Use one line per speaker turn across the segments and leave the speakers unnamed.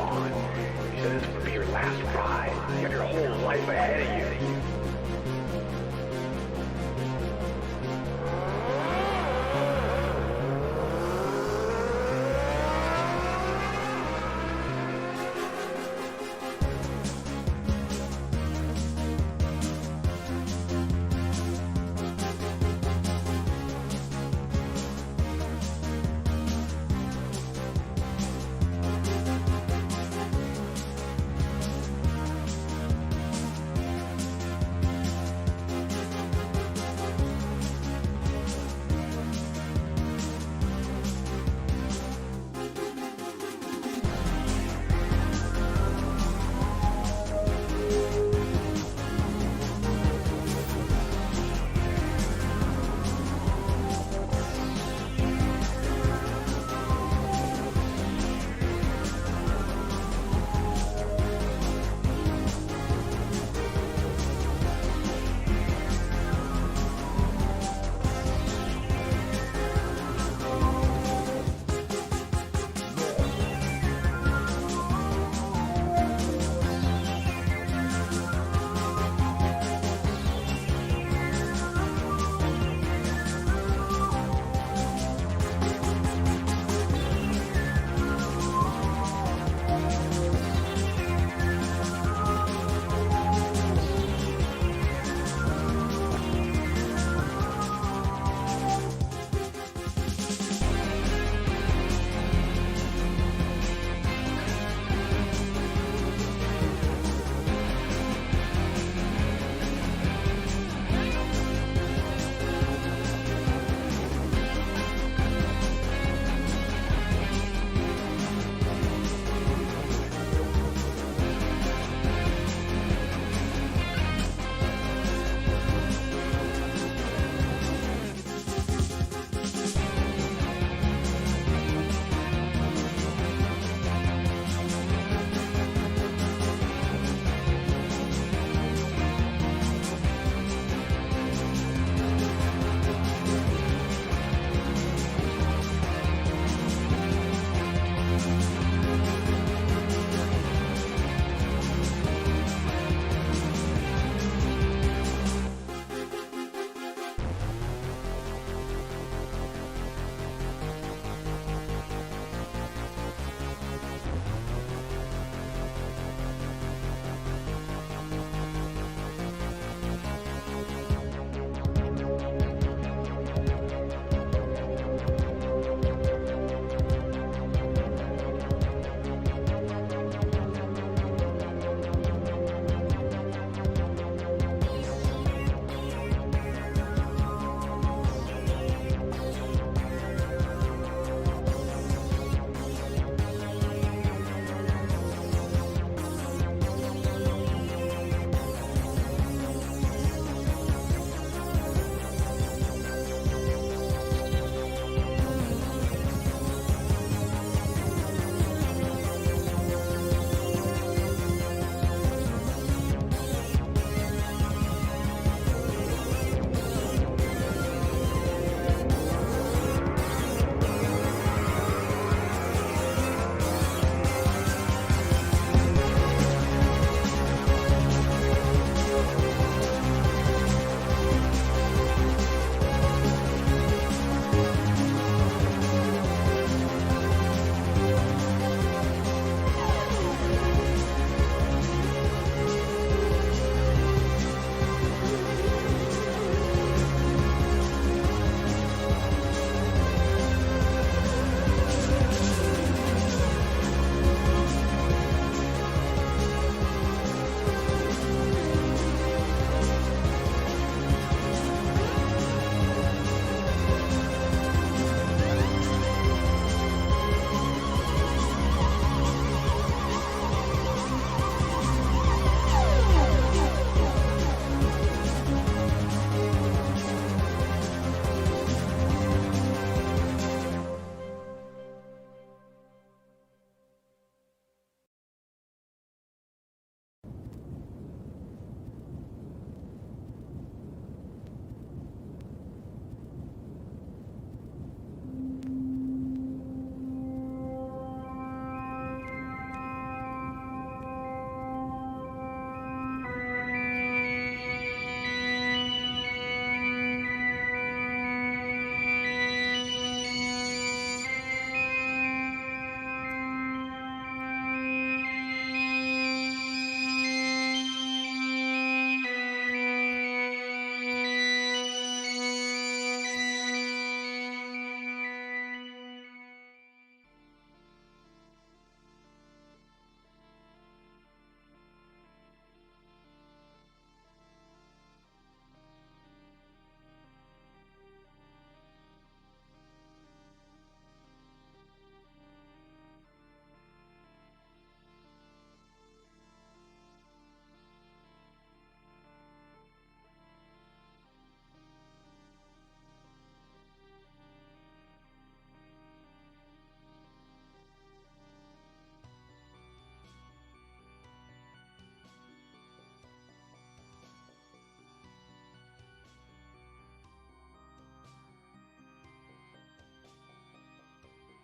on. You said this would be your last ride. You have your whole life ahead of you.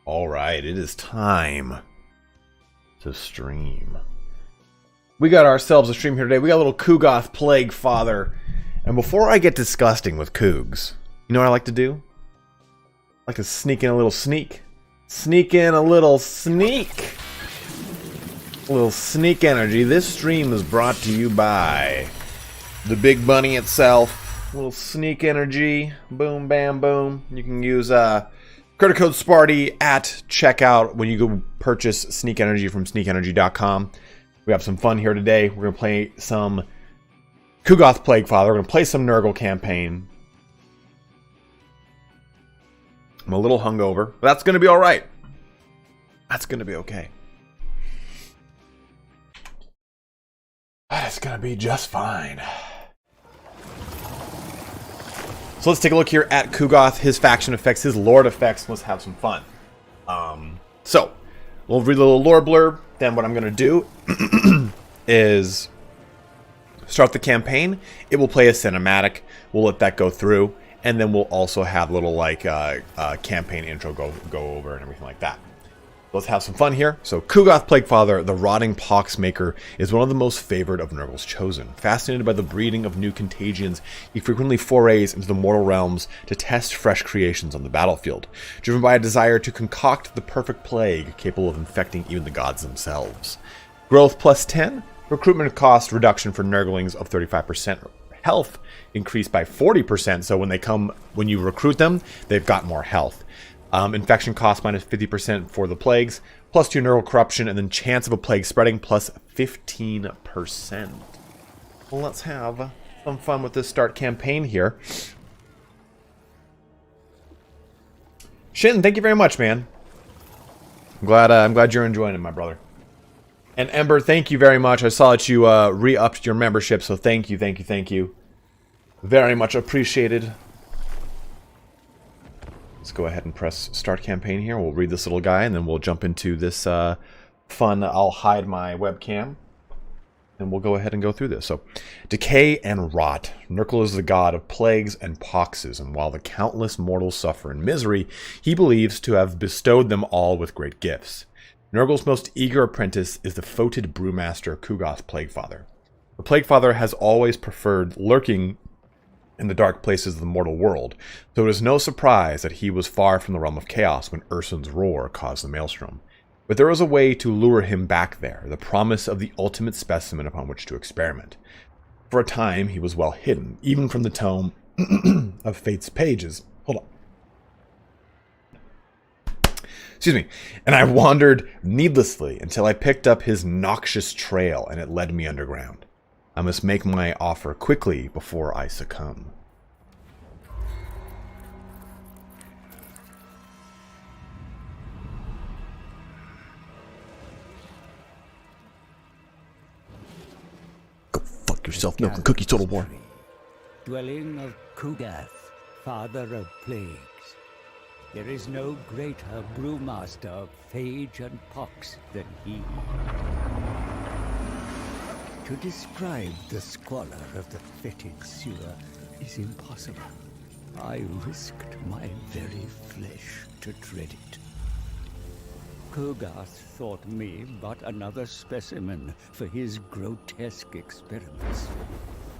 All right, it is time to stream. We got ourselves a stream here today. We got a little kugath PLAGUEFATHER. And before I get disgusting with Cougs, you know what I like to do? I like to sneak in a little sneak. Sneak in a little sneak. A little sneak energy. This stream is brought to you by the Big Bunny itself. A little sneak energy. Boom, bam, boom. You can use credit code SPARTY at checkout when you go purchase Sneak Energy from sneakenergy.com. We have some fun here today. We're going to play some kugath PLAGUEFATHER. We're going to play some Nurgle campaign. I'm a little hungover, but that's going to be all right. That's going to be okay. It's going to be just fine. So let's take a look here at Kugath, his faction effects, his lord effects. Let's have some fun. So, we'll read a little lore blurb. Then what I'm going to do is start the campaign. It will play a cinematic. We'll let that go through. And then we'll also have a little like campaign intro go over and everything like that. Let's have some fun here. So, Kugath PLAGUEFATHER, the rotting pox maker, is one of the most favored of Nurgle's chosen. Fascinated by the breeding of new contagions, he frequently forays into the mortal realms to test fresh creations on the battlefield, driven by a desire to concoct the perfect plague capable of infecting even the gods themselves. Growth plus 10, recruitment cost reduction for Nurglings of 35%, health increased by 40%, so when you recruit them, they've got more health. Infection cost minus 50% for the plagues, plus 2 neural corruption, and then chance of a plague spreading plus 15%. Well, let's have some fun with this start campaign here. Shin, thank you very much, man. I'm glad you're enjoying it, my brother. And Ember, thank you very much. I saw that you re-upped your membership, so thank you. Very much appreciated. Let's go ahead and press start campaign here. We'll read this little guy and then we'll jump into this fun. I'll hide my webcam and we'll go ahead and go through this. So, decay and rot. Nurgle is the god of plagues and poxes, and while the countless mortals suffer in misery, he believes to have bestowed them all with great gifts. Nurgle's most eager apprentice is the fated brewmaster Kugath PLAGUEFATHER. The PLAGUEFATHER has always preferred lurking in the dark places of the mortal world, so it is no surprise that he was far from the realm of chaos when Ursun's roar caused the maelstrom. But there was a way to lure him back there, the promise of the ultimate specimen upon which to experiment. For a time, he was well hidden, even from the tome of Fate's pages. Hold on. Excuse me. And I wandered needlessly until I picked up his noxious trail, and it led me underground. I must make my offer quickly before I succumb. Go fuck yourself, milk and cookies, Total War.
Dwelling of Kugath, father of plagues. There is no greater brewmaster of phage and pox than he. To describe the squalor of the fetid sewer is impossible. I risked my very flesh to tread it. Kugath thought me but another specimen for his grotesque experiments.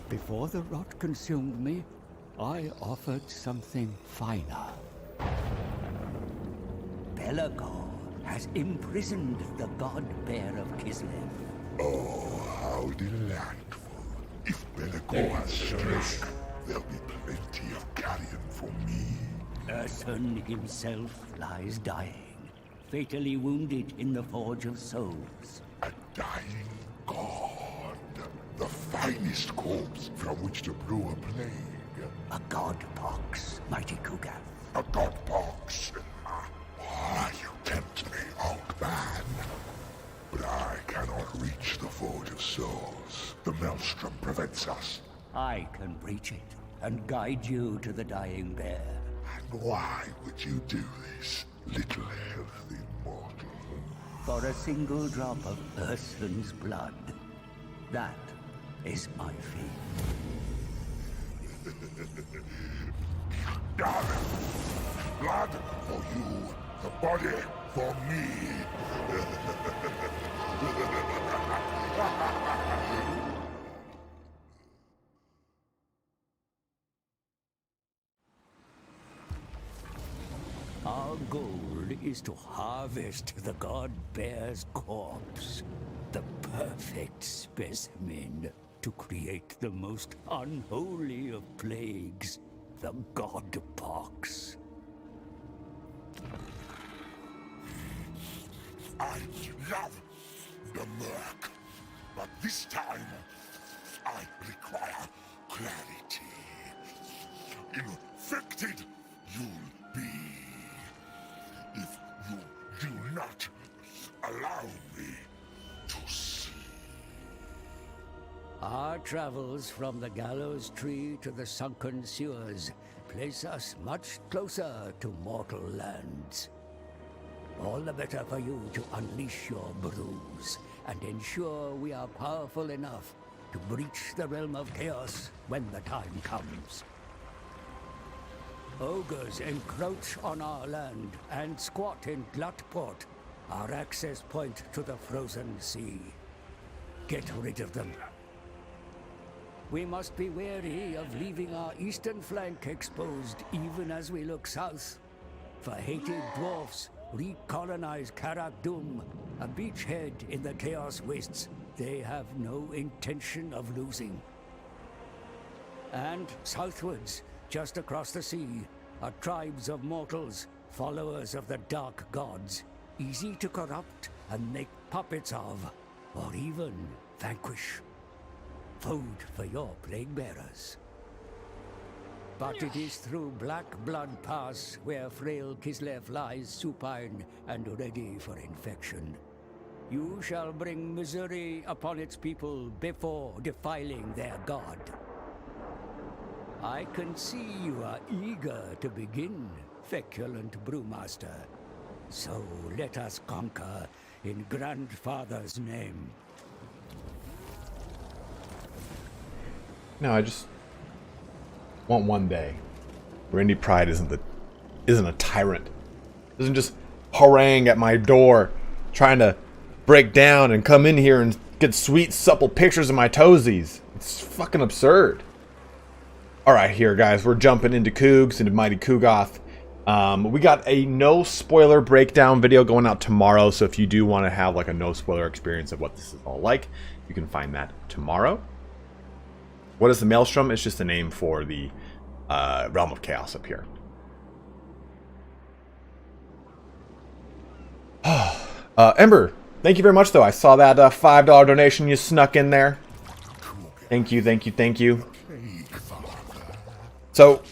Before the rot consumed me, I offered something finer. Belagor has imprisoned the god-bear of Kislev.
Oh, how delightful. If Belagor has Strix, there'll be plenty of carrion for me.
Ursun himself lies dying, fatally wounded in the Forge of Souls.
A dying god. The finest corpse from which to brew a plague.
A god pox, mighty Kugath.
A god pox. Ah, you tempt me, old man. But I cannot reach the Forge of Souls. The maelstrom prevents us.
I can reach it and guide you to the dying bear.
And why would you do this, little healthy mortal?
For a single drop of Ursun's blood. That is my fee.
Blood for you The body for me.
Our goal is to harvest the god bear's corpse, the perfect specimen, to create the most unholy of plagues, the god pox.
I love the murk, but this time I require clarity. Infected you'll be if you do not allow me to see.
Our travels from the gallows tree to the sunken sewers place us much closer to mortal lands. All the better for you to unleash your brews and ensure we are powerful enough to breach the realm of chaos when the time comes. Ogres encroach on our land and squat in Glutport, our access point to the frozen sea. Get rid of them. We must be wary of leaving our eastern flank exposed even as we look south. For hated dwarfs recolonize Karak Dum, a beachhead in the Chaos Wastes they have no intention of losing. And southwards, just across the sea, are tribes of mortals, followers of the dark gods, easy to corrupt and make puppets of, or even vanquish. Food for your plague bearers. But it is through Black Blood Pass where frail Kislev lies supine and ready for infection. You shall bring misery upon its people before defiling their god. I can see you are eager to begin, feculent brewmaster. So let us conquer in Grandfather's name.
No, I just want one day where Indie Pride isn't a tyrant. Isn't just harangue at my door, trying to break down and come in here and get sweet, supple pictures of my toesies. It's fucking absurd. Alright, here, guys, we're jumping into Cougs, into Mighty Kugath. We got a no spoiler breakdown video going out tomorrow, so if you do want to have like a no spoiler experience of what this is all like, you can find that tomorrow. What is the Maelstrom? It's just a name for the Realm of Chaos up here. Ember, thank you very much, though. I saw that $5 donation you snuck in there. Thank you, thank you, thank you. So,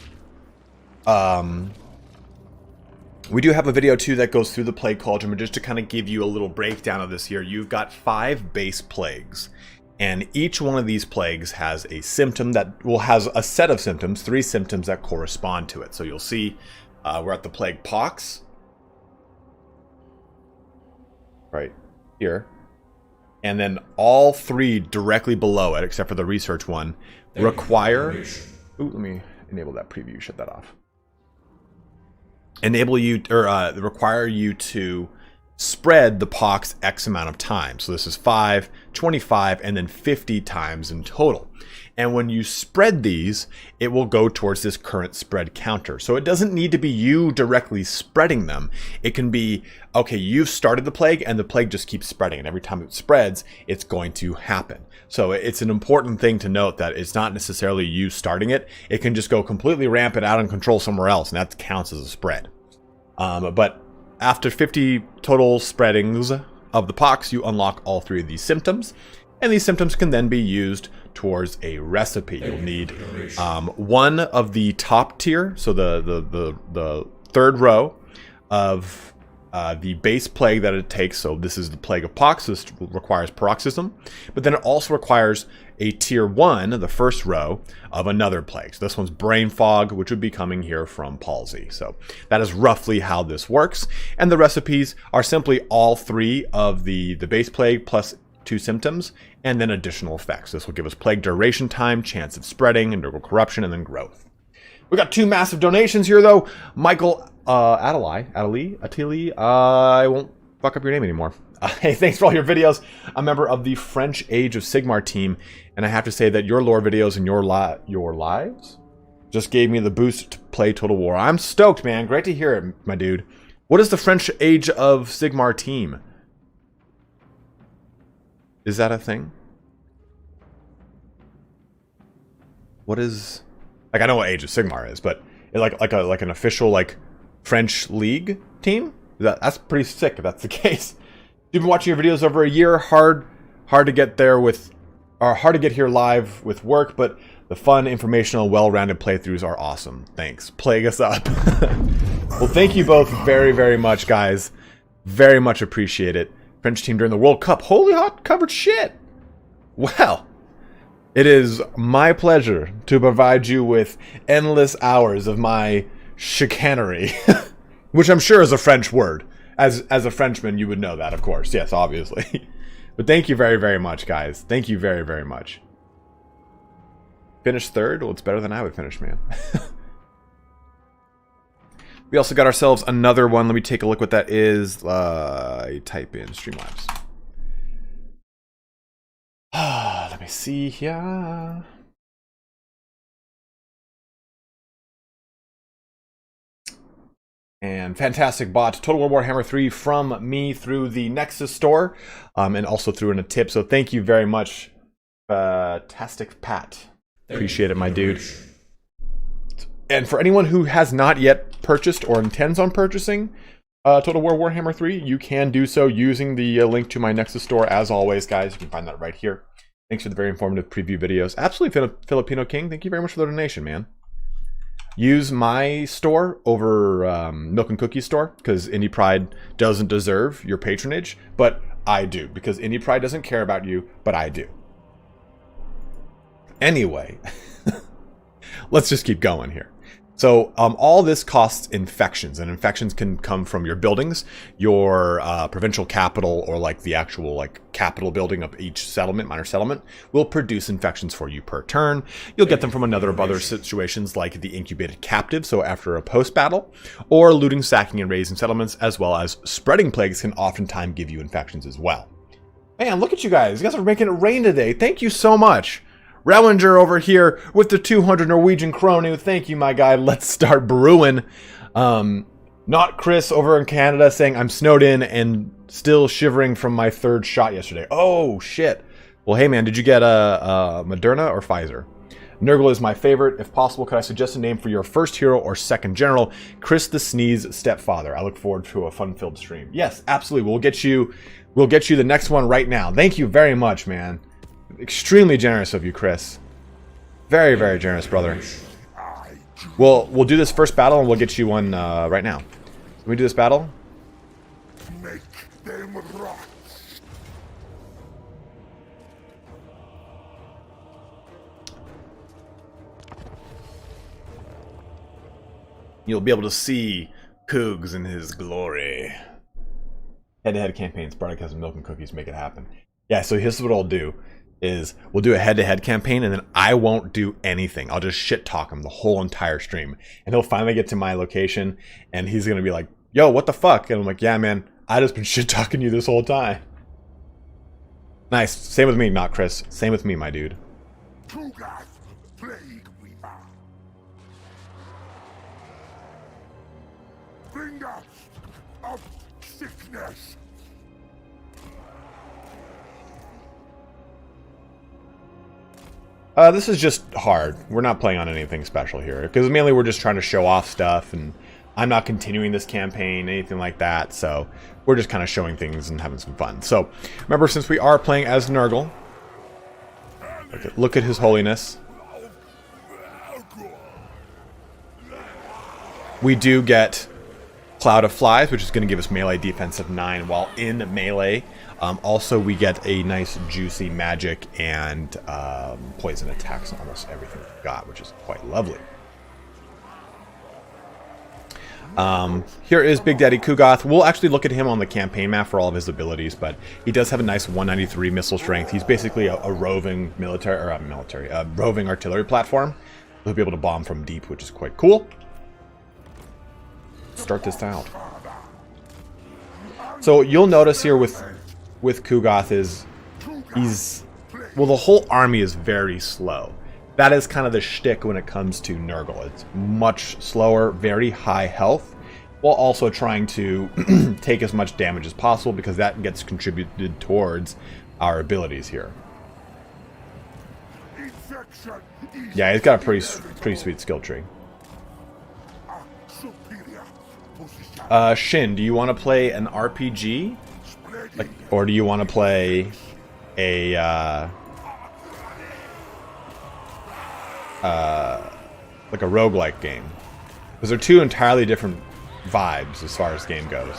we do have a video, too, that goes through the Plague Cauldron, but just to kind of give you a little breakdown of this here, you've got 5 base plagues. And each one of these plagues has a symptom that, well, has a set of symptoms, 3 symptoms that correspond to it. So you'll see we're at the Plague Pox. Right here. And then all 3 directly below it, except for the research one, require... Ooh, let me enable that preview, shut that off. Enable you, or require you to spread the pox X amount of times. So this is 5, 25, and then 50 times in total. And when you spread these, it will go towards this current spread counter. So it doesn't need to be you directly spreading them. It can be, okay, you've started the plague and the plague just keeps spreading. And every time it spreads, it's going to happen. So it's an important thing to note that it's not necessarily you starting it. It can just go completely rampant out of control somewhere else, and that counts as a spread. But after 50 total spreadings of the pox, you unlock all 3 of these symptoms, and these symptoms can then be used towards a recipe. You'll need one of the top tier, so the third row of the base plague that it takes. So this is the Plague of Pox. This requires paroxysm, but then it also requires a tier 1, the first row, of another plague. So this one's brain fog, which would be coming here from palsy. So that is roughly how this works. And the recipes are simply all 3 of the base plague plus 2 symptoms, and then additional effects. This will give us plague duration time, chance of spreading, endural corruption, and then growth. We got 2 massive donations here, though. Michael Atali, I won't fuck up your name anymore. Hey, thanks for all your videos. I'm a member of the French Age of Sigmar team, and I have to say that your lore videos and your lives just gave me the boost to play Total War. I'm stoked, man. Great to hear it, my dude. What is the French Age of Sigmar team? Is that a thing? What is... Like, I know what Age of Sigmar is, but like an official, like, French league team? That's pretty sick if that's the case. You've been watching your videos over a year. Hard to get there with... Or hard to get here live with work, but the fun, informational, well-rounded playthroughs are awesome. Thanks. Plague us up. Well, thank you both very, very much, guys. Very much appreciate it. French team during the World Cup. Holy hot covered shit. Well, it is my pleasure to provide you with endless hours of my chicanery, which I'm sure is a French word. As a Frenchman, you would know that, of course. Yes, obviously. But thank you very, very much, guys. Thank you very, very much. Finished third? Well, it's better than I would finish, man. We also got ourselves another one. Let me take a look what that is. Type in Streamlabs. Let me see here. And fantastic bot, Total War Warhammer 3 from me through the Nexus store, and also through in a tip. So thank you very much, Fantastic Pat. Appreciate it, my dude. And for anyone who has not yet purchased or intends on purchasing Total War Warhammer 3, you can do so using the link to my Nexus store. As always, guys, you can find that right here. Thanks for the very informative preview videos. Absolutely, Filipino King. Thank you very much for the donation, man. Use my store over Milk and Cookie store, because Indie Pride doesn't deserve your patronage, but I do, because Indie Pride doesn't care about you, but I do. Anyway, let's just keep going here. So all this costs infections, and infections can come from your buildings, your provincial capital, or like the actual like capital building of each settlement, minor settlement, will produce infections for you per turn. You'll get them from another of other situations like the incubated captive, so after a post-battle, or looting, sacking, and raising settlements, as well as spreading plagues can oftentimes give you infections as well. Man, look at you guys. You guys are making it rain today. Thank you so much. Rewinger over here with the 200 Norwegian kronu. Thank you, my guy. Let's start brewing. Not Chris over in Canada saying I'm snowed in and still shivering from my third shot yesterday. Oh, shit. Well, hey, man, did you get a Moderna or Pfizer? Nurgle is my favorite. If possible, could I suggest a name for your first hero or second general? Chris the Sneeze stepfather. I look forward to a fun-filled stream. Yes, absolutely. We'll get you the next one right now. Thank you very much, man. Extremely generous of you, Chris. Very, very generous, brother. We'll do this first battle and we'll get you one right now. Can we do this battle?
Make them rot.
You'll be able to see Cougs in his glory. Head-to-head campaign, Spartacus and Milk and Cookies make it happen. Yeah, so here's what I'll do. Is we'll do a head-to-head campaign, and then I won't do anything. I'll just shit-talk him the whole entire stream. And he'll finally get to my location, and he's going to be like, yo, what the fuck? And I'm like, yeah, man, I just been shit-talking you this whole time. Nice. Same with me, not Chris. Same with me, my dude.
Kugath, plague weaver. Bringer of sickness.
This is just hard. We're not playing on anything special here, because mainly we're just trying to show off stuff, and I'm not continuing this campaign, anything like that, so we're just kind of showing things and having some fun. So, remember, since we are playing as Nurgle, look at his holiness. We do get Cloud of Flies, which is going to give us melee defense of 9 while in melee. Also, we get a nice juicy magic and poison attacks on almost everything we've got, which is quite lovely. Here is Big Daddy Kugath. We'll actually look at him on the campaign map for all of his abilities, but he does have a nice 193 missile strength. He's basically a roving roving artillery platform. He'll be able to bomb from deep, which is quite cool. start this out. So you'll notice here with Kugath is well, the whole army is very slow. That is kind of the shtick when it comes to Nurgle. It's much slower, very high health, while also trying to take as much damage as possible because that gets contributed towards our abilities here. Yeah, he's got a pretty sweet skill tree. Shin, do you want to play an RPG? Like, or do you want to play a like a roguelike game? Because they're two entirely different vibes as far as game goes.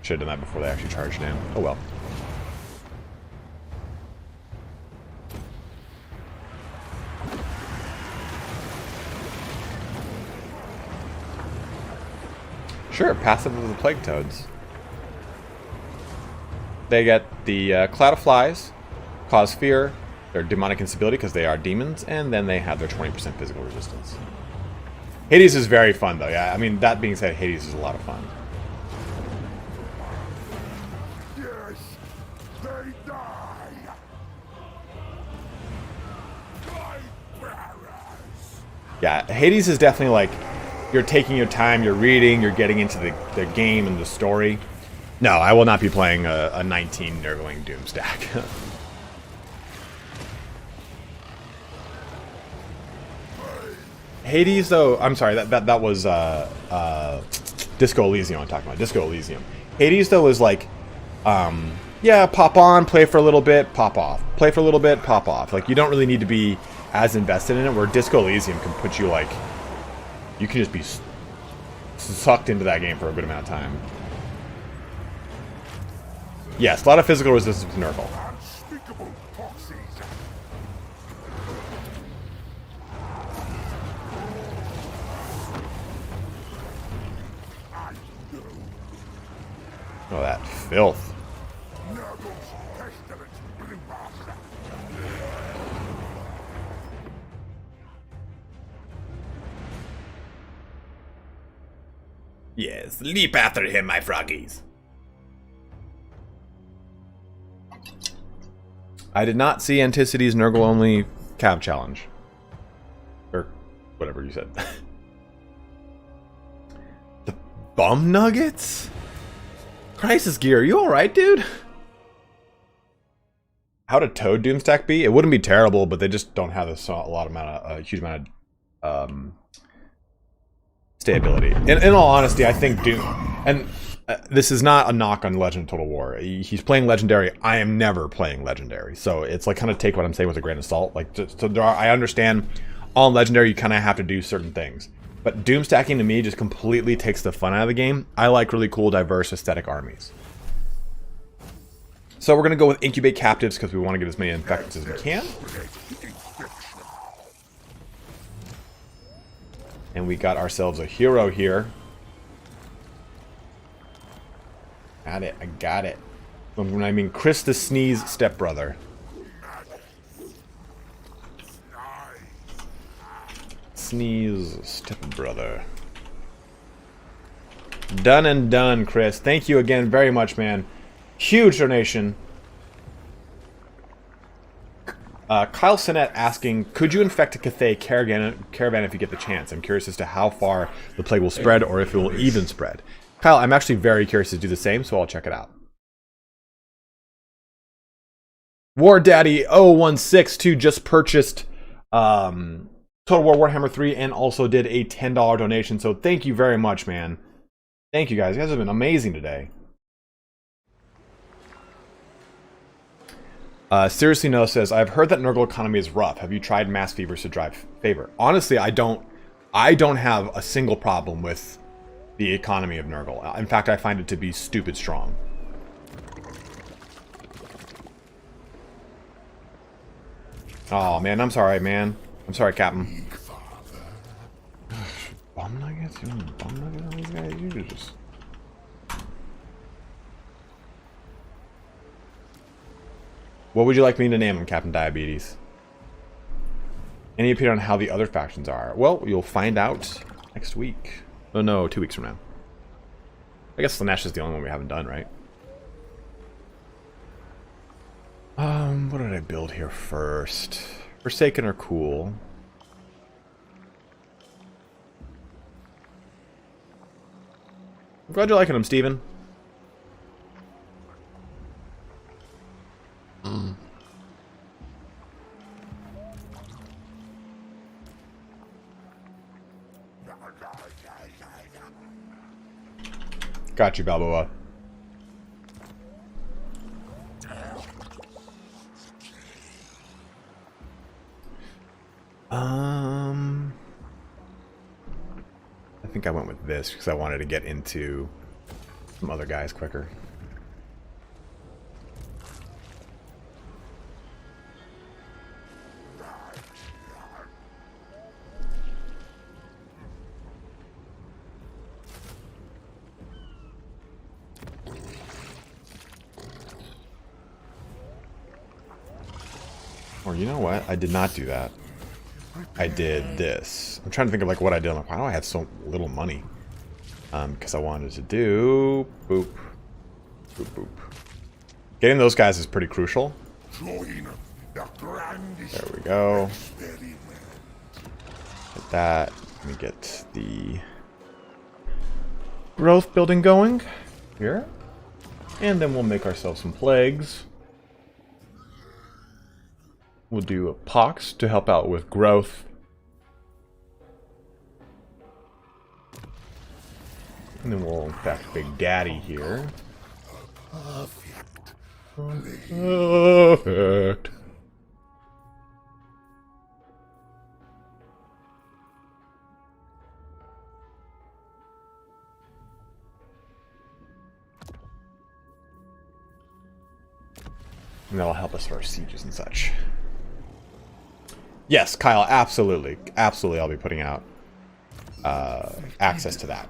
Should have done that before they actually charged in. Oh well. Sure, passive of the Plague Toads. They get the Cloud of Flies, cause fear, their demonic instability because they are demons, and then they have their 20% physical resistance. Hades is very fun though, yeah. I mean, that being said, Hades is a lot of fun.
Yes, they die.
Yeah, Hades is definitely like, you're taking your time, you're reading, you're getting into the game and the story. No, I will not be playing a 19 Nurgling Doom stack. Hades, though, I'm sorry, that was Disco Elysium I'm talking about. Disco Elysium. Hades, though, is like, yeah, pop on, play for a little bit, pop off. Play for a little bit, pop off. Like, you don't really need to be as invested in it, where Disco Elysium can put you, like, you can just be sucked into that game for a good amount of time. Yes, a lot of physical resistance with Nurgle.
Unspeakable toxins.
Oh, that filth.
Nurgle's pestilence blew up.
Yes, leap after him, my froggies. I did not see Anticity's Nurgle only cab challenge. Or whatever you said. The bum nuggets? Crisis Gear, are you alright, dude? How'd a Toad Doomstack be? It wouldn't be terrible, but they just don't have a huge amount of stability. In all honesty, I think Doom, and this is not a knock on Legend of Total War. He's playing Legendary. I am never playing Legendary, so it's like, kind of take what I'm saying with a grain of salt. Like, so I understand on Legendary you kind of have to do certain things, but Doom stacking to me just completely takes the fun out of the game. I like really cool, diverse, aesthetic armies. So we're gonna go with Incubate Captives because we want to get as many infections as we can. And we got ourselves a hero here. Got it. I got it. When I mean Chris the Sneeze stepbrother. Sneeze stepbrother. Done and done, Chris. Thank you again very much, man. Huge donation. Kyle Sinet asking, could you infect a Cathay caravan if you get the chance? I'm curious as to how far the plague will spread or if it will even spread. Kyle, I'm actually very curious to do the same, so I'll check it out. War Daddy 0162 just purchased Total War Warhammer 3 and also did a $10 donation, so thank you very much, man. Thank you guys. You guys have been amazing today. Seriously No says, I've heard that Nurgle economy is rough. Have you tried mass fevers to drive favor? Honestly, I don't have a single problem with the economy of Nurgle. In fact, I find it to be stupid strong. Oh man, I'm sorry, man. I'm sorry, Captain. Bum nuggets? You want bum nuggets on these guys? You just... What would you like me to name him, Captain Diabetes? Any opinion on how the other factions are? Well, you'll find out next week. Oh no, 2 weeks from now. I guess Slanesh is the only one we haven't done, right? What did I build here first? Forsaken are cool. I'm glad you're liking them, Steven. Got you, Balboa. I think I went with this because I wanted to get into some other guys quicker. Or you know what? I did not do that. I did this. I'm trying to think of like what I did. I'm like, why do I have so little money? Because I wanted to do boop, boop, boop. Getting those guys is pretty crucial. There we go. Get that. Let me get the growth building going here, and then we'll make ourselves some plagues. We'll do a pox to help out with growth. And then we'll infect Big Daddy here. Perfect. And that'll help us for our sieges and such. Yes, Kyle, absolutely. Absolutely, I'll be putting out access to that.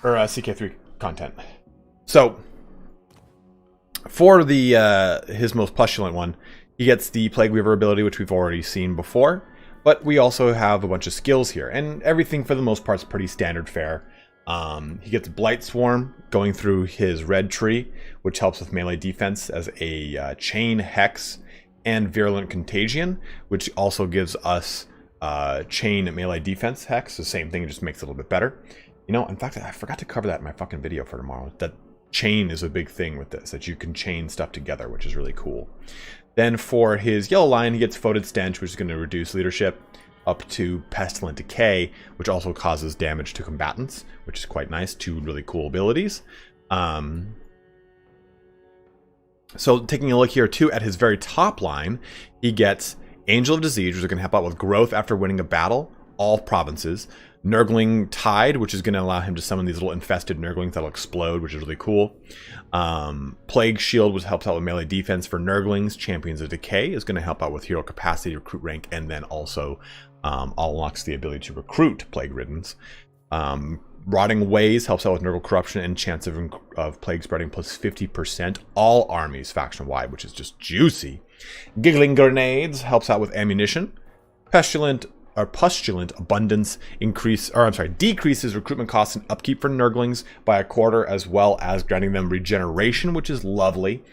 Or CK3 content. So, for the his most pustulant one, he gets the Plague Weaver ability, which we've already seen before. But we also have a bunch of skills here. And everything, for the most part, is pretty standard fare. He gets Blight Swarm going through his red tree, which helps with melee defense as a Chain Hex and Virulent Contagion, which also gives us Chain Melee Defense Hex. The same thing, it just makes it a little bit better. You know, in fact, I forgot to cover that in my fucking video for tomorrow. That chain is a big thing with this, that you can chain stuff together, which is really cool. Then for his Yellow Lion, he gets Foetid Stench, which is going to reduce leadership, up to Pestilent Decay, which also causes damage to combatants, which is quite nice. Two really cool abilities. So taking a look here too at his very top line, he gets Angel of Disease, which is going to help out with growth after winning a battle, all provinces. Nurgling Tide, which is going to allow him to summon these little infested Nurglings that'll explode, which is really cool. Plague Shield, which helps out with melee defense for Nurglings. Champions of Decay is going to help out with hero capacity, recruit rank, and then also unlocks the ability to recruit Plague Riddens. Rotting Ways helps out with Nurgle Corruption and chance of plague spreading plus 50%, all armies faction-wide, which is just juicy. Giggling Grenades helps out with ammunition. Pustulant Abundance decreases recruitment costs and upkeep for Nurglings by 1/4, as well as granting them regeneration, which is lovely.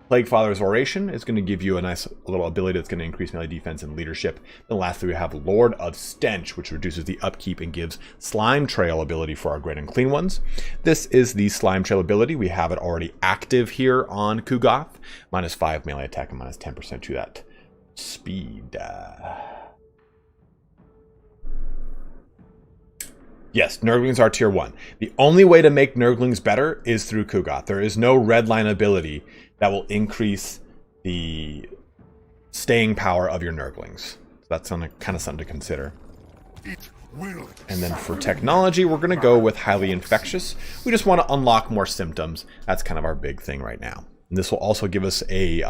Plaguefather's Oration is going to give you a nice little ability that's going to increase melee defense and leadership. Then lastly, we have Lord of Stench, which reduces the upkeep and gives Slime Trail ability for our Great and Clean ones. This is the Slime Trail ability. We have it already active here on Kugath. -5 melee attack and -10% to that speed. Yes, Nurglings are tier 1. The only way to make Nurglings better is through Kugath. There is no redline ability that will increase the staying power of your Nurglings. So that's kind of something to consider. And then for technology, we're going to go with Highly Infectious. We just want to unlock more symptoms. That's kind of our big thing right now. And this will also give us a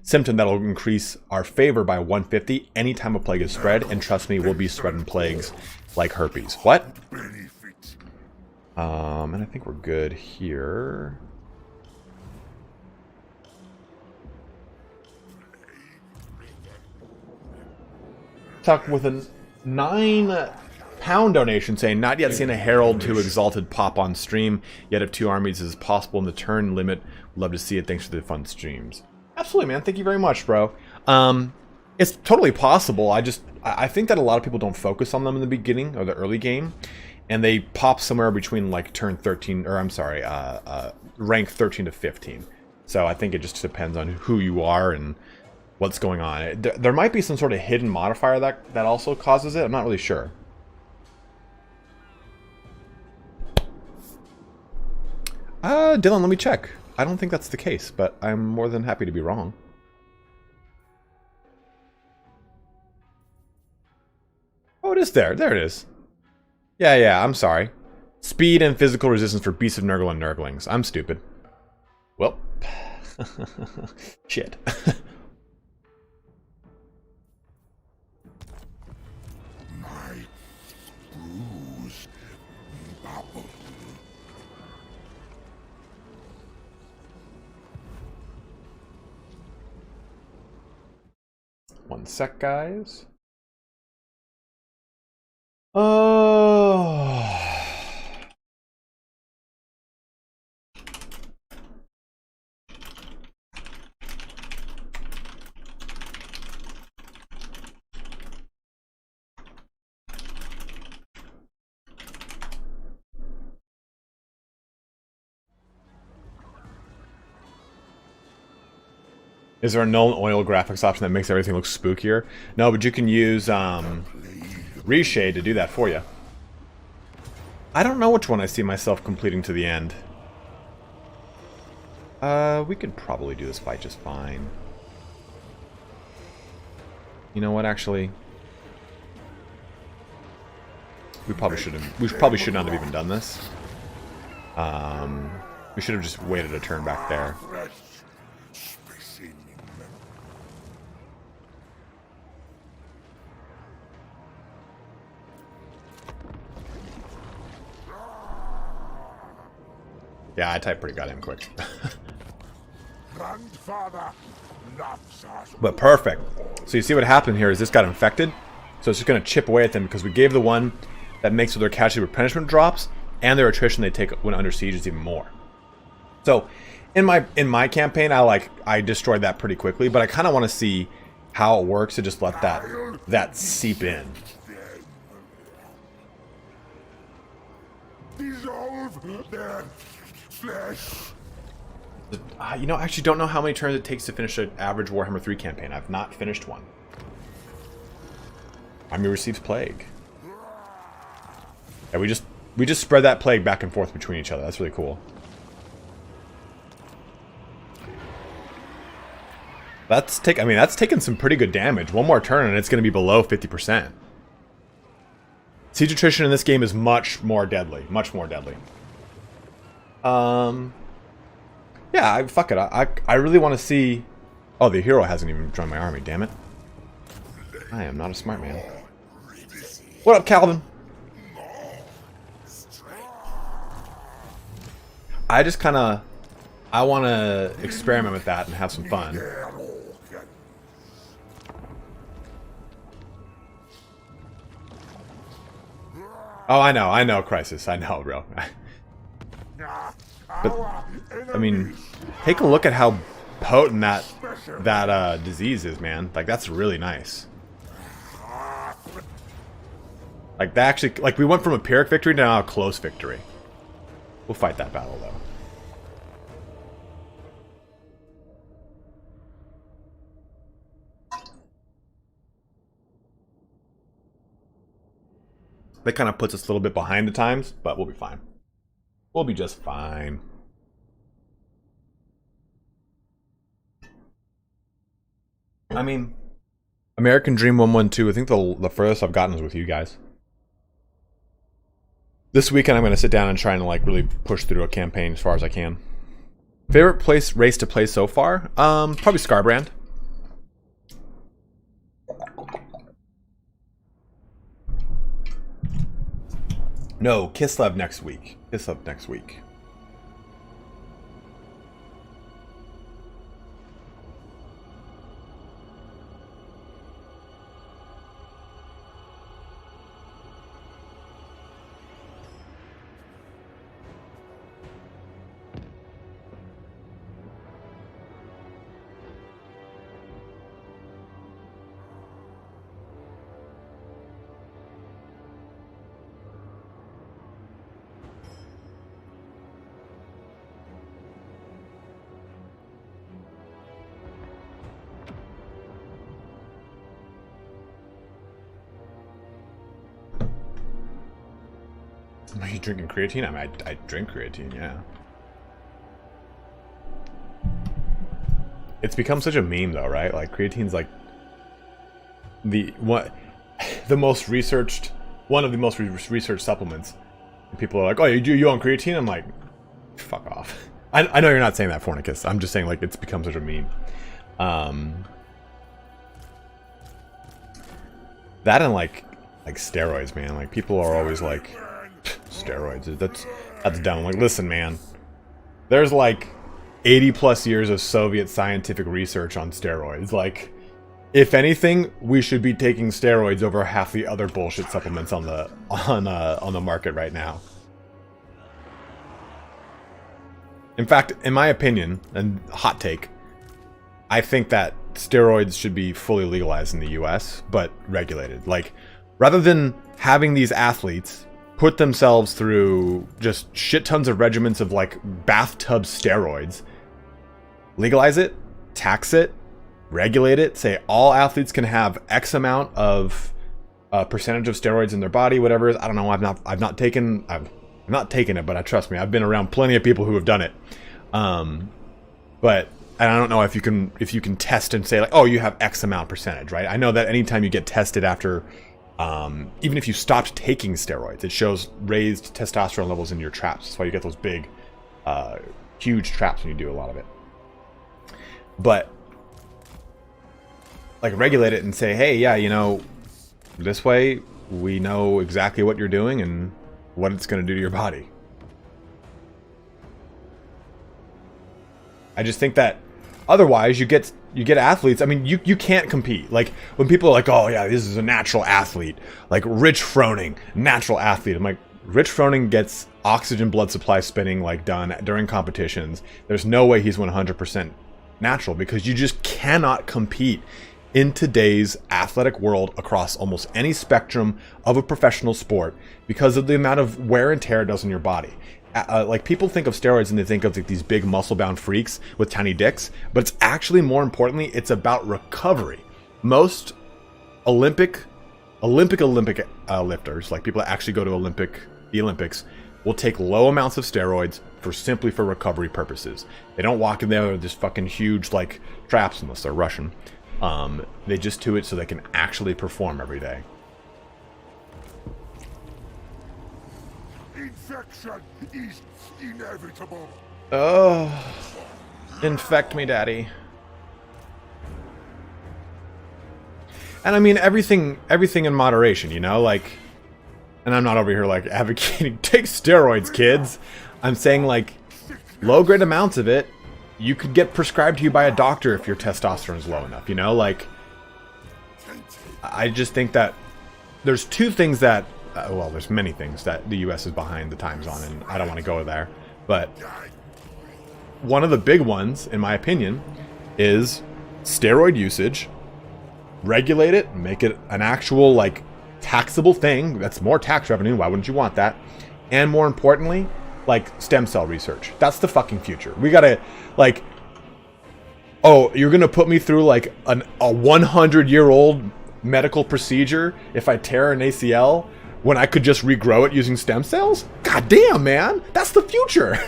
symptom that will increase our favor by 150 anytime a plague is spread. And trust me, we'll be spreading plagues like herpes. What? And I think we're good here. Tuck with a £9 donation saying, not yet seen a Herald to Exalted pop on stream, yet if 2 armies is possible in the turn limit, love to see it. Thanks for the fun streams. Absolutely, man. Thank you very much, bro. It's totally possible. I think that a lot of people don't focus on them in the beginning or the early game, and they pop somewhere between like turn 13, or I'm sorry, rank 13 to 15. So I think it just depends on who you are and what's going on. There might be some sort of hidden modifier that also causes it. I'm not really sure. Dylan, let me check. I don't think that's the case, but I'm more than happy to be wrong. Oh, it is there. There it is. Yeah, I'm sorry. Speed and physical resistance for Beasts of Nurgle and Nurglings. I'm stupid. Well. Shit.
My bruise bubble.
One sec, guys. Oh. Is there a null and oil graphics option that makes everything look spookier? No, but you can use Reshade to do that for you. I don't know which one I see myself completing to the end. We could probably do this fight just fine. You know what, actually? We probably should not have even done this. We should have just waited a turn back there. Yeah, I type pretty goddamn quick. But perfect. So you see what happened here is this got infected. So it's just going to chip away at them because we gave the one that makes so their casualty replenishment drops and their attrition they take when under siege is even more. So in my campaign, I destroyed that pretty quickly, but I kind of want to see how it works to just let that seep in.
Dissolve their flesh.
You know, I actually don't know how many turns it takes to finish an average Warhammer 3 campaign. I've not finished one. Army receives plague. Yeah, we just spread that plague back and forth between each other. That's really cool. That's taken some pretty good damage. One more turn and it's going to be below 50%. Siege attrition in this game is much more deadly. Much more deadly. Yeah, fuck it. I really want to see... Oh, the hero hasn't even joined my army, damn it. I am not a smart man. What up, Calvin? I just kind of... I want to experiment with that and have some fun. Oh, I know, Crisis. I know, bro. But, I mean, take a look at how potent that disease is, man. Like, that's really nice. Like, that actually... Like, we went from a Pyrrhic victory to now a close victory. We'll fight that battle, though. That kind of puts us a little bit behind the times, but we'll be fine. We'll be just fine. I mean, American Dream 112, I think the furthest I've gotten is with you guys. This weekend I'm going to sit down and try and like really push through a campaign as far as I can. Favorite race to play so far? Probably Scarbrand. No, Kislev next week. Kislev next week. Are you drinking creatine? I mean, I drink creatine, yeah. It's become such a meme though, right? Like creatine's like one of the most researched supplements. And people are like, "Oh, you on creatine?" I'm like, "Fuck off." I know you're not saying that, Fornicus. I'm just saying like it's become such a meme. That and like steroids, man. Like people are always like, steroids. That's dumb. Like, listen, man. There's like 80 plus years of Soviet scientific research on steroids. Like, if anything, we should be taking steroids over half the other bullshit supplements on the market right now. In fact, in my opinion, and hot take, I think that steroids should be fully legalized in the US, but regulated. Like, rather than having these athletes put themselves through just shit tons of regimens of like bathtub steroids, legalize it, tax it, regulate it, say all athletes can have X amount of percentage of steroids in their body, whatever it is. I don't know. I've not taken it, but trust me, I've been around plenty of people who have done it. But and I don't know if you can test and say like, oh, you have X amount percentage, right? I know that anytime you get tested after, even if you stopped taking steroids, it shows raised testosterone levels in your traps. That's why you get those big, huge traps when you do a lot of it. But like regulate it and say, hey, yeah, you know, this way we know exactly what you're doing and what it's going to do to your body. I just think that otherwise you get athletes. I mean, you can't compete. Like when people are like, oh yeah, this is a natural athlete, like Rich Froning, natural athlete. I'm like, Rich Froning gets oxygen blood supply spinning like done during competitions. There's no way he's 100% natural, because you just cannot compete in today's athletic world across almost any spectrum of a professional sport because of the amount of wear and tear it does on your body. Like people think of steroids and they think of like these big muscle-bound freaks with tiny dicks, but it's actually, more importantly, it's about recovery. Most Olympic lifters, like people that actually go to the Olympics, will take low amounts of steroids simply for recovery purposes. They don't walk in there with this fucking huge like traps unless they're Russian. They just do it so they can actually perform every day.
Infection is inevitable.
Oh, infect me, daddy. And I mean everything in moderation, you know, like, and I'm not over here like advocating take steroids, kids. I'm saying like low grade amounts of it you could get prescribed to you by a doctor if your testosterone is low enough, you know? Like, I just think that there's two things that, well, there's many things that the US is behind the times on, and I don't want to go there. But one of the big ones, in my opinion, is steroid usage. Regulate it, make it an actual, like, taxable thing. That's more tax revenue. Why wouldn't you want that? And more importantly, like, stem cell research. That's the fucking future. We gotta, like, oh, you're gonna put me through, like, a 100-year-old medical procedure if I tear an ACL when I could just regrow it using stem cells? God damn, man. That's the future.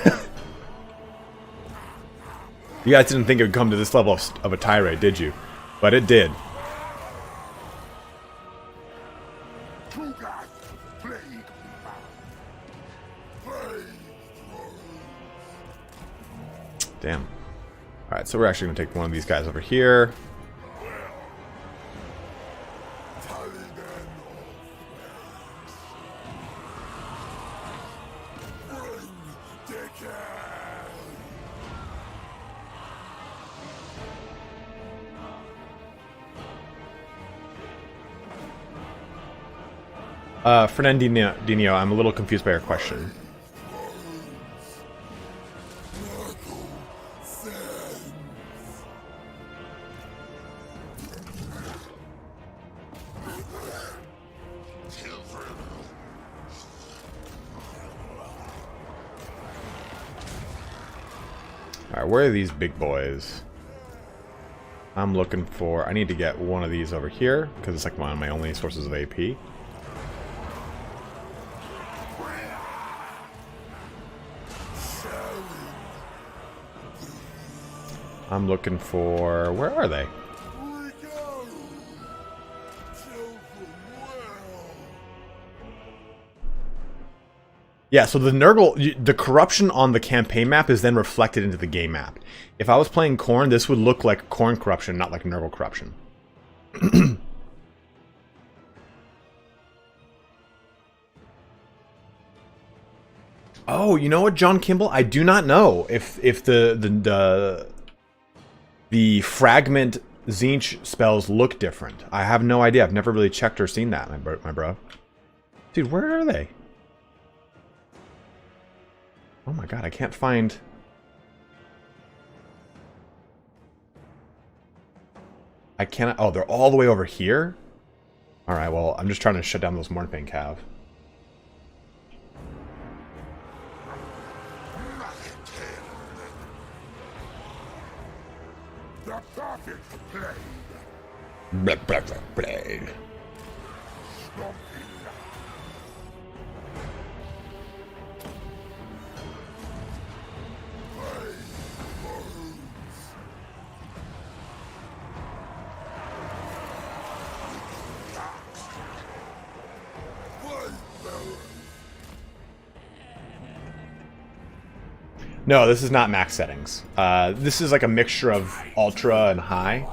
You guys didn't think it would come to this level of a tirade, did you? But it did. Damn. Alright, so we're actually going to take one of these guys over here. Fernandinho, I'm a little confused by your question. Alright, where are these big boys? I'm looking for... I need to get one of these over here, because it's like one of my only sources of AP. I'm looking for... Where are they?
We go till the well.
Yeah, so the Nurgle, the corruption on the campaign map is then reflected into the game map. If I was playing Khorne, this would look like Khorne corruption, not like Nurgle corruption. Oh, you know what, John Kimball? I do not know if the fragment Zinch spells look different. I have no idea. I've never really checked or seen that, my bro. Dude, where are they? Oh my god, I can't find... I cannot... Oh, they're all the way over here? Alright, well, I'm just trying to shut down those Mornpain Cav.
The perfect blade.
Blade. No, this is not max settings. This is like a mixture of ultra and high.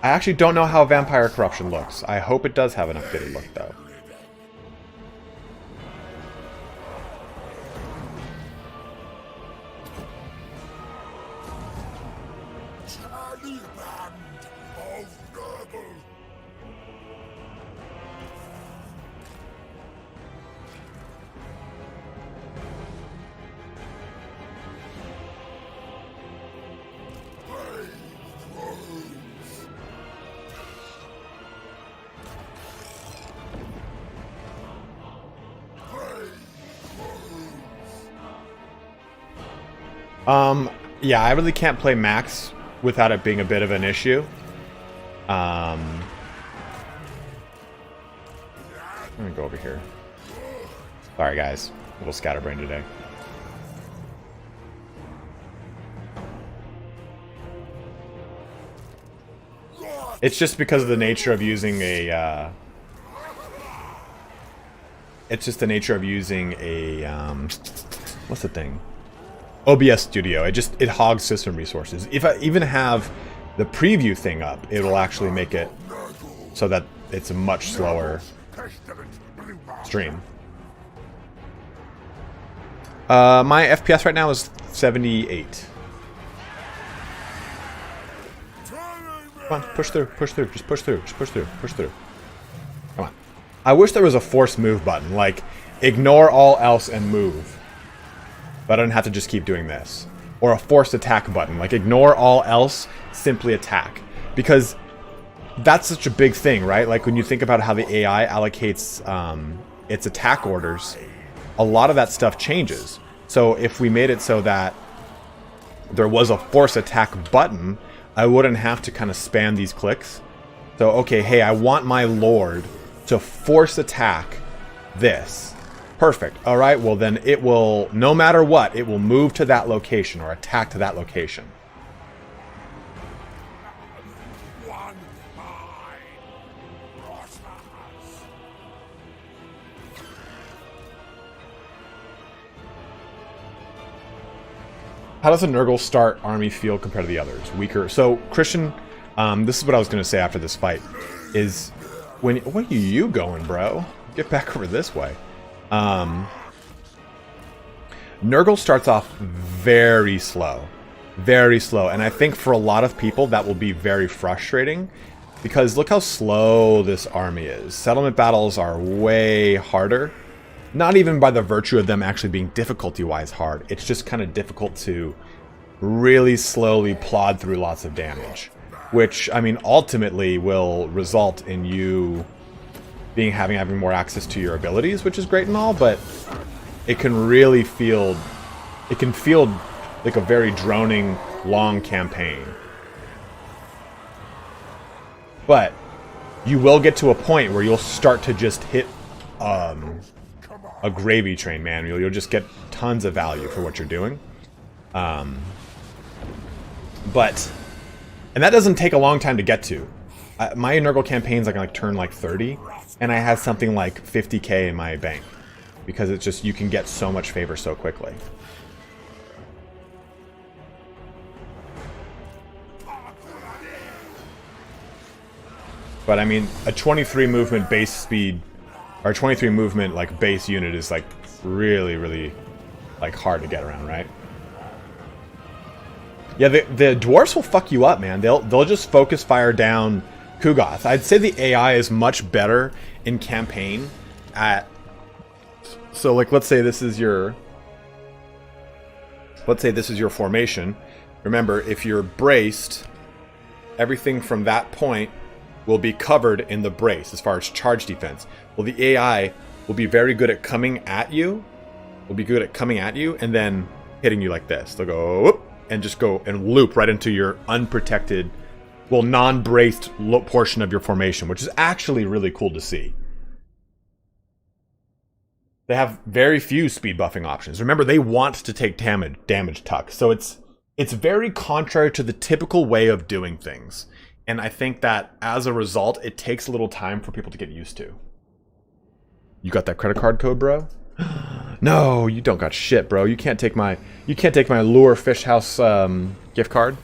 I actually don't know how Vampire Corruption looks. I hope it does have an updated look, though. Yeah, I really can't play max without it being a bit of an issue. I'm gonna go over here. Sorry guys, a little scatterbrain today. It's just because of the nature of using a, it's just the nature of using a, what's the thing? OBS Studio. It hogs system resources. If I even have the preview thing up, it'll actually make it so that it's a much slower stream. My FPS right now is 78. Come on, push through, push through, just push through, just push through, push through. Come on. I wish there was a force move button, like ignore all else and move. But I don't have to just keep doing this. Or a forced attack button, like ignore all else, simply attack. Because that's such a big thing, right? Like when you think about how the AI allocates its attack orders, a lot of that stuff changes. So if we made it so that there was a force attack button, I wouldn't have to kind of spam these clicks. So, okay, hey, I want my Lord to force attack this. Perfect. All right, well then it will, no matter what, it will move to that location or attack to that location. How does a Nurgle start army feel compared to the others? Weaker. So, Christian, this is what I was going to say after this fight, is when... Where are you going, bro? Get back over this way. Nurgle starts off very slow. Very slow. And I think for a lot of people that will be very frustrating because look how slow this army is. Settlement battles are way harder. Not even by the virtue of them actually being difficulty-wise hard. It's just kind of difficult to really slowly plod through lots of damage. Which, I mean, ultimately will result in you having more access to your abilities, which is great and all, but it can really feel like a very droning, long campaign. But you will get to a point where you'll start to just hit a gravy train, man. You'll just get tons of value for what you're doing. And that doesn't take a long time to get to. My Nurgle campaign's like turn like 30, and I have something like 50k in my bank. Because it's just, you can get so much favor so quickly. But I mean, a 23 movement base speed, or 23 movement like base unit is like really, really like hard to get around, right? Yeah, the dwarfs will fuck you up, man. They'll just focus fire down kugath. I'd say the AI is much better in campaign at. So like, let's say this is your formation. Remember, if you're braced, everything from that point will be covered in the brace as far as charge defense. Well, the AI will be very good at coming at you. And then hitting you like this. They'll go whoop, and just go and loop right into your unprotected, well, non-braced portion of your formation, which is actually really cool to see. They have very few speed buffing options. Remember, they want to take damage tuck. So it's very contrary to the typical way of doing things. And I think that as a result, it takes a little time for people to get used to. You got that credit card code, bro? No, you don't got shit, bro. You can't take my Lure Fish House gift card.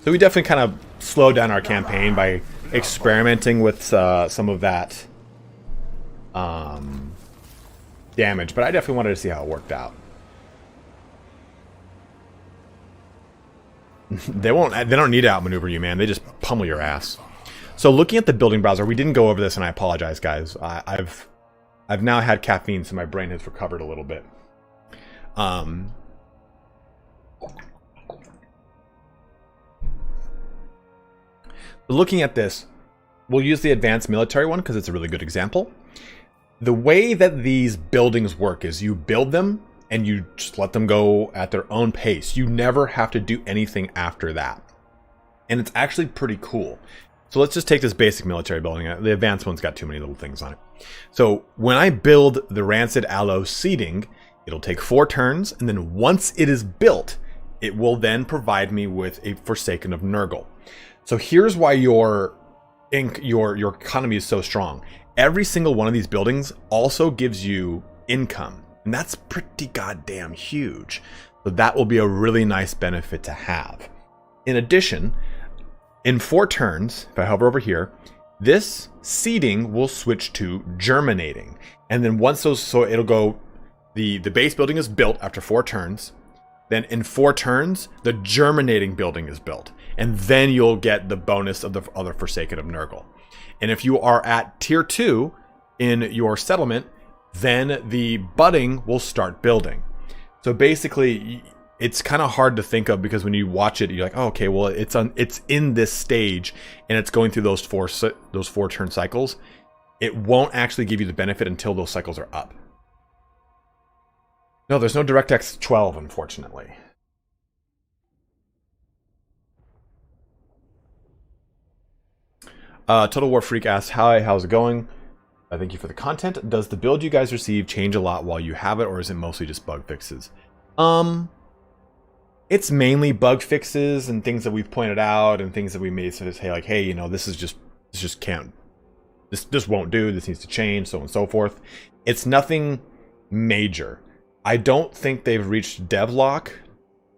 So we definitely kind of slowed down our campaign by experimenting with some of that damage, but I definitely wanted to see how it worked out. They don't need to outmaneuver you, man. They just pummel your ass. So looking at the building browser, we didn't go over this, and I apologize, guys. I've now had caffeine, so my brain has recovered a little bit. Looking at this, we'll use the advanced military one because it's a really good example. The way that these buildings work is you build them and you just let them go at their own pace. You never have to do anything after that. And it's actually pretty cool. So let's just take this basic military building. The advanced one's got too many little things on it. So when I build the Rancid Aloe seating, it'll take 4 turns, and then once it is built, it will then provide me with a Forsaken of Nurgle. So here's why your economy is so strong. Every single one of these buildings also gives you income, and that's pretty goddamn huge. So that will be a really nice benefit to have. In addition, in 4 turns, if I hover over here, this seeding will switch to germinating. And then once those, so it'll go, the base building is built after 4 turns. Then in 4 turns, the germinating building is built. And then you'll get the bonus of the other Forsaken of Nurgle. And if you are at tier 2 in your settlement, then the budding will start building. So basically, it's kind of hard to think of because when you watch it, you're like, oh, okay, well, it's in this stage and it's going through those 4 turn cycles. It won't actually give you the benefit until those cycles are up. No, there's no DirectX 12, unfortunately. Total War Freak asks, hi, how's it going? Thank you for the content. Does the build you guys receive change a lot while you have it, or is it mostly just bug fixes? It's mainly bug fixes and things that we've pointed out and things that we may sort of say like, hey, you know, this won't do, this needs to change, so on and so forth. It's nothing major. I don't think they've reached devlock,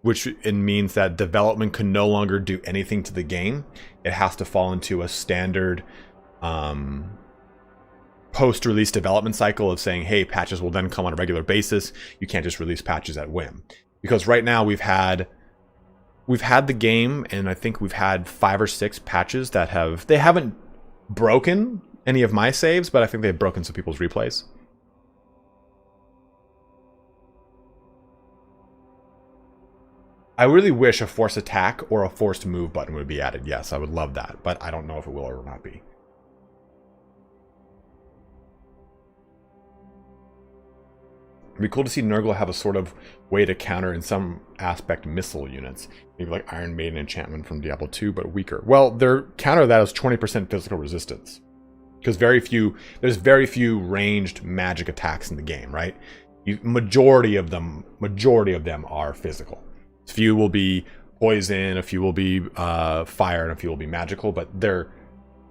which it means that development can no longer do anything to the game. It has to fall into a standard post-release development cycle of saying, hey, patches will then come on a regular basis. You can't just release patches at whim. Because right now we've had the game, and I think we've had 5 or 6 patches that they haven't broken any of my saves, but I think they've broken some people's replays. I really wish a force attack or a forced move button would be added. Yes, I would love that, but I don't know if it will or will not be. It'd be cool to see Nurgle have a sort of way to counter, in some aspect, missile units. Maybe like Iron Maiden enchantment from Diablo 2, but weaker. Well, their counter to that is 20% physical resistance. Because there's very few ranged magic attacks in the game, right? Majority of them are physical. A few will be poison, a few will be fire, and a few will be magical, but they're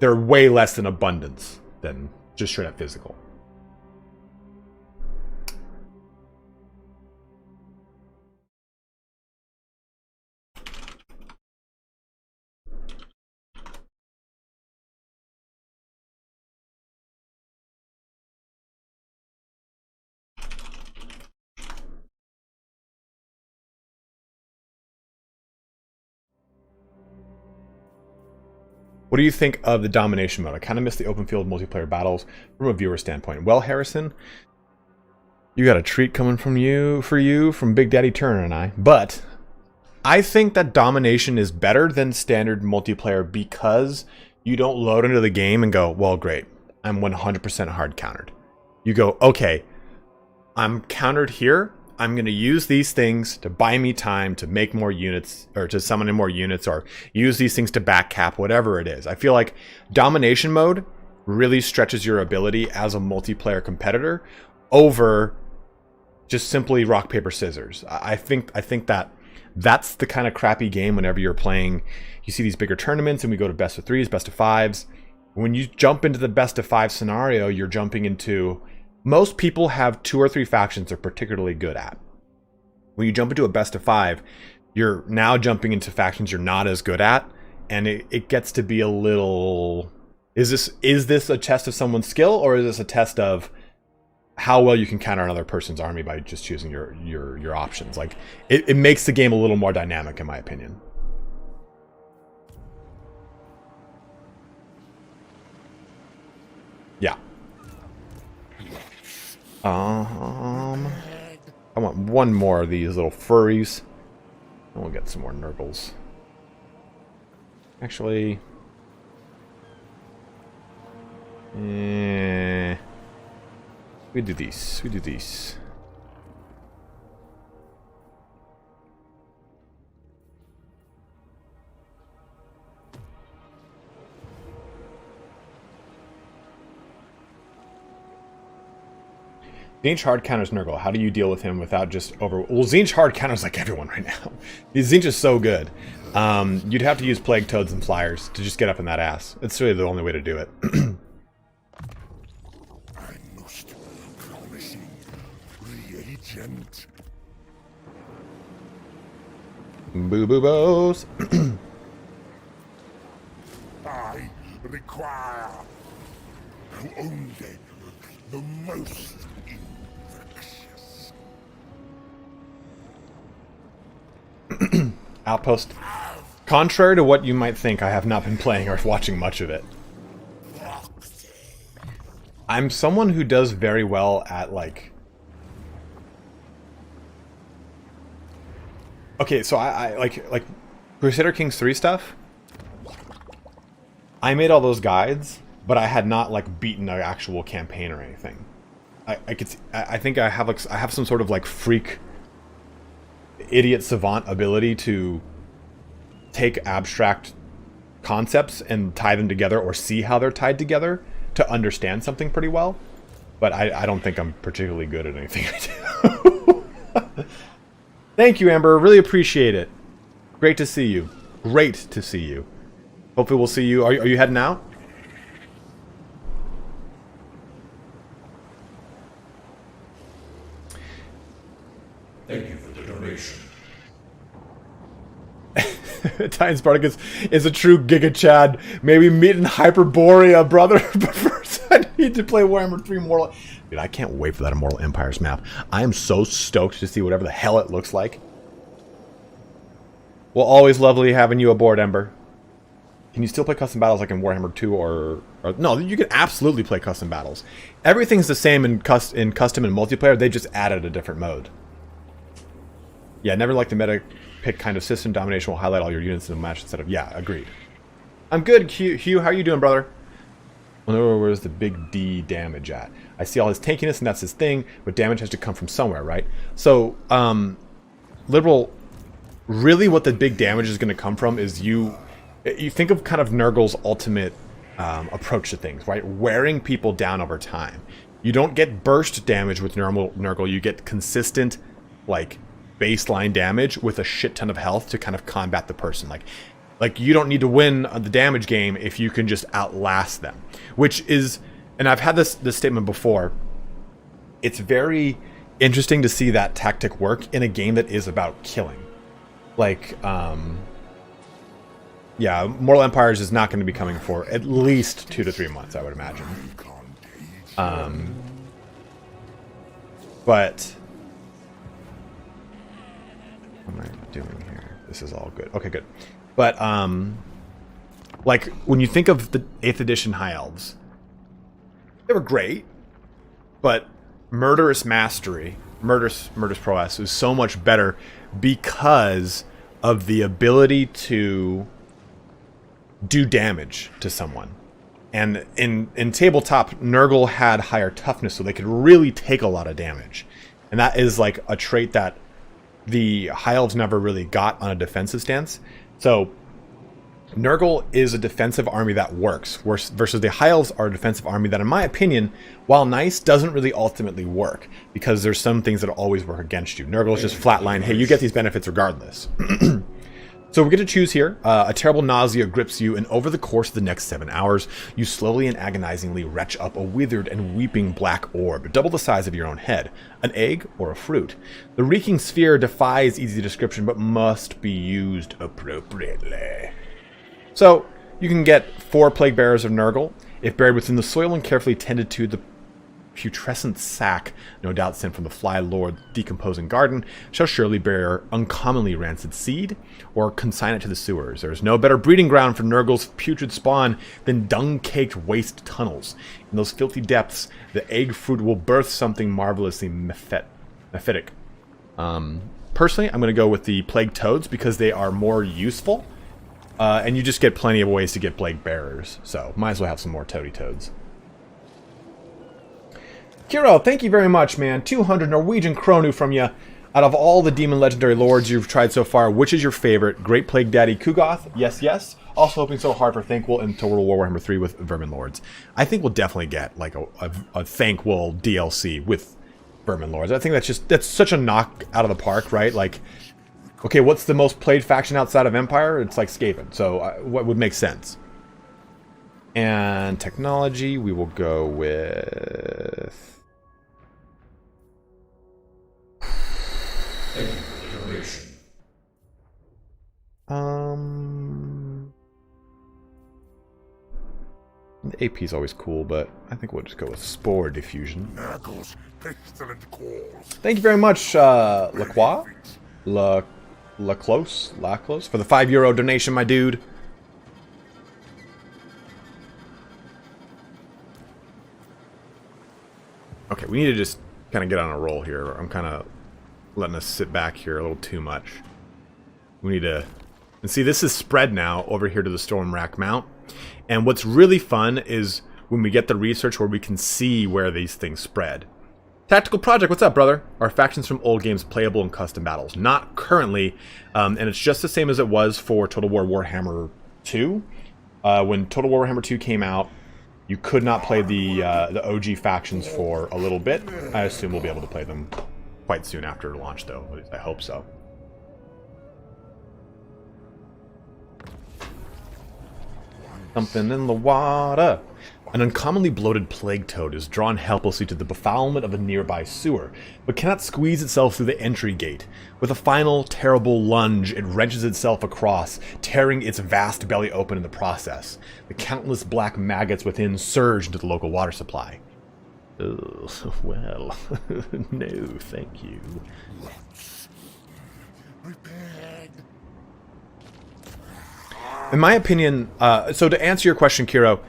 way less in abundance than just straight up physical. What do you think of the domination mode? I kind of miss the open field multiplayer battles from a viewer standpoint. Well, Harrison, you got a treat coming from Big Daddy Turner and I. But I think that domination is better than standard multiplayer because you don't load into the game and go, well, great, I'm 100% hard countered. You go, okay, I'm countered here. I'm going to use these things to buy me time to make more units, or to summon in more units, or use these things to back cap, whatever it is. I feel like domination mode really stretches your ability as a multiplayer competitor over just simply rock, paper, scissors. I think that that's the kind of crappy game whenever you're playing. You see these bigger tournaments and we go to best of threes, best of fives. When you jump into the best of five scenario, you're jumping into... Most people have 2 or 3 factions they're particularly good at. When you jump into a best of 5, you're now jumping into factions you're not as good at, and it gets to be a little... Is this a test of someone's skill, or is this a test of how well you can counter another person's army by just choosing your options? Like, it makes the game a little more dynamic, in my opinion. Yeah. I want one more of these little furries. And we'll get some more Nurgles. Actually... we do these. We do these. Zinch hard counters Nurgle. How do you deal with him without just over... Well, Zinch hard counters like everyone right now. Zinch is so good. You'd have to use Plague Toads and Flyers to just get up in that ass. It's really the only way to do it. Boo-boo-boos.
I require only the most infectious.
Outpost. Contrary to what you might think, I have not been playing or watching much of it. I'm someone who does very well at, like... Okay, so I like Crusader Kings 3 stuff. I made all those guides, but I had not like beaten an actual campaign or anything. I think I have some sort of like freak idiot savant ability to take abstract concepts and tie them together, or see how they're tied together to understand something pretty well. But I don't think I'm particularly good at anything I do. Thank you, Amber. Really appreciate it. Great to see you. Great to see you. Hopefully we'll see you. Are you heading out?
Thank you for the donation.
ItalianSpartacus is a true Giga Chad. Maybe meet in Hyperborea, brother. But first I need to play Warhammer 3 Mortal... Dude, I can't wait for that Immortal Empires map. I am so stoked to see whatever the hell it looks like. Well, always lovely having you aboard, Ember. Can you still play custom battles like in Warhammer 2 or... No, you can absolutely play custom battles. Everything's the same in custom and multiplayer. They just added a different mode. Yeah, never like the meta pick kind of system. Domination will highlight all your units in the match instead of... Yeah, agreed. I'm good, Hugh. How are you doing, brother? Well, where's the big D damage at? I see all his tankiness, and that's his thing, but damage has to come from somewhere, right? So, Liberal, really what the big damage is going to come from is you think of kind of Nurgle's ultimate approach to things, right? Wearing people down over time. You don't get burst damage with Nurgle, you get consistent, like, baseline damage with a shit ton of health to kind of combat the person. Like you don't need to win the damage game if you can just outlast them. Which is, and I've had this statement before, it's very interesting to see that tactic work in a game that is about killing. Like, yeah, Mortal Empires is not going to be coming for at least 2 to 3 months, I would imagine. But what am I doing here? This is all good. Okay, good. But, like, when you think of the 8th edition High Elves, they were great, but Murderous Mastery, Murderous Prowess is so much better because of the ability to do damage to someone. And in tabletop, Nurgle had higher toughness, so they could really take a lot of damage. And that is, like, a trait that the High Elves never really got on a defensive stance. So, Nurgle is a defensive army that works, versus the High Elves are a defensive army that, in my opinion, while nice, doesn't really ultimately work, because there's some things that always work against you. Nurgle is just flatline, hey, you get these benefits regardless. So we get to choose here. A terrible nausea grips you, and over the course of the next 7 hours, you slowly and agonizingly retch up a withered and weeping black orb, double the size of your own head, an egg or a fruit. The reeking sphere defies easy description, but must be used appropriately. So, you can get 4 Plague Bearers of Nurgle. If buried within the soil and carefully tended to, the putrescent sack, no doubt sent from the Fly Lord's decomposing garden, shall surely bear uncommonly rancid seed, or consign it to the sewers. There is no better breeding ground for Nurgle's putrid spawn than dung-caked waste tunnels. In those filthy depths, the egg fruit will birth something marvelously mephitic. Personally, I'm going to go with the Plague Toads because they are more useful, and you just get plenty of ways to get Plague Bearers, so might as well have some more Toady Toads. Kiro, thank you very much, man. 200 Norwegian Kronu from you. Out of all the Demon Legendary Lords you've tried so far, which is your favorite? Great Plague Daddy Kugath? Yes, yes. Also hoping so hard for Thankwol in Total War Warhammer 3 with Vermin Lords. I think we'll definitely get like a Thankwol DLC with Vermin Lords. I think that's such a knock out of the park, right? Like, okay, what's the most played faction outside of Empire? It's like Skaven. So what would make sense? And technology, we will go with... The AP is always cool, but I think we'll just go with Spore Diffusion. Thank you very much, Lacroix? Laclos, for the €5 donation, my dude. Okay, we need to just kind of get on a roll here. I'm kind of letting us sit back here a little too much. We need to... And see, this is spread now over here to the Storm Rack Mount. And what's really fun is when we get the research where we can see where these things spread. Tactical Project, what's up, brother? Are factions from old games playable in custom battles? Not currently, and it's just the same as it was for Total War Warhammer 2. When Total War Warhammer 2 came out, you could not play the OG factions for a little bit. I assume we'll be able to play them quite soon after launch, though. At least I hope so. Something in the water. An uncommonly bloated plague toad is drawn helplessly to the befoulment of a nearby sewer, but cannot squeeze itself through the entry gate. With a final, terrible lunge, it wrenches itself across, tearing its vast belly open in the process. The countless black maggots within surge into the local water supply. Ugh, well, no, thank you. In my opinion, so to answer your question, Kiro,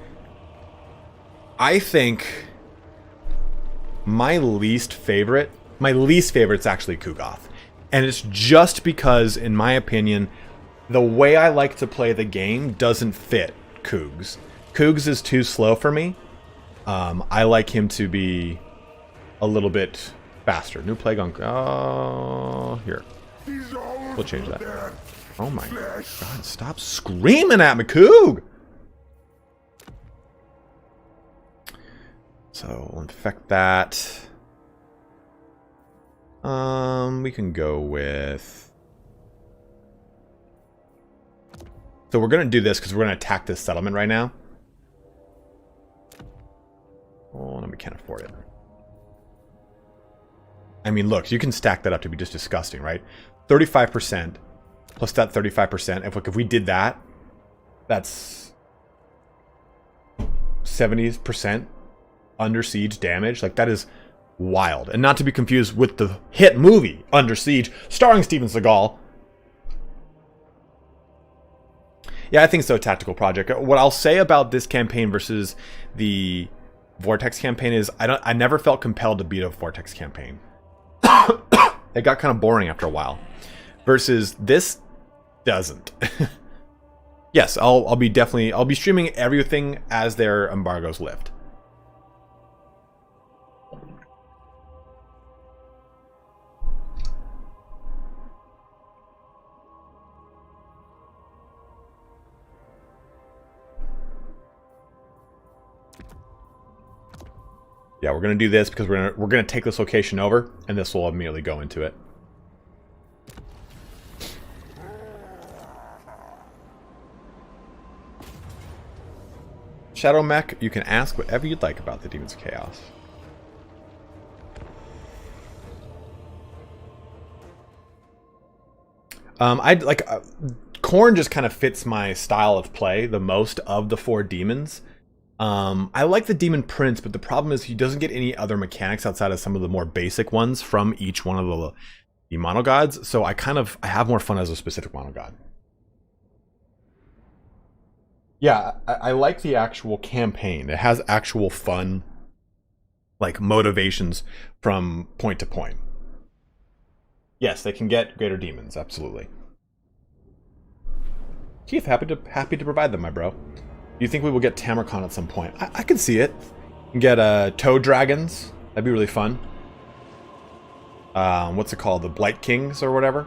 I think my least favorite's actually Kugath. And it's just because, in my opinion, the way I like to play the game doesn't fit Cougs. Cougs is too slow for me. I like him to be a little bit faster. New plague on... Oh, here. We'll change that. Oh my god, stop screaming at me, Coog! So, we'll infect that. We can go with... So we're going to do this because we're going to attack this settlement right now. Oh, no, we can't afford it. I mean, look, you can stack that up to be just disgusting, right? 35% plus that 35%. If we did that, that's 70% under siege damage. Like, that is wild. And not to be confused with the hit movie Under Siege, starring Steven Seagal. Yeah, I think so, Tactical Project. What I'll say about this campaign versus the Vortex campaign is I never felt compelled to beat a Vortex campaign. It got kind of boring after a while. Versus this doesn't. Yes, I'll be streaming everything as their embargoes lift. Yeah, we're going to do this because we're going to take this location over, and this will immediately go into it. Shadow Mech, you can ask whatever you'd like about the Demons of Chaos. I'd like Khorne just kind of fits my style of play the most of the 4 demons. I like the Demon Prince, but the problem is he doesn't get any other mechanics outside of some of the more basic ones from each one of the mono gods. So I have more fun as a specific mono god. Yeah, I like the actual campaign. It has actual fun, like, motivations from point to point. Yes, they can get greater demons, absolutely. Keith, happy to provide them, my bro. Do you think we will get Tamarcon at some point? I can see it. Get Toad Dragons. That'd be really fun. What's it called? The Blight Kings or whatever?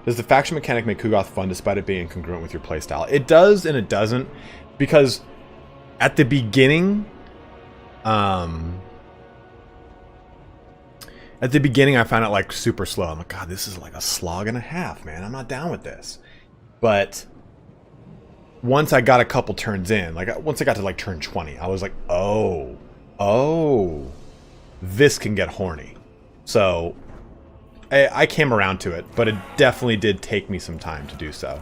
Does the faction mechanic make Kugath fun despite it being incongruent with your playstyle? It does and it doesn't, because at the beginning, I found it like super slow. I'm like, God, this is like a slog and a half, man. I'm not down with this. But once I got a couple turns in, like once I got to like turn 20, I was like, oh, this can get horny. So I came around to it, but it definitely did take me some time to do so.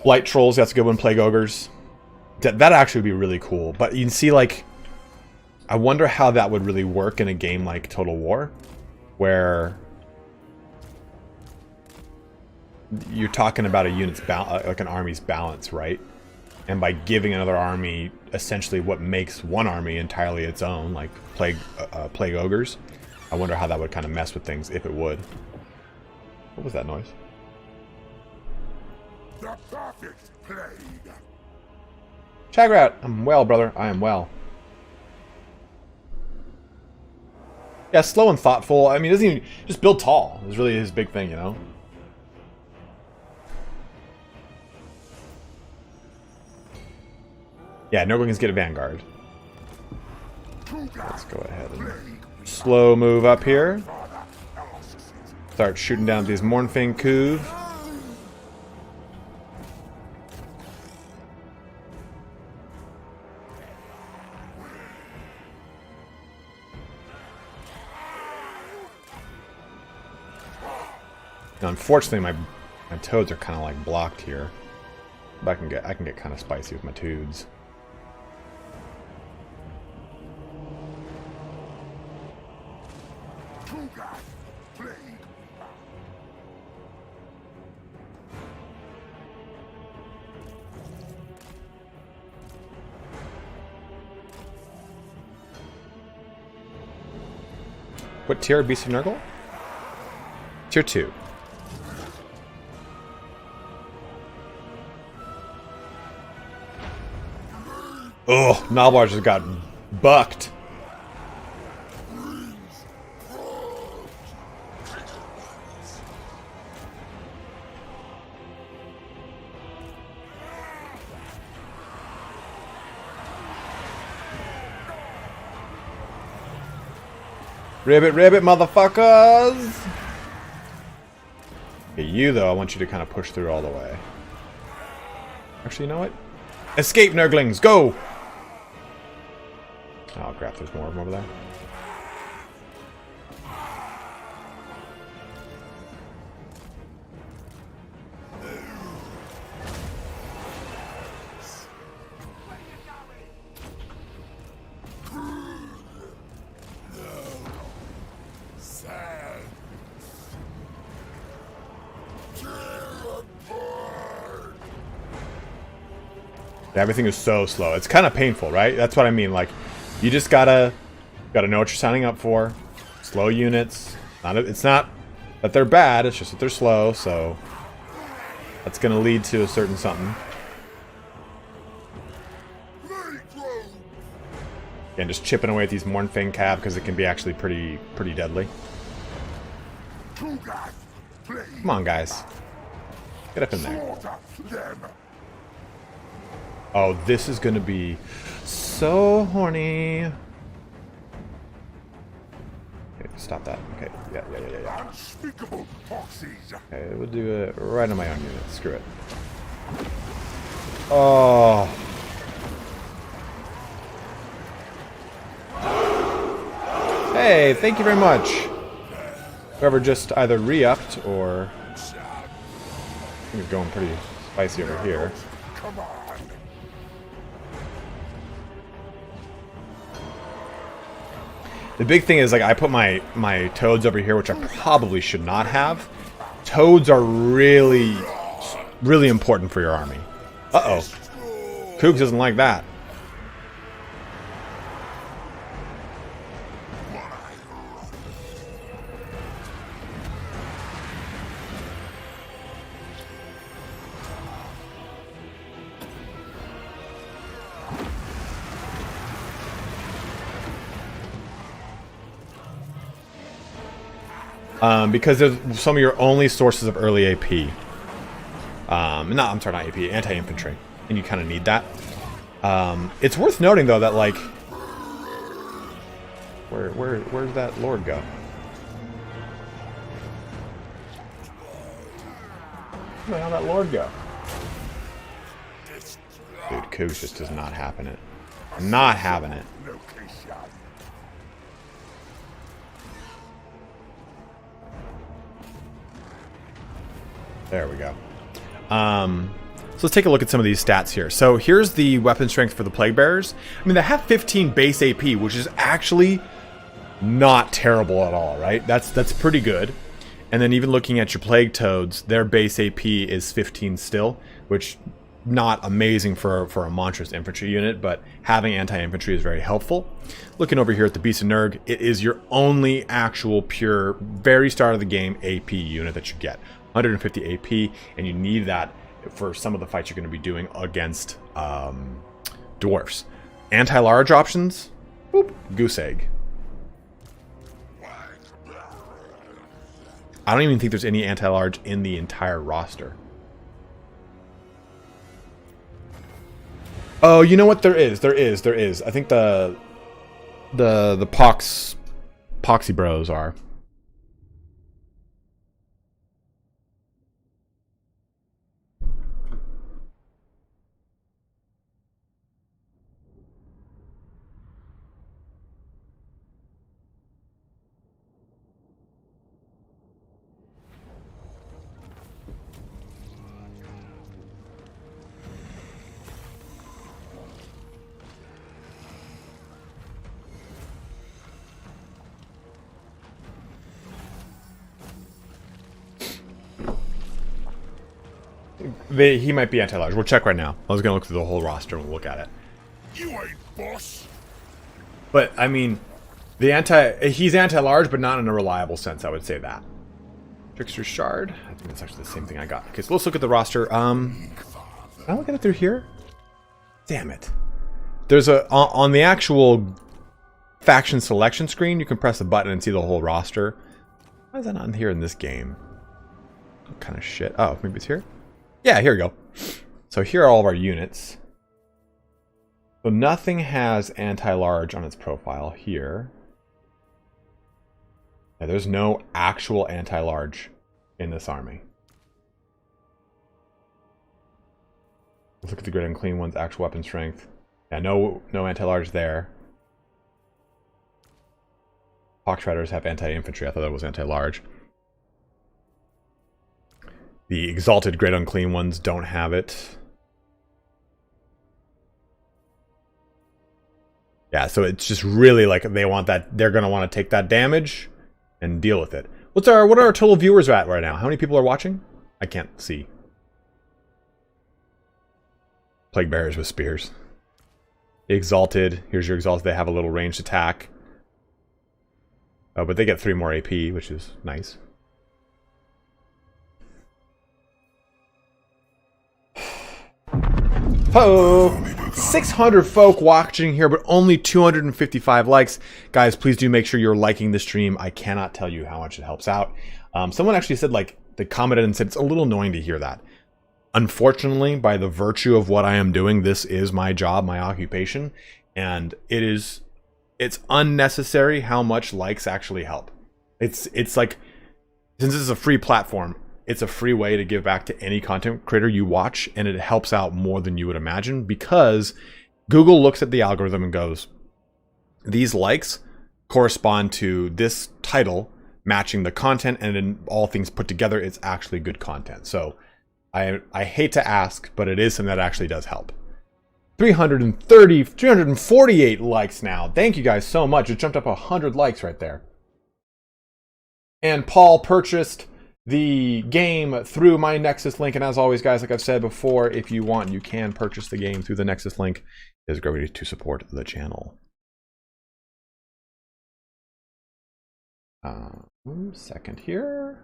Blight Trolls, that's a good one. Plague Ogres. That'd actually be really cool. But you can see, like, I wonder how that would really work in a game like Total War, where you're talking about a unit's like an army's balance, right? And by giving another army essentially what makes one army entirely its own, like Plague Ogres, I wonder how that would kind of mess with things, if it would. What was that noise?
The perfect plague.
Chagrat, I'm well, brother. I am well. Yeah, slow and thoughtful. I mean, doesn't even just build tall. Is really his big thing, you know. Yeah, no one can get a Vanguard. Let's go ahead and slow move up here. Start shooting down these Mournfang Couve. Now, unfortunately, my toads are kind of like blocked here. But I can get kind of spicy with my toads. What tier Beast of Nurgle? Tier 2. Oh, Nalbar just got bucked. Ribbit, motherfuckers! Okay, you, though, I want you to kind of push through all the way. Actually, you know what? Escape, Nurglings! Go! Oh, crap, there's more of them over there. Everything is so slow. It's kind of painful, right? That's what I mean. Like, you just gotta know what you're signing up for. Slow units. It's not that they're bad. It's just that they're slow. So that's gonna lead to a certain something. And just chipping away at these Mornfang Cav because it can be actually pretty deadly. Come on, guys. Get up in there. Oh, this is gonna be so horny. Okay, stop that. Okay, yeah. Okay, we'll do it right on my own unit. Screw it. Oh. Hey, thank you very much. Whoever just either re-upped or... I think it's going pretty spicy over here. The big thing is, like, I put my toads over here, which I probably should not have. Toads are really important for your army. Uh-oh. Cougs doesn't like that. Because there's some of your only sources of early AP. I'm sorry, not AP, anti-infantry. And you kind of need that. It's worth noting, though, that, like... Where's that Lord go? Where the hell did that Lord go? Dude, Cougs just does not happen it. Not having it. There we go. So let's take a look at some of these stats here. So here's the weapon strength for the Plague Bearers. I mean, they have 15 base AP, which is actually not terrible at all, right? That's pretty good. And then even looking at your Plague Toads, their base AP is 15 still, which not amazing for a monstrous infantry unit, but having anti-infantry is very helpful. Looking over here at the Beast of Nurg, it is your only actual pure, very start of the game AP unit that you get. 150 AP, and you need that for some of the fights you're going to be doing against dwarfs. Anti-large options, boop, goose egg. I don't even think there's any anti-large in the entire roster. Oh, you know what? There is. I think the Poxy Bros are. He might be anti-large. We'll check right now. I was gonna look through the whole roster and we'll look at it.
You ain't boss.
But I mean, he's anti-large, but not in a reliable sense. I would say that. Trickster Shard. I think that's actually the same thing I got. Okay, so let's look at the roster. Can I look at it through here? Damn it. there's a on the actual faction selection screen, you can press a button and see the whole roster. Why is that not here in this game? What kind of shit? Oh, maybe it's here? Yeah, here we go. So here are all of our units. So nothing has anti-large on its profile here. Yeah, there's no actual anti-large in this army. Let's look at the Great Unclean One's actual weapon strength. Yeah, no anti-large there. Pox Riders have anti-infantry. I thought that was anti-large. The Exalted Great Unclean Ones don't have it. Yeah, so it's just really like they want that. They're gonna want to take that damage and deal with it. What are our total viewers at right now? How many people are watching? I can't see. Plague Bearers with spears. Exalted. Here's your Exalted. They have a little ranged attack. Oh, but they get 3 more AP, which is nice. Oh, 600 folk watching here, but only 255 likes. Guys, please do make sure you're liking the stream. I cannot tell you how much it helps out. Someone actually said, like, they commented and said it's a little annoying to hear that. Unfortunately, by the virtue of what I am doing, this is my job, my occupation, and it's unnecessary how much likes actually help. It's like, since this is a free platform, it's a free way to give back to any content creator you watch, and it helps out more than you would imagine, because Google looks at the algorithm and goes, these likes correspond to this title matching the content, and in all things put together, it's actually good content. So I hate to ask, but it is something that actually does help. 348 likes now. Thank you guys so much. It jumped up 100 likes right there. And Paul purchased the game through my Nexus link. And as always, guys, like I've said before, if you want, you can purchase the game through the Nexus link. It is a great way to support the channel. Second here.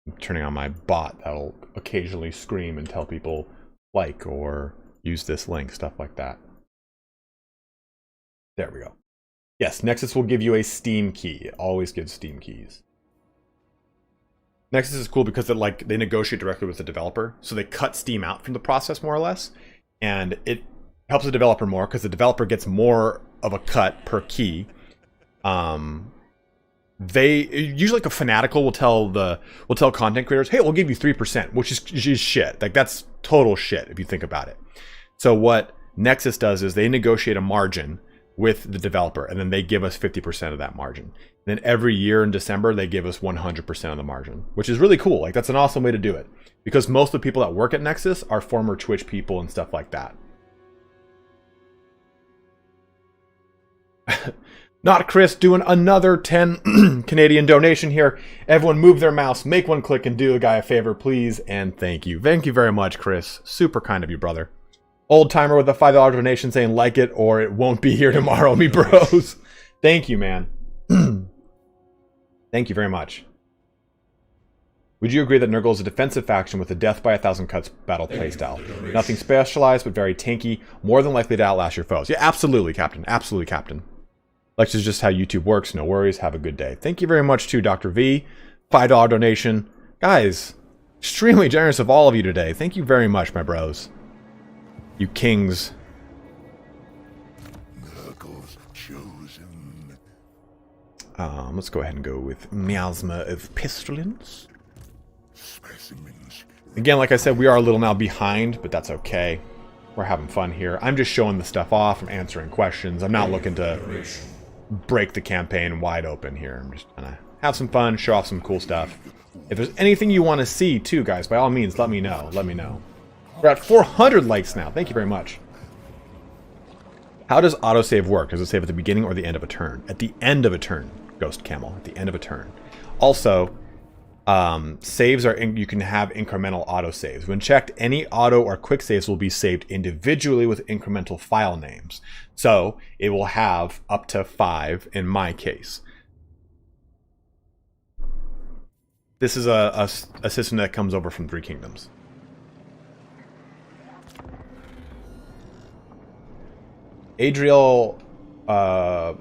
I'm turning on my bot that'll occasionally scream and tell people like or use this link, stuff like that. There we go. Yes, Nexus will give you a Steam key. It always gives Steam keys. Nexus is cool because they negotiate directly with the developer, so they cut Steam out from the process more or less, and it helps the developer more because the developer gets more of a cut per key. They usually, like, a Fanatical will tell content creators, hey, we'll give you 3%, which is shit. Like, that's total shit if you think about it. So what Nexus does is they negotiate a margin with the developer, and then they give us 50% of that margin. And then every year in December, they give us 100% of the margin, which is really cool. Like, that's an awesome way to do it, because most of the people that work at Nexus are former Twitch people and stuff like that. Not Chris doing another 10 Canadian donation here. Everyone move their mouse, make one click, and do a guy a favor, please. And thank you. Thank you very much, Chris. Super kind of you, brother. Old timer with a $5 donation saying like it or it won't be here tomorrow, me bros. Thank you, man. Thank you very much. Would you agree that Nurgle is a defensive faction with a death by 1,000 cuts battle playstyle? Nothing specialized, but very tanky, more than likely to outlast your foes. Yeah, absolutely, Captain. Absolutely, Captain. Lex is just how YouTube works. No worries. Have a good day. Thank you very much to Dr. V. $5 donation. Guys, extremely generous of all of you today. Thank you very much, my bros. You kings. Let's go ahead and go with Miasma of Pestilence. Again, like I said, we are a little now behind, but that's okay. We're having fun here. I'm just showing the stuff off. I'm answering questions. I'm not looking to break the campaign wide open here. I'm just gonna have some fun, show off some cool stuff. If there's anything you want to see too, guys, by all means, let me know. Let me know. We're at 400 likes now. Thank you very much. How does autosave work? Does it save at the beginning or the end of a turn? At the end of a turn, Ghost Camel. At the end of a turn. Also, saves are you can have incremental auto saves. When checked, any auto or quick saves will be saved individually with incremental file names. So it will have up to 5 in my case. This is a system that comes over from 3 Kingdoms. Adriel Magana?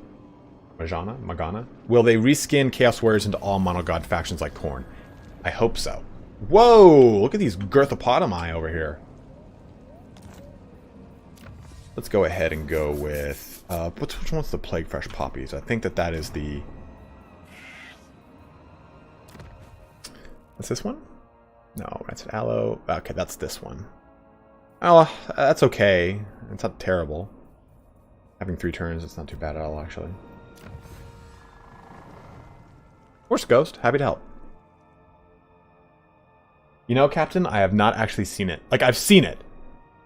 Will they reskin Chaos Warriors into all Monogod factions like Khorne? I hope so. Whoa! Look at these Girthopotami over here. Let's go ahead and go with... which one's the Plague Fresh Poppies? I think that is the... What's this one? No, that's Aloe. Okay, that's this one. Oh, that's okay. It's not terrible. Having 3 turns, it's not too bad at all, actually. Horse Ghost, happy to help. You know, Captain, I have not actually seen it. Like, I've seen it.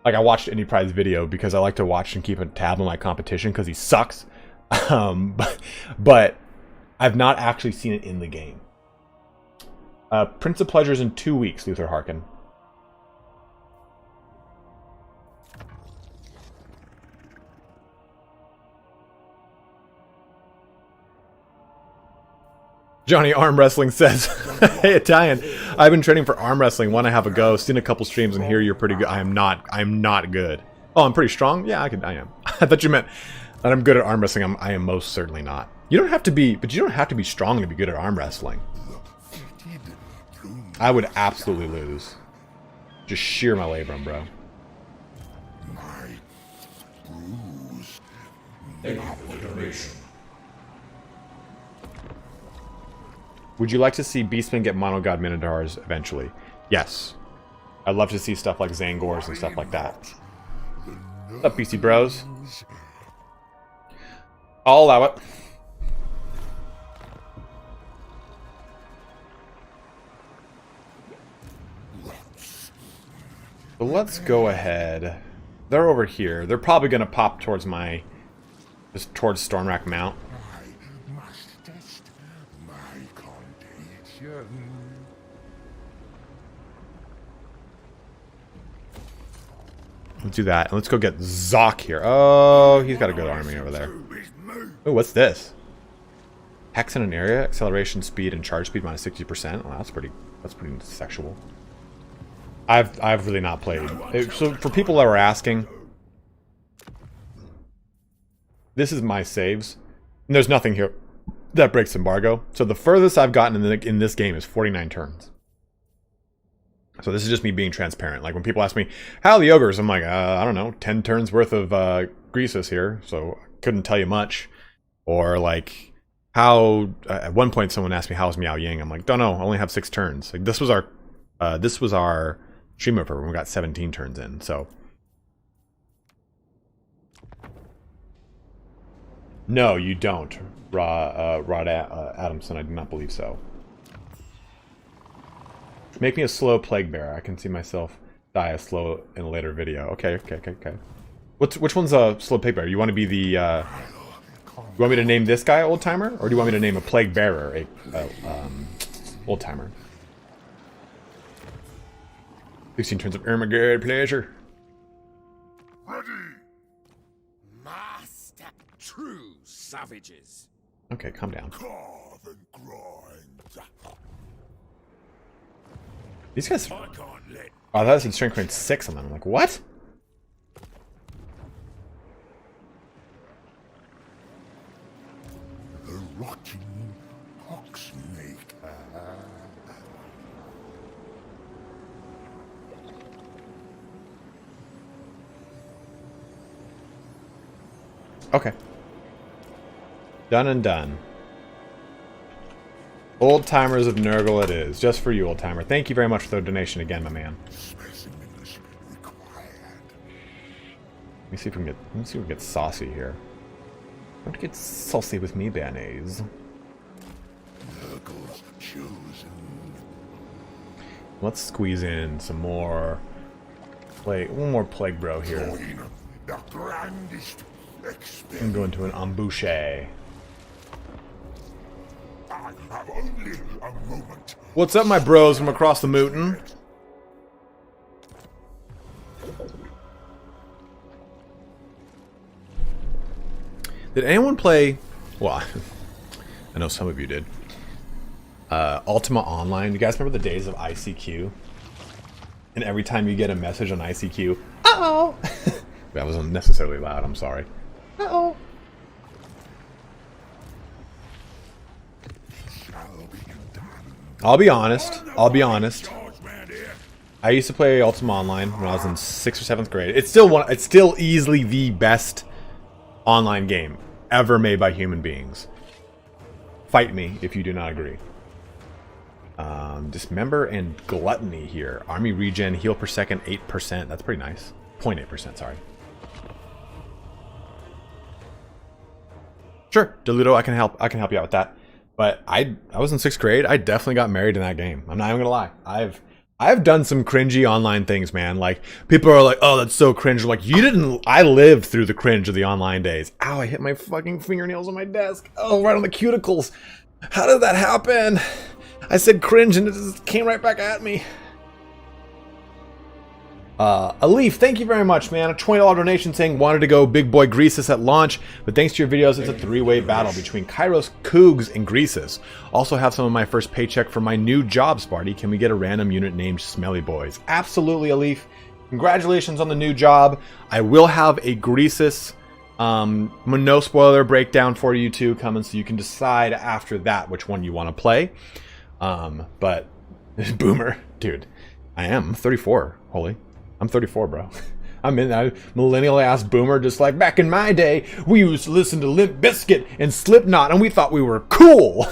Like, I watched Indie Pride's video because I like to watch and keep a tab on my competition because he sucks. But I've not actually seen it in the game. Prince of Pleasures in 2 weeks, Luther Harkin. Johnny Arm Wrestling says, "Hey Italian, I've been training for arm wrestling. Want to have a go? Seen a couple streams and hear you're pretty good. I am not good. Oh, I'm pretty strong. Yeah, I am. I thought you meant that I'm good at arm wrestling. I am most certainly not. You don't have to be, but you don't have to be strong to be good at arm wrestling. I would absolutely lose. Just sheer my labrum, bro. Would you like to see Beastmen get Monogod Minotaurs eventually? Yes. I'd love to see stuff like Zangors and stuff like that. What's up, BC Bros? I'll allow it. So let's go ahead. They're over here. They're probably going to pop towards my... just towards Stormrack Mount. Let's do that. And let's go get Zoc here. Oh, he's got a good army over there. Oh, what's this? Hex in an area, acceleration speed and charge speed minus 60%. Well, that's pretty sexual. I've really not played. So for people that were asking, this is my saves. And there's nothing here that breaks embargo. So the furthest I've gotten in this game is 49 turns. So this is just me being transparent. Like when people ask me, how are the ogres? I'm like, I don't know, 10 turns worth of Greasus here. So I couldn't tell you much. Or like how, at one point someone asked me, how's Miao Ying? I'm like, don't know, I only have 6 turns. Like this was our stream over when we got 17 turns in, so. No, you don't, Rod Adamson, I do not believe so. Make me a slow plague bearer. I can see myself die a slow in a later video. Okay. Which one's a slow plague bearer? You want to be the, you want me to name this guy old timer? Or do you want me to name a plague bearer old timer? 16 turns of Ermagerd pleasure.
Ready! Master, true savages.
Okay, calm down.
Carve and grind.
These guys...
I can't let...
Oh, that was in strength range 6 on them. I'm like, what?
The rotting poxmaker.
Okay. Done and done. Old timers of Nurgle it is. Just for you, old timer. Thank you very much for the donation again, my man.
Specimens required.
Let me see if we can get saucy here. Don't get saucy with me, Bannays.
Nurgle's chosen.
Let's squeeze in some more one more plague bro here.
Join the grandest experience.
And go into an embouche.
I have only a moment.
What's up, my bros from across the mountain? Did anyone play... Well, I know some of you did. Ultima Online. You guys remember the days of ICQ? And every time you get a message on ICQ, uh-oh! That was unnecessarily loud, I'm sorry. Uh-oh! I'll be honest. I used to play Ultima Online when I was in 6th or 7th grade. It's still easily the best online game ever made by human beings. Fight me if you do not agree. Dismember and Gluttony here. Army regen, heal per second, 8%. That's pretty nice. 0.8%, sorry. Sure, Deludo, I can help you out with that. But I was in 6th grade. I definitely got married in that game. I'm not even gonna lie. I've done some cringy online things, man. Like, people are like, oh, that's so cringe. I'm like, you didn't... I lived through the cringe of the online days. Ow, I hit my fucking fingernails on my desk. Oh, right on the cuticles. How did that happen? I said cringe and it just came right back at me. Alif, thank you very much, man. A $20 donation saying wanted to go Big Boy Greasus at launch, but thanks to your videos, it's a three-way battle between Kairos, Cougs, and Greasus. Also have some of my first paycheck for my new job, Sparty. Can we get a random unit named Smelly Boys? Absolutely, Alif. Congratulations on the new job. I will have a Greasus, no spoiler breakdown for you two coming, so you can decide after that which one you want to play. But Boomer, dude, I am 34. Holy. I'm 34, bro. I'm in that millennial-ass boomer, just like back in my day, we used to listen to Limp Bizkit and Slipknot, and we thought we were cool.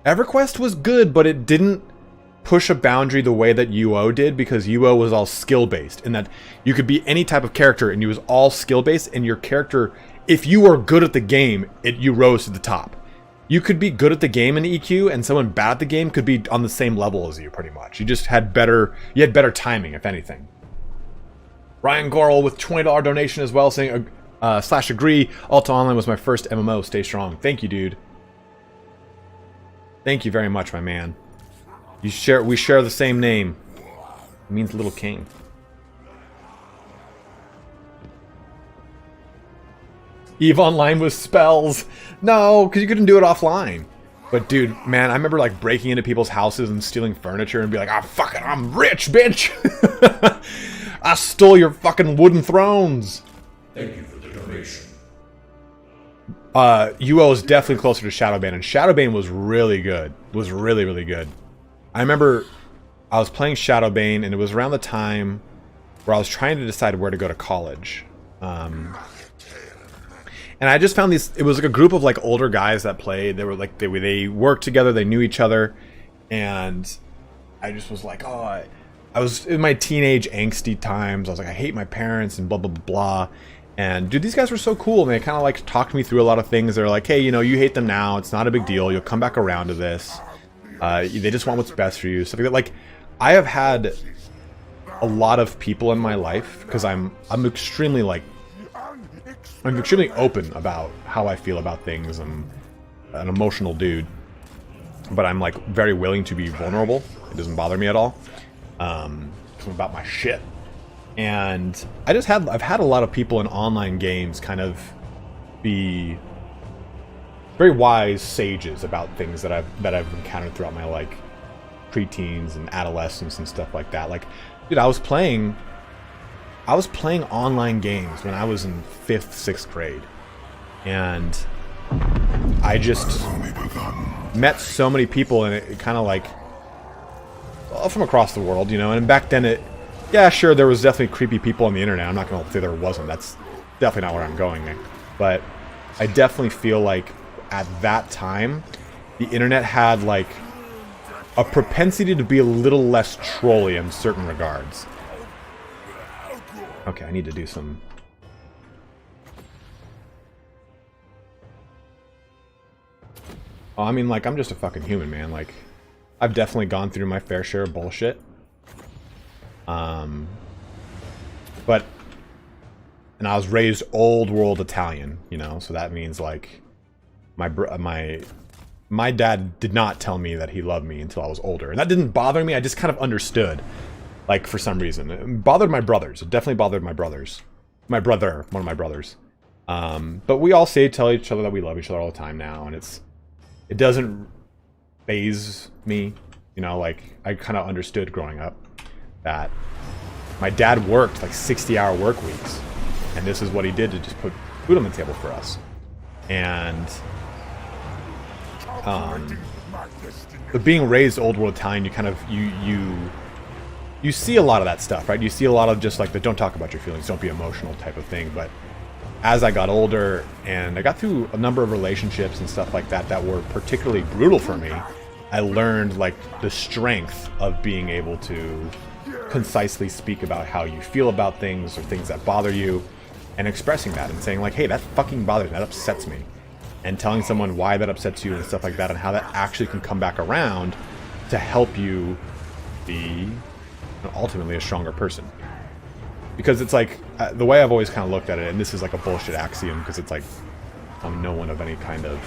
EverQuest was good, but it didn't push a boundary the way that UO did, because UO was all skill-based, in that you could be any type of character, and you was all skill-based, and your character, if you were good at the game, you rose to the top. You could be good at the game in EQ, and someone bad at the game could be on the same level as you, pretty much. You just had better timing, if anything. Ryan Gorel with $20 donation as well, saying, /agree, Ultima Online was my first MMO, stay strong. Thank you, dude. Thank you very much, my man. We share the same name. It means little king. EVE Online with spells. No, because you couldn't do it offline. But dude, man, I remember like breaking into people's houses and stealing furniture and be like, ah, fuck it, I'm rich, bitch. I stole your fucking wooden thrones.
Thank you for the donation.
UO is definitely closer to Shadowbane, and Shadowbane was really good. Was really, really good. I remember I was playing Shadowbane, and it was around the time where I was trying to decide where to go to college. And I just found these, it was like a group of like older guys that played. They were like, they worked together, they knew each other. And I just was like, oh, I was in my teenage angsty times. I was like, I hate my parents and blah, blah, blah, blah. And dude, these guys were so cool. And they kind of like talked me through a lot of things. They're like, hey, you know, you hate them now. It's not a big deal. You'll come back around to this. They just want what's best for you. Stuff like that. Like, I have had a lot of people in my life because I'm extremely open about how I feel about things. I'm an emotional dude, but I'm like very willing to be vulnerable. It doesn't bother me at all. I'm about my shit. And I've had a lot of people in online games kind of be very wise sages about things that I've encountered throughout my like preteens and adolescence and stuff like that. Like, dude, I was playing online games when I was in 5th, 6th grade. And I just met so many people, and it kind of like, well, from across the world, you know. And back then yeah, sure, there was definitely creepy people on the internet. I'm not going to say there wasn't. That's definitely not where I'm going, Nick. But I definitely feel like at that time, the internet had like a propensity to be a little less trolly in certain regards. Okay, I need to do some... Oh, I mean, like, I'm just a fucking human, man. Like, I've definitely gone through my fair share of bullshit. But... And I was raised old world Italian, you know? So that means, like... my dad did not tell me that he loved me until I was older, and that didn't bother me. I just kind of understood, like, for some reason. It bothered my brothers. It definitely bothered my brothers. One of my brothers. But we all tell each other that we love each other all the time now, and it doesn't faze me. You know, like, I kind of understood growing up that my dad worked like 60-hour work weeks, and this is what he did to just put food on the table for us. And but being raised old world Italian, you kind of you see a lot of that stuff, right? You see a lot of just like the don't talk about your feelings, don't be emotional type of thing. But as I got older and I got through a number of relationships and stuff like that that were particularly brutal for me, I learned like the strength of being able to concisely speak about how you feel about things or things that bother you, and expressing that and saying like, hey, that fucking bothers me, that upsets me, and telling someone why that upsets you and stuff like that, and how that actually can come back around to help you be ultimately a stronger person. Because it's like, the way I've always kind of looked at it, and this is like a bullshit axiom, because it's like, I'm no one of any kind of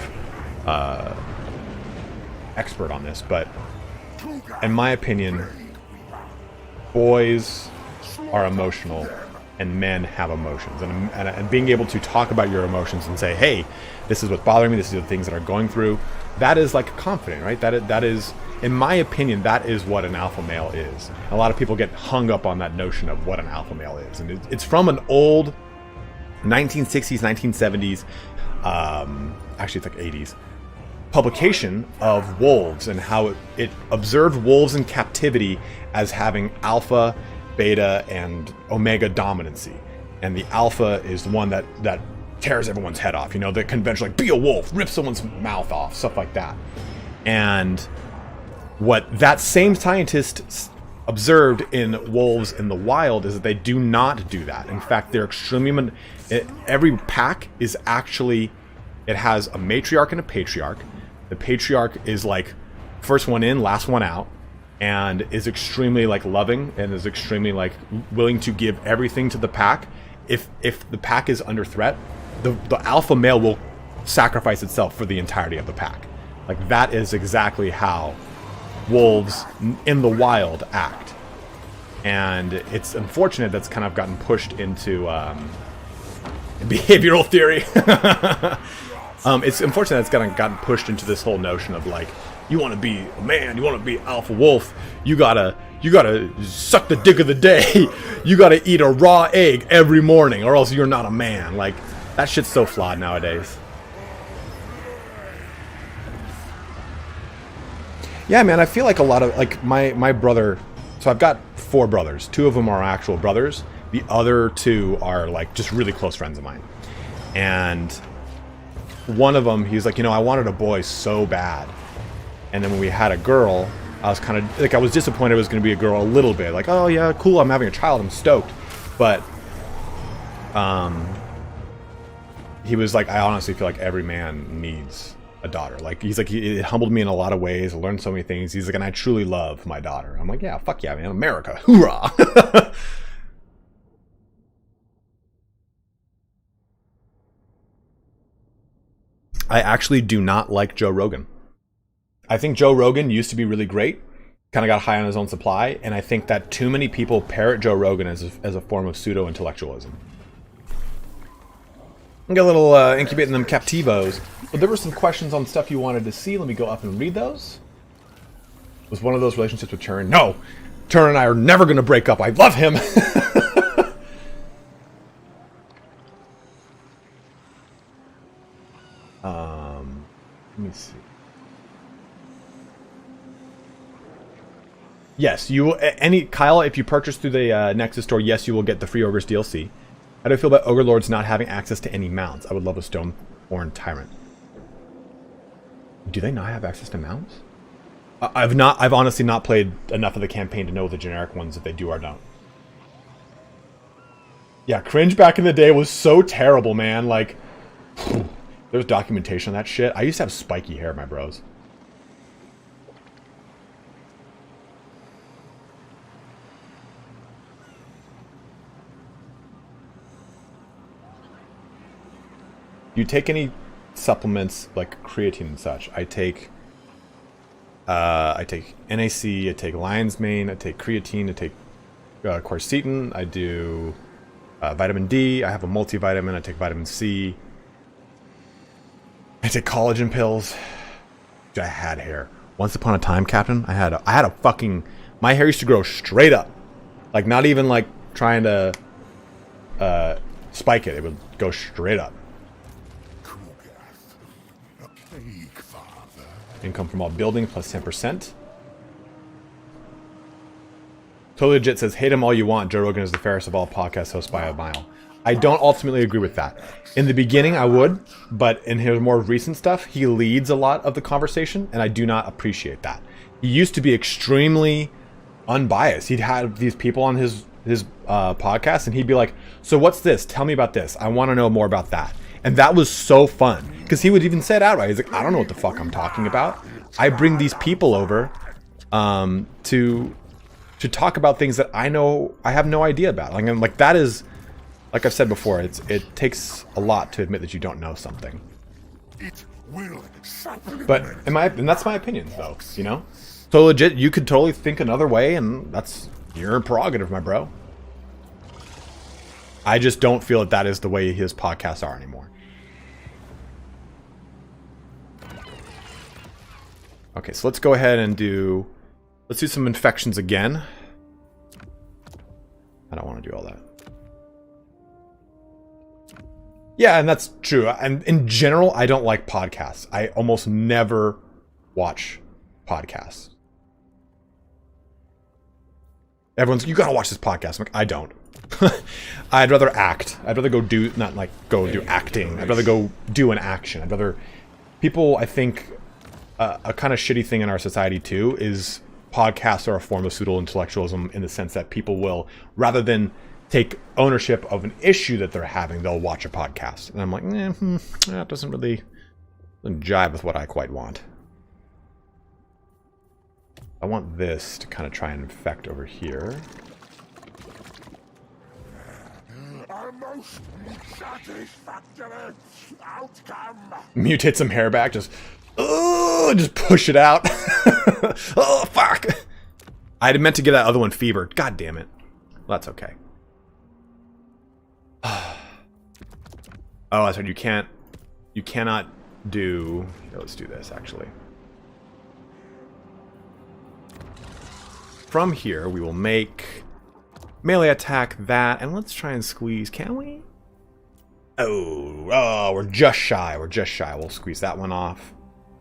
expert on this, but in my opinion, boys are emotional and men have emotions, and being able to talk about your emotions and say, hey, this is what's bothering me, this is the things that are going through, that is like confident, right? That is, in my opinion, that is what an alpha male is. A lot of people get hung up on that notion of what an alpha male is, and it's from an old 1960s, 1970s, actually it's like 80s, publication of wolves, and how it observed wolves in captivity as having alpha, beta, and omega dominancy. And the alpha is the one that tears everyone's head off, you know, the conventional, like, be a wolf, rip someone's mouth off, stuff like that. And what that same scientist observed in wolves in the wild is that they do not do that. In fact, they're extremely... every pack is actually... It has a matriarch and a patriarch. The patriarch is like first one in, last one out, and is extremely like loving and is extremely like willing to give everything to the pack. If the pack is under threat, the alpha male will sacrifice itself for the entirety of the pack. Like, that is exactly how wolves in the wild act. And it's unfortunate that's kind of gotten pushed into behavioral theory. It's unfortunate that's gotten pushed into this whole notion of like, you want to be a man, you want to be alpha wolf, you gotta suck the dick of the day, you gotta eat a raw egg every morning, or else you're not a man. Like, that shit's so flawed nowadays. Yeah, man, I feel like a lot of, like, my brother, so I've got 4 brothers. 2 of them are actual brothers. The other 2 are, like, just really close friends of mine. And one of them, he's like, you know, I wanted a boy so bad. And then when we had a girl, I was kind of, like, I was disappointed it was going to be a girl a little bit. Like, oh, yeah, cool, I'm having a child, I'm stoked. But, he was like, I honestly feel like every man needs a daughter. Like, he's like, it humbled me in a lot of ways. I learned so many things. He's like, and I truly love my daughter. I'm like, yeah, fuck yeah, man. America. Hoorah. I actually do not like Joe Rogan. I think Joe Rogan used to be really great. Kind of got high on his own supply. And I think that too many people parrot Joe Rogan as a form of pseudo-intellectualism. Get a little incubating them Captivos. But there were some questions on stuff you wanted to see. Let me go up and read those. Was one of those relationships with Turin? No! Turin and I are never going to break up. I love him! Let me see. Yes, you will. Kyle, if you purchase through the Nexus store, yes, you will get the free Ogre's DLC. How do you feel about Ogre Lords not having access to any mounts? I would love a Stoneborn Tyrant. Do they not have access to mounts? I've honestly not played enough of the campaign to know the generic ones if they do or don't. Yeah, cringe back in the day was so terrible, man. Like, there's documentation on that shit. I used to have spiky hair, my bros. Do you take any supplements like creatine and such. I take NAC, I take lion's mane, I take creatine, I take quercetin, I do vitamin D, I have a multivitamin, I take vitamin C, I take collagen pills. I had hair. Once upon a time, Captain, I had a fucking, my hair used to grow straight up. Like, not even like trying to spike it. It would go straight up.
Kugath, a Plaguefather.
Income from all building plus 10%. Totally Legit says, hate him all you want. Joe Rogan is the fairest of all podcast hosts by a mile. I don't ultimately agree with that. In the beginning, I would, but in his more recent stuff, he leads a lot of the conversation, and I do not appreciate that. He used to be extremely unbiased. He'd have these people on his podcast, and he'd be like, so what's this? Tell me about this. I want to know more about that. And that was so fun, because he would even say it outright. He's like, I don't know what the fuck I'm talking about. I bring these people over to talk about things that I know I have no idea about. Like that is, like I've said before, it takes a lot to admit that you don't know something.
It will supplement.
But and that's my opinion, though. You know, so legit, you could totally think another way, and that's your prerogative, my bro. I just don't feel that is the way his podcasts are anymore. Okay, so let's go ahead and let's do some infections again. I don't want to do all that. Yeah, and that's true. And in general, I don't like podcasts. I almost never watch podcasts. Everyone's, you gotta watch this podcast. I'm like, I don't. I'd rather act. I'd rather go do acting. I'd rather go do an action. I'd rather... People, I think, a kind of shitty thing in our society too is podcasts are a form of pseudo-intellectualism in the sense that people will, rather than take ownership of an issue that they're having, they'll watch a podcast. And I'm like, that doesn't really jive with what I quite want. I want this to kind of try and infect over here.
A most satisfactory outcome.
Mutate some hair back, just push it out. Oh, fuck. I had meant to give that other one fever. God damn it. Well, that's okay. Oh, that's right. You cannot do... Here, let's do this, actually. From here, we will make melee attack that, and let's try and squeeze. Can we? Oh, we're just shy. We're just shy. We'll squeeze that one off.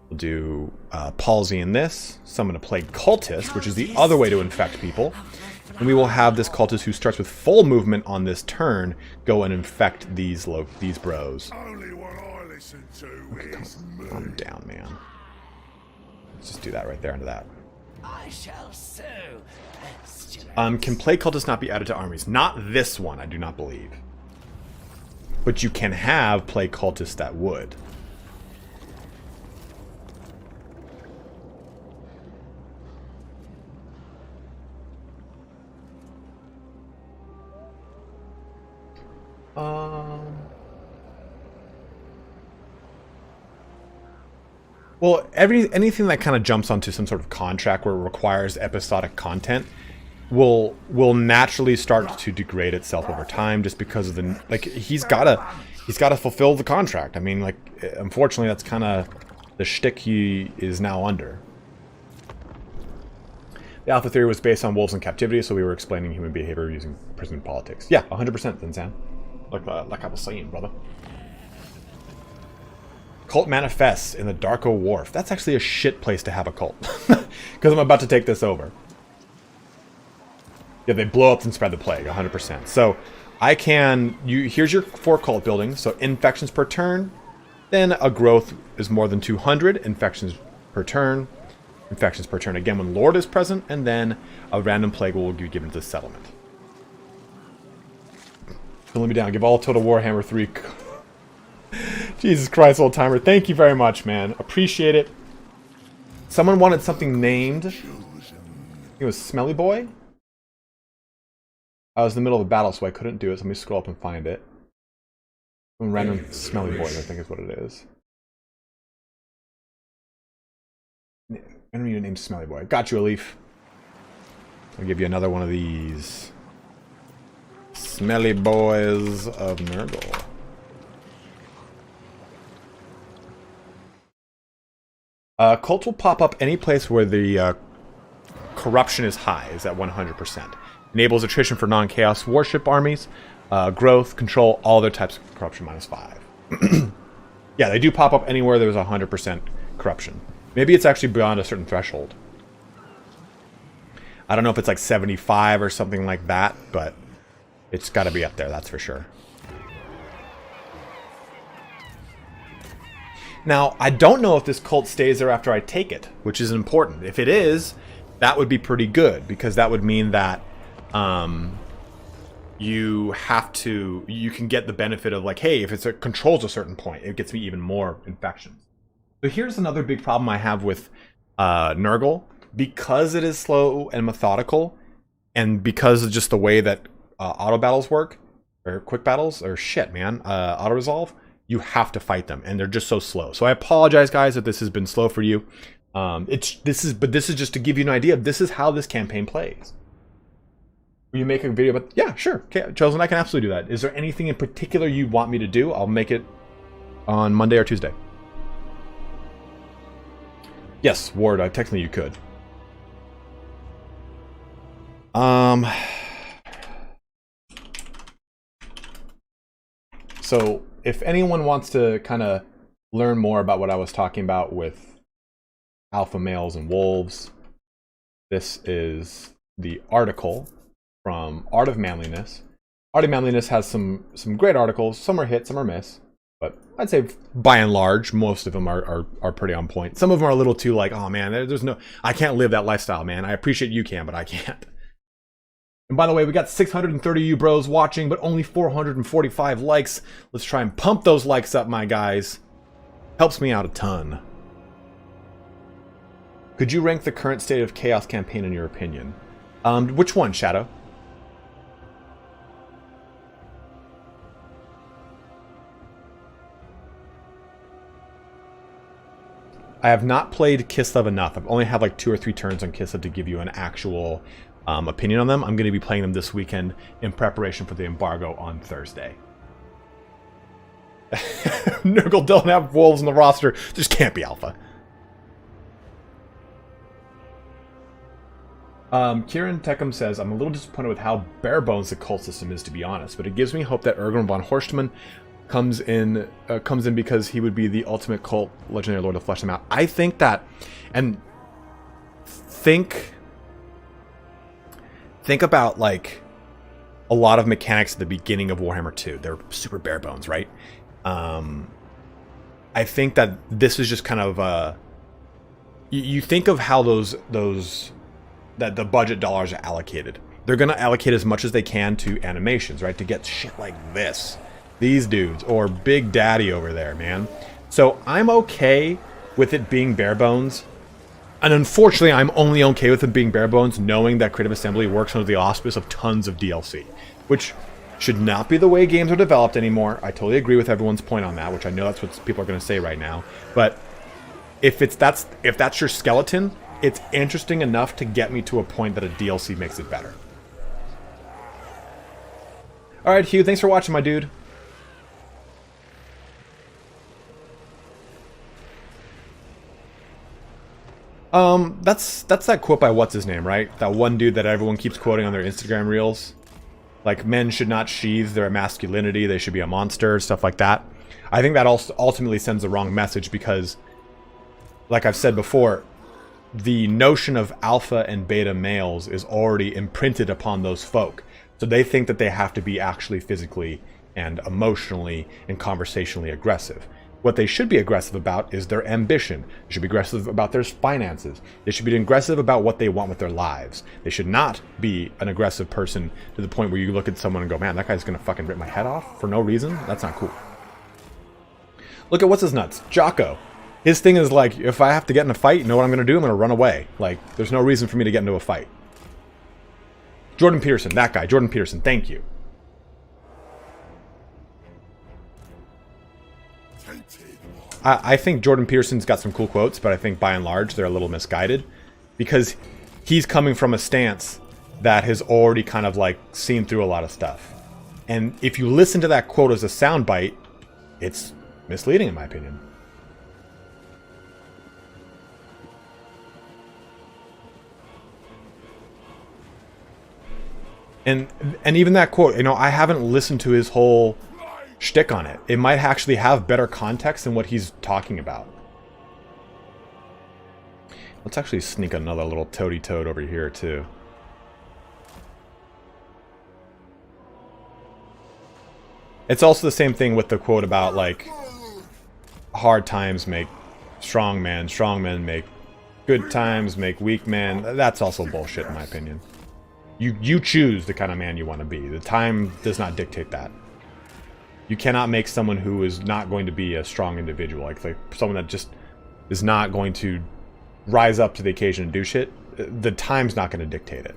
We'll do palsy in this. Summon a plague cultist, which is the other way to infect people. And we will have this cultist who starts with full movement on this turn go and infect these bros.
Only what I listen to is
Calm down, man. Let's just do that right there into that.
I shall sow pestilence.
Can plague cultists not be added to armies? Not this one, I do not believe. But you can have plague cultists that would. Well, anything that kind of jumps onto some sort of contract where it requires episodic content will naturally start to degrade itself over time, just because of the, like, he's gotta fulfill the contract. I mean, like, unfortunately, that's kind of the shtick he is now under. The Alpha theory was based on wolves in captivity, so we were explaining human behavior using prison politics. Yeah, 100%, then, Sam. Like I was saying, brother. Cult manifests in the Darko Wharf. That's actually a shit place to have a cult. Because I'm about to take this over. Yeah, they blow up and spread the plague, 100%. So, I can... Here's your 4 cult buildings. So, infections per turn. Then a growth is more than 200. Infections per turn. Infections per turn again when Lord is present. And then a random plague will be given to the settlement. Don't let me down. Give all Total Warhammer 3... Jesus Christ, old timer. Thank you very much, man. Appreciate it. Someone wanted something named. It was Smelly Boy. I was in the middle of a battle, so I couldn't do it. So let me scroll up and find it. Random Smelly Boy, I think is what it is. Enemy named Smelly Boy. Got you, a leaf. I'll give you another one of these. Smelly Boys of Nurgle. Cults will pop up any place where the corruption is high, is at 100%. Enables attrition for non-chaos warship armies. Growth, control, all other types of corruption -5. Yeah, they do pop up anywhere there's 100% corruption. Maybe it's actually beyond a certain threshold. I don't know if it's like 75 or something like that, but it's got to be up there, that's for sure. Now, I don't know if this cult stays there after I take it, which is important. If it is, that would be pretty good, because that would mean that you can get the benefit of like, hey, if it controls a certain point, it gets me even more infections. So here's another big problem I have with Nurgle. Because it is slow and methodical, and because of just the way that auto battles work, or quick battles, or shit, man, auto resolve, you have to fight them, and they're just so slow. So I apologize, guys, if this has been slow for you. This is just to give you an idea. This is how this campaign plays. Will you make a video about? Yeah, sure. Okay, Chosen, I can absolutely do that. Is there anything in particular you want me to do? I'll make it on Monday or Tuesday. Yes, Ward. Technically, you could. So if anyone wants to kind of learn more about what I was talking about with alpha males and wolves, this is the article from Art of Manliness. Art of Manliness has some great articles. Some are hit, some are miss. But I'd say by and large, most of them are pretty on point. Some of them are a little too like, oh man, I can't live that lifestyle, man. I appreciate you can, but I can't. And by the way, we got 630 you bros watching, but only 445 likes. Let's try and pump those likes up, my guys. Helps me out a ton. Could you rank the current state of Chaos campaign in your opinion? Which one, Shadow? I have not played Kislev enough. I've only had like 2 or 3 turns on Kislev to give you an actual opinion on them. I'm going to be playing them this weekend in preparation for the embargo on Thursday. Nurgle don't have wolves in the roster. Just can't be alpha. Kieran Teckham says, I'm a little disappointed with how bare bones the cult system is, to be honest, but it gives me hope that Ergon von Horstmann comes in because he would be the ultimate cult legendary lord to flesh them out. I think that, and think about like a lot of mechanics at the beginning of Warhammer 2. They're super bare bones, right? I think that this is just kind of you think of how that the budget dollars are allocated. They're going to allocate as much as they can to animations, right? To get shit like this. These dudes, or Big Daddy over there, man. So I'm okay with it being bare bones. And unfortunately, I'm only okay with it being bare bones, knowing that Creative Assembly works under the auspice of tons of DLC, which should not be the way games are developed anymore. I totally agree with everyone's point on that, which I know that's what people are going to say right now. But if that's your skeleton, it's interesting enough to get me to a point that a DLC makes it better. All right, Hugh, thanks for watching, my dude. That's that quote by what's his name, right? That one dude that everyone keeps quoting on their Instagram reels. Like, men should not sheathe their masculinity, they should be a monster, stuff like that. I think that also ultimately sends the wrong message because, like I've said before, the notion of alpha and beta males is already imprinted upon those folk. So they think that they have to be actually physically and emotionally and conversationally aggressive. What they should be aggressive about is their ambition. They should be aggressive about their finances. They should be aggressive about what they want with their lives. They should not be an aggressive person to the point where you look at someone and go, man, that guy's gonna fucking rip my head off for no reason. That's not cool. Look at what's his nuts, Jocko. His thing is like, if I have to get in a fight, you know what I'm gonna do? I'm gonna run away. Like, there's no reason for me to get into a fight. Jordan Peterson, that guy, Jordan Peterson, thank you. I think Jordan Peterson's got some cool quotes, but I think by and large they're a little misguided because he's coming from a stance that has already kind of like seen through a lot of stuff. And if you listen to that quote as a soundbite, it's misleading in my opinion. And even that quote, you know, I haven't listened to his whole shtick on it. It might actually have better context than what he's talking about. Let's actually sneak another little toady toad over here too. It's also the same thing with the quote about like hard times make strong men make good times make weak men. That's also bullshit in my opinion. You choose the kind of man you want to be. The time does not dictate that. You cannot make someone who is not going to be a strong individual, like someone that just is not going to rise up to the occasion and do shit. The time's not going to dictate it.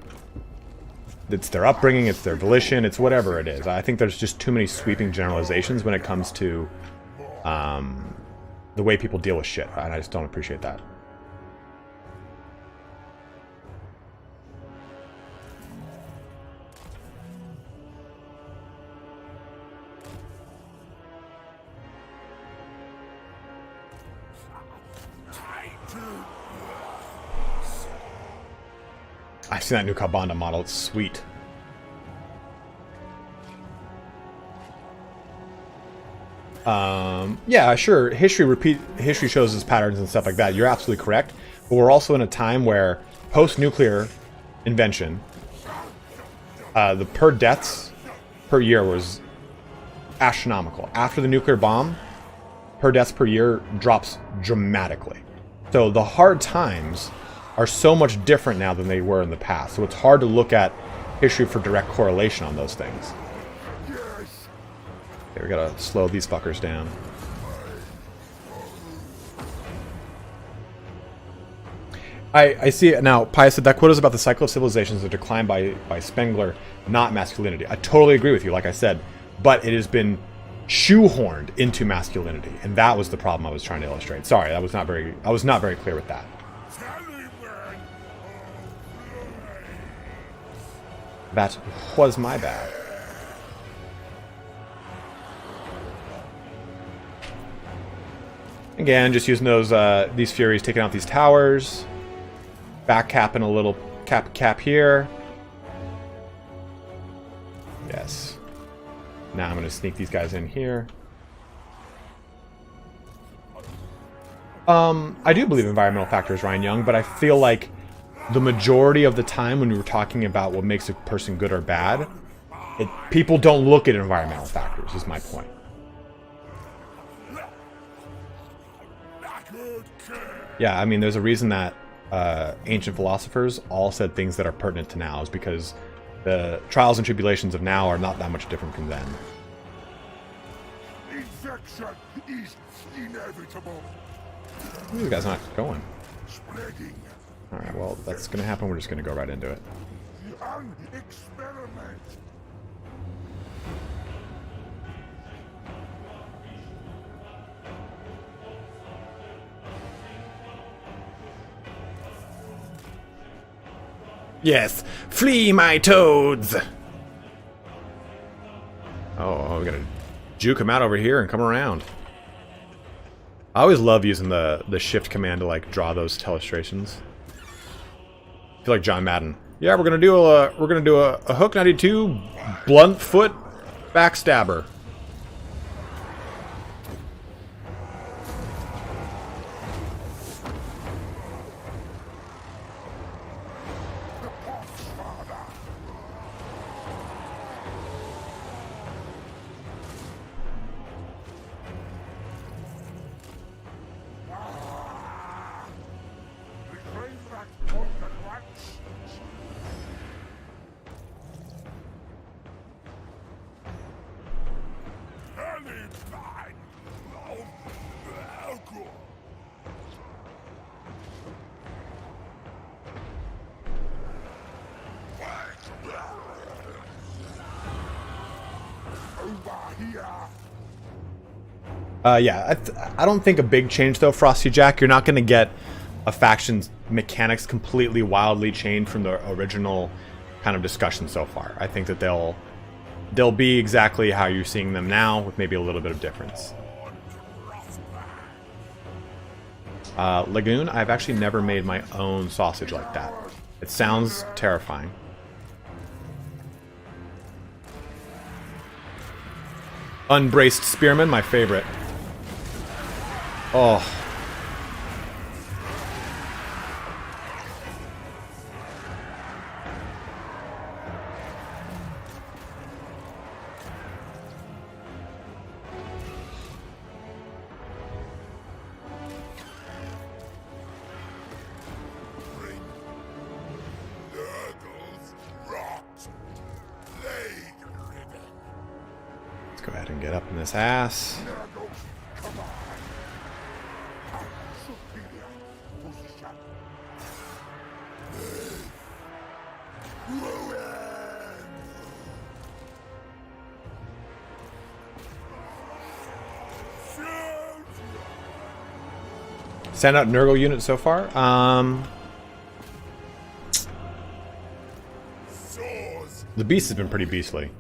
It's their upbringing, it's their volition, it's whatever it is. I think there's just too many sweeping generalizations when it comes to the way people deal with shit, and I just don't appreciate that. I've seen that new Kabanda model. It's sweet. Yeah, sure. History shows us patterns and stuff like that. You're absolutely correct. But we're also in a time where post-nuclear invention, the per deaths per year was astronomical. After the nuclear bomb, per deaths per year drops dramatically. So the hard times are so much different now than they were in the past. So it's hard to look at history for direct correlation on those things. Okay, we gotta slow these fuckers down. I see it now. Pius said that quote is about the cycle of civilizations that decline by Spengler, not masculinity. I totally agree with you, like I said, but it has been shoehorned into masculinity, and that was the problem I was trying to illustrate. Sorry, I was not very clear with that. That was my bad. Again, just using those these Furies, taking out these towers, back capping a little cap here. Yes. Now I'm going to sneak these guys in here. I do believe in environmental factors, Ryan Young, but I feel like the majority of the time when we were talking about what makes a person good or bad, people don't look at environmental factors, is my point. Yeah, I mean, there's a reason that ancient philosophers all said things that are pertinent to now, is because the trials and tribulations of now are not that much different from then.
Infection is inevitable.
These guys not going.
Spreading.
Alright, well, that's going to happen. We're just going to go right into it.
An experiment.
Yes, flee, my toads! Oh, we gotta juke him out over here and come around. I always love using the shift command to like draw those illustrations. I feel like John Madden. Yeah, we're gonna do a hook 92 blunt foot backstabber. Yeah, I don't think a big change though, Frosty Jack. You're not going to get a faction's mechanics completely wildly changed from the original kind of discussion so far. I think that they'll be exactly how you're seeing them now, with maybe a little bit of difference. Lagoon, I've actually never made my own sausage like that. It sounds terrifying. Unbraced spearman, my favorite. Oh. Let's go ahead and get up in this ass. Standout Nurgle unit so far? The beast has been pretty beastly.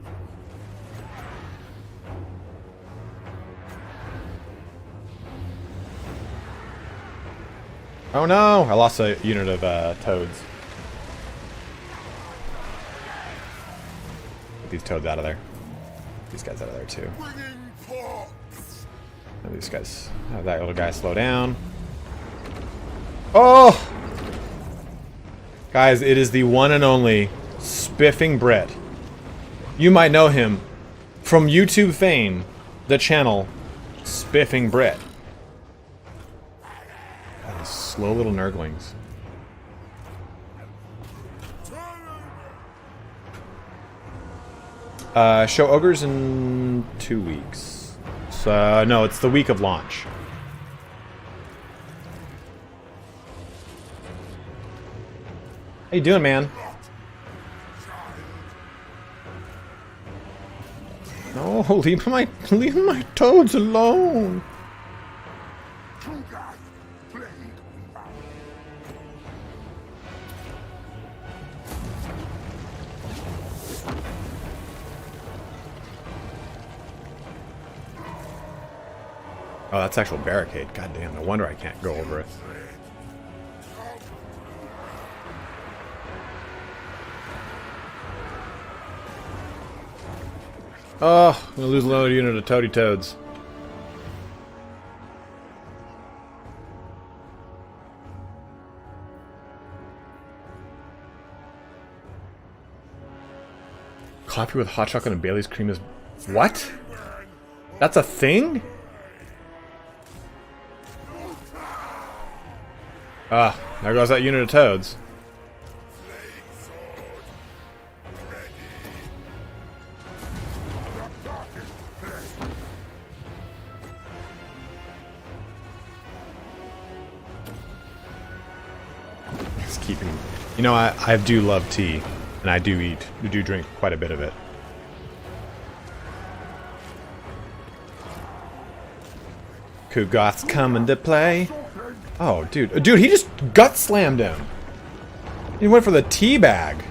Oh no! I lost a unit of toads. Get these toads out of there. These guys out of there too. And these guys. Have that little guy slow down. Oh! Guys, it is the one and only Spiffing Brit. You might know him from YouTube fame, the channel Spiffing Brit. God, these slow little nurglings. Show ogres in 2 weeks. So no, it's the week of launch. How you doing, man? No, leave my toads alone. Oh, that's actual barricade. God damn, no wonder I can't go over it. Oh, I'm gonna lose another unit of toady toads. Coffee with hot chocolate and Bailey's cream is... What? That's a thing? Ah, there goes that unit of toads. Just keeping... You know, I do love tea, and I do drink quite a bit of it. Kugath's coming to play. Oh, dude. Dude, he just gut slammed him. He went for the tea bag.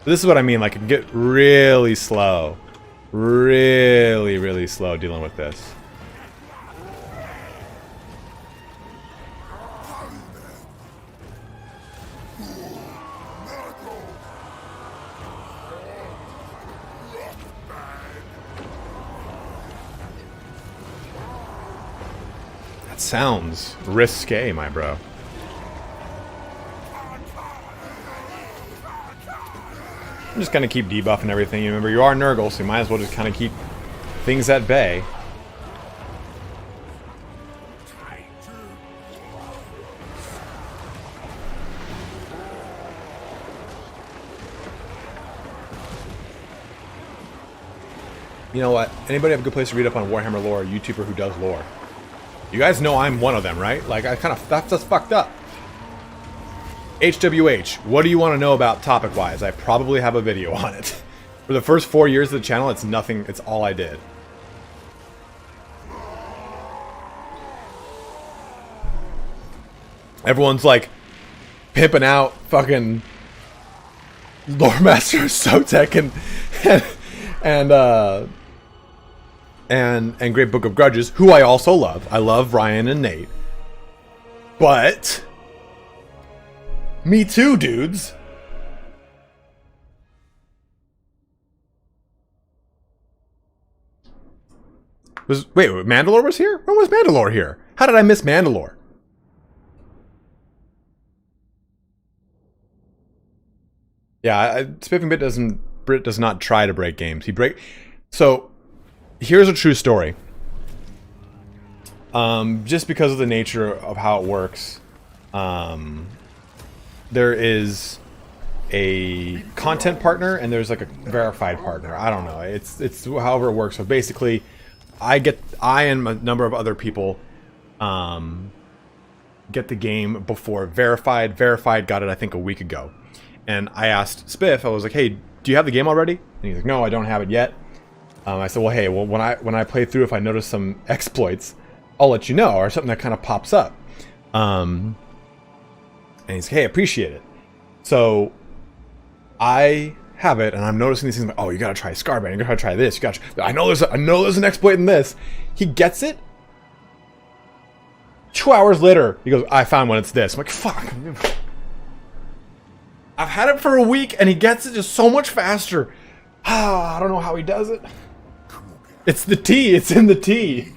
This is what I mean. Like, it can get really slow. Really, really slow dealing with this. Sounds risque, my bro. I'm just gonna keep debuffing everything. You remember, you are Nurgle, so you might as well just kind of keep things at bay. You know what? Anybody have a good place to read up on Warhammer lore? A YouTuber who does lore? You guys know I'm one of them, right? Like, that's just fucked up. HWH, what do you want to know about topic-wise? I probably have a video on it. For the first 4 years of the channel, it's nothing, it's all I did. Everyone's like pimping out fucking Lore Master Sotek and Great Book of Grudges, who I also love. I love Ryan and Nate. But me too, dudes. Wait, Mandalore was here? When was Mandalore here? How did I miss Mandalore? Yeah, Spiffing Brit does not try to break games. So here's a true story. Just because of the nature of how it works, there is a content partner and there's like a verified partner. I don't know. It's however it works. So basically, I and a number of other people get the game before verified. Verified got it, I think, a week ago. And I asked Spiff, I was like, hey, do you have the game already? And he's like, no, I don't have it yet. I said, well, hey, when I play through, if I notice some exploits, I'll let you know, or something that kind of pops up. And he's like, hey, appreciate it. So I have it, and I'm noticing these things like, oh, you gotta try Scarband, you gotta try this, I know there's an exploit in this. He gets it. 2 hours later, he goes, I found one, it's this. I'm like, fuck. I've had it for a week, and he gets it just so much faster. I don't know how he does it. It's the tea. It's in the tea.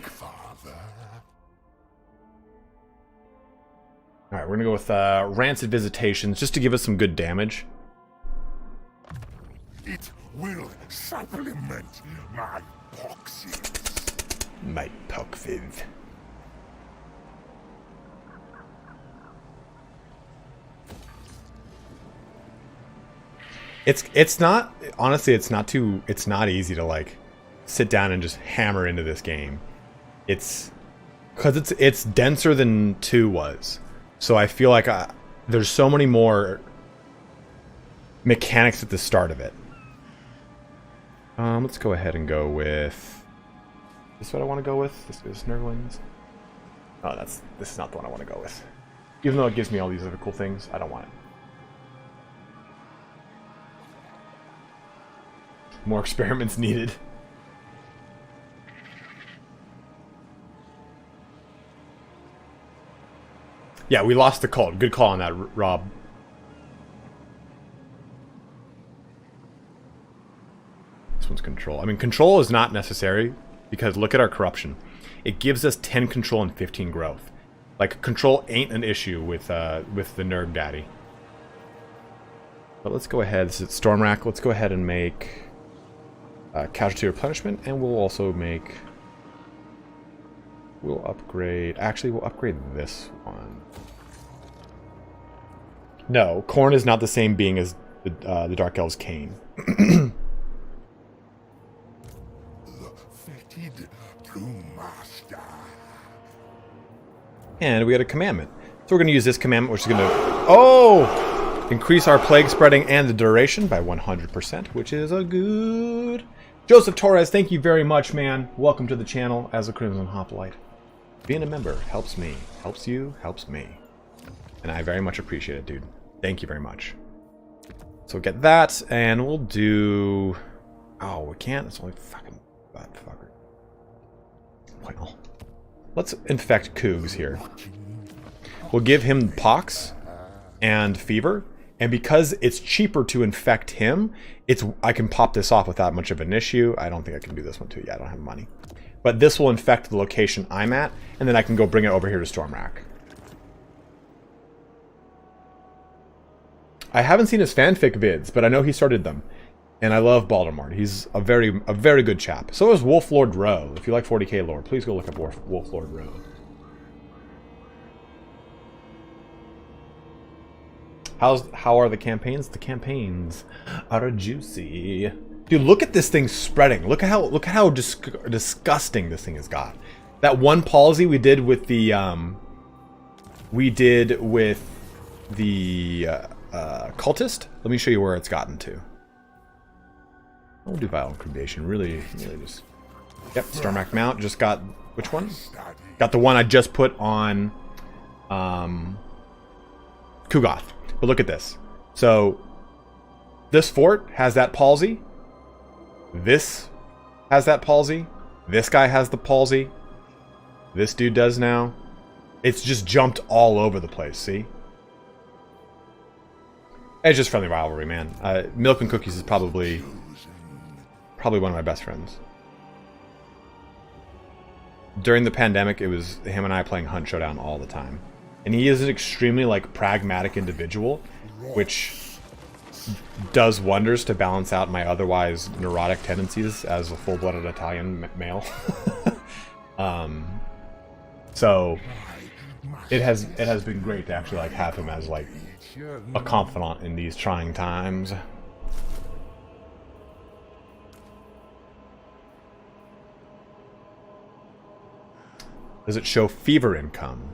Alright, we're gonna go with Rancid Visitations, just to give us some good damage.
It will supplement my poxies.
My poxies. It's not, honestly, it's not easy to like sit down and just hammer into this game. It's because it's denser than 2 was. So I feel like there's so many more mechanics at the start of it. Let's go ahead and go with this. Is what I want to go with? This is Nurglings. Oh, this is not the one I want to go with. Even though it gives me all these other cool things, I don't want it. More experiments needed. Yeah, we lost the cult. Good call on that, Rob. This one's control. I mean, control is not necessary because look at our corruption. It gives us 10 control and 15 growth. Like, control ain't an issue with the Nerd Daddy. But let's go ahead. This is Stormrack. Let's go ahead and make casualty replenishment, and we'll also make... We'll upgrade... Actually, we'll upgrade this one. No, Khorne is not the same being as the Dark Elves' Cane. And we got a commandment. So we're going to use this commandment, which is going to... Oh! Increase our plague spreading and the duration by 100%, which is a good... Joseph Torres, thank you very much, man. Welcome to the channel as a Crimson Hoplite. Being a member helps me. Helps you, helps me. And I very much appreciate it, dude. Thank you very much. So we'll get that, and we'll do... Oh, we can't? It's only fucking... Butt fucker. Well... Let's infect Cougs here. We'll give him pox and fever. And because it's cheaper to infect him, I can pop this off without much of an issue. I don't think I can do this one too. Yeah, I don't have money. But this will infect the location I'm at, and then I can go bring it over here to Stormrack. I haven't seen his fanfic vids, but I know he started them. And I love Baltimore. He's a very good chap. So is Wolflord Rowe. If you like 40k lore, please go look up Wolflord Rowe. How are the campaigns? The campaigns are juicy. Dude, look at this thing spreading. Look at how disgusting this thing has got. That one palsy we did with the cultist. Let me show you where it's gotten to. We'll do violent incubation. Really just... Yep, Stormrack Mount. Just got... Which one? Got the one I just put on... Kugath. But look at this. So this fort has that palsy. This has that palsy. This guy has the palsy. This dude does now. It's just jumped all over the place, see? It's just friendly rivalry, man. Milk and Cookies is probably one of my best friends. During the pandemic, it was him and I playing Hunt Showdown all the time. And he is an extremely, like, pragmatic individual, which does wonders to balance out my otherwise neurotic tendencies as a full-blooded Italian male. So it has been great to actually, like, have him as, like, a confidant in these trying times. Does it show fever income?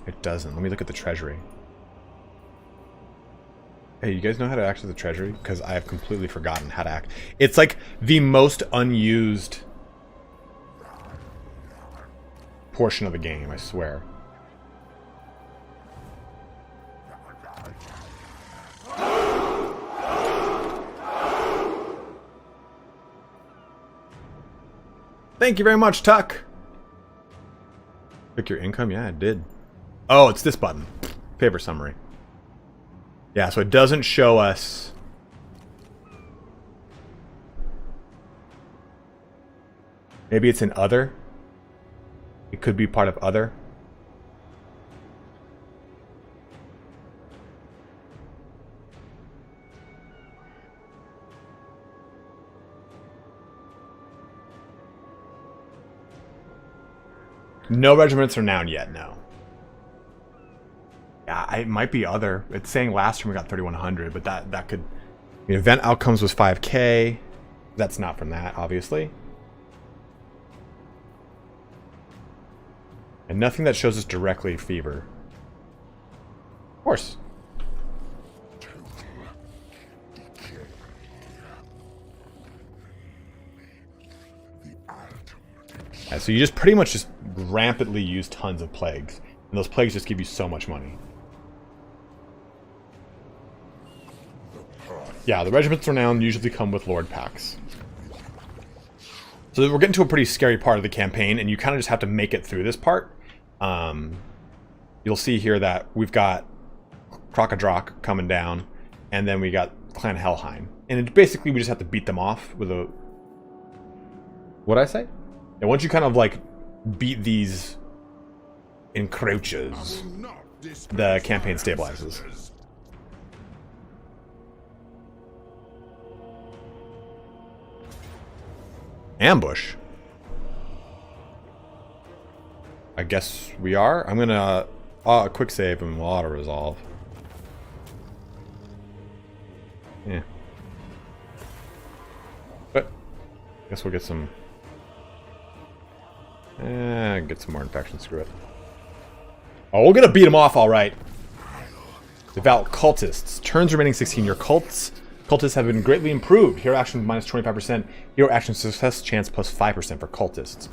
It doesn't. Let me look at the treasury. Hey, you guys know how to access the treasury? Because I have completely forgotten how to act. It's like the most unused portion of the game, I swear. Thank you very much, Tuck. Pick your income? Yeah, it did. Oh, it's this button. Favor summary. Yeah, so it doesn't show us. Maybe it's in other. It could be part of other. No regiments are down yet, no. Yeah, it might be other. It's saying last time we got 3,100, but that could... The event outcomes was 5K. That's not from that, obviously. And nothing that shows us directly fever. Of course. Yeah, so you just pretty much just rampantly use tons of plagues. And those plagues just give you so much money. Yeah, the regiments renowned usually come with Lord packs. So we're getting to a pretty scary part of the campaign, and you kind of just have to make it through this part. You'll see here that we've got Crocodroc coming down, and then we got Clan Helheim. And basically we just have to beat them off with a... What'd I say? And once you kind of like beat these encroaches, the campaign stabilizes. Ambush. I guess we are. I'm gonna quick save and we'll auto resolve. Yeah. But I guess we'll get some. Get some more infection. Screw it. Oh, we're gonna beat them off, all right. Devout cultists. Turns remaining 16. Your cultists have been greatly improved. Hero action minus 25%. Hero action success chance plus 5% for cultists.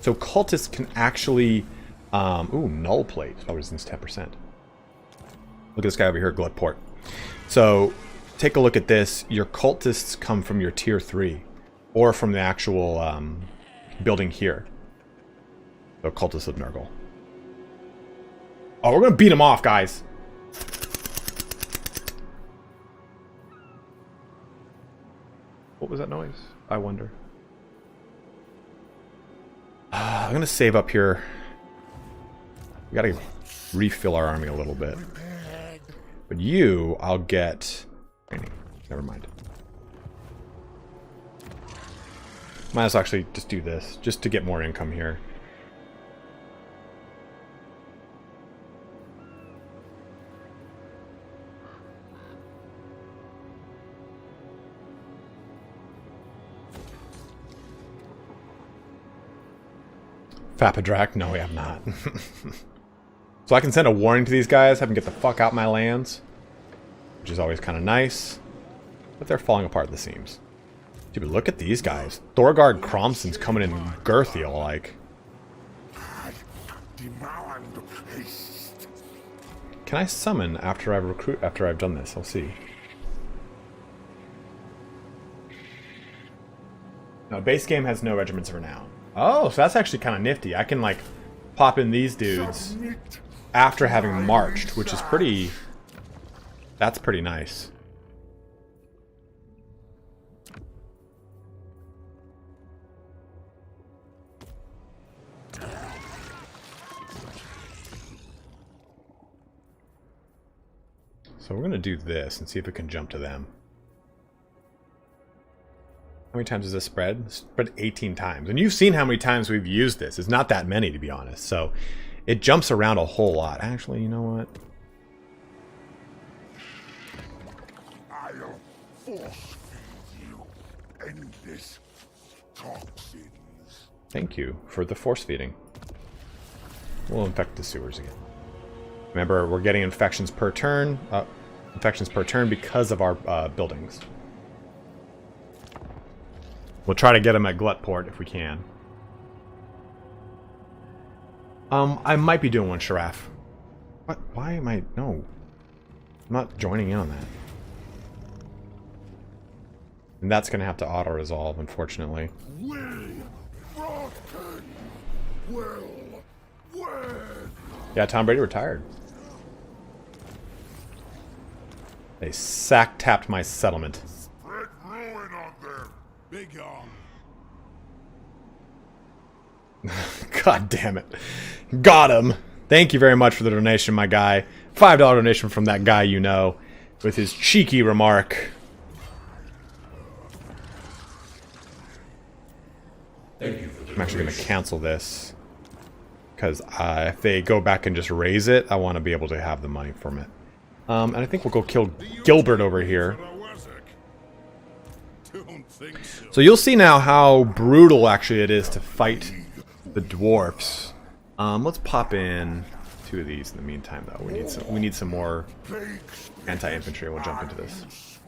So cultists can actually... ooh, null plate. Spell resistance 10%. Look at this guy over here, Glutport. So take a look at this. Your cultists come from your tier 3. Or from the actual building here. So cultists of Nurgle. Oh, we're going to beat them off, guys. What was that noise? I wonder. I'm going to save up here. We got to refill our army a little bit. But you, I'll get... Never mind. Might as well actually just do this, just to get more income here. Fapadrak? No, we have not. So I can send a warning to these guys, have them get the fuck out my lands. Which is always kind of nice. But they're falling apart at the seams. Dude, look at these guys. Thorgard Cromson's coming in girthy, like.
and haste.
Can I summon after I've done this? I'll see. No, base game has no regiments for now. Oh, so that's actually kind of nifty. I can like pop in these dudes after having marched, which is pretty... That's pretty nice. So we're going to do this and see if it can jump to them. How many times does this spread? Spread 18 times. And you've seen how many times we've used this. It's not that many, to be honest. So it jumps around a whole lot. Actually, you know what?
I'll force feed you endless toxins.
Thank you for the force feeding. We'll infect the sewers again. Remember, we're getting infections per turn. Infections per turn because of our buildings. We'll try to get them at Glutport if we can. I might be doing one, Sharaf. What? Why am I... No. I'm not joining in on that. And that's going to have to auto-resolve, unfortunately. Yeah, Tom Brady retired. They sack-tapped my settlement.
Spread ruin on them. Big on.
God damn it. Got him. Thank you very much for the donation, my guy. $5 donation from that guy you know, with his cheeky remark.
Thank you for the
I'm actually going to
donation.
cancel this. Because if they go back and just raise it, I want to be able to have the money from it. And I think we'll go kill Gilbert over here. So you'll see now how brutal actually it is to fight the dwarfs. Let's pop in 2 of these in the meantime, though. We need some more anti-infantry. We'll jump into this.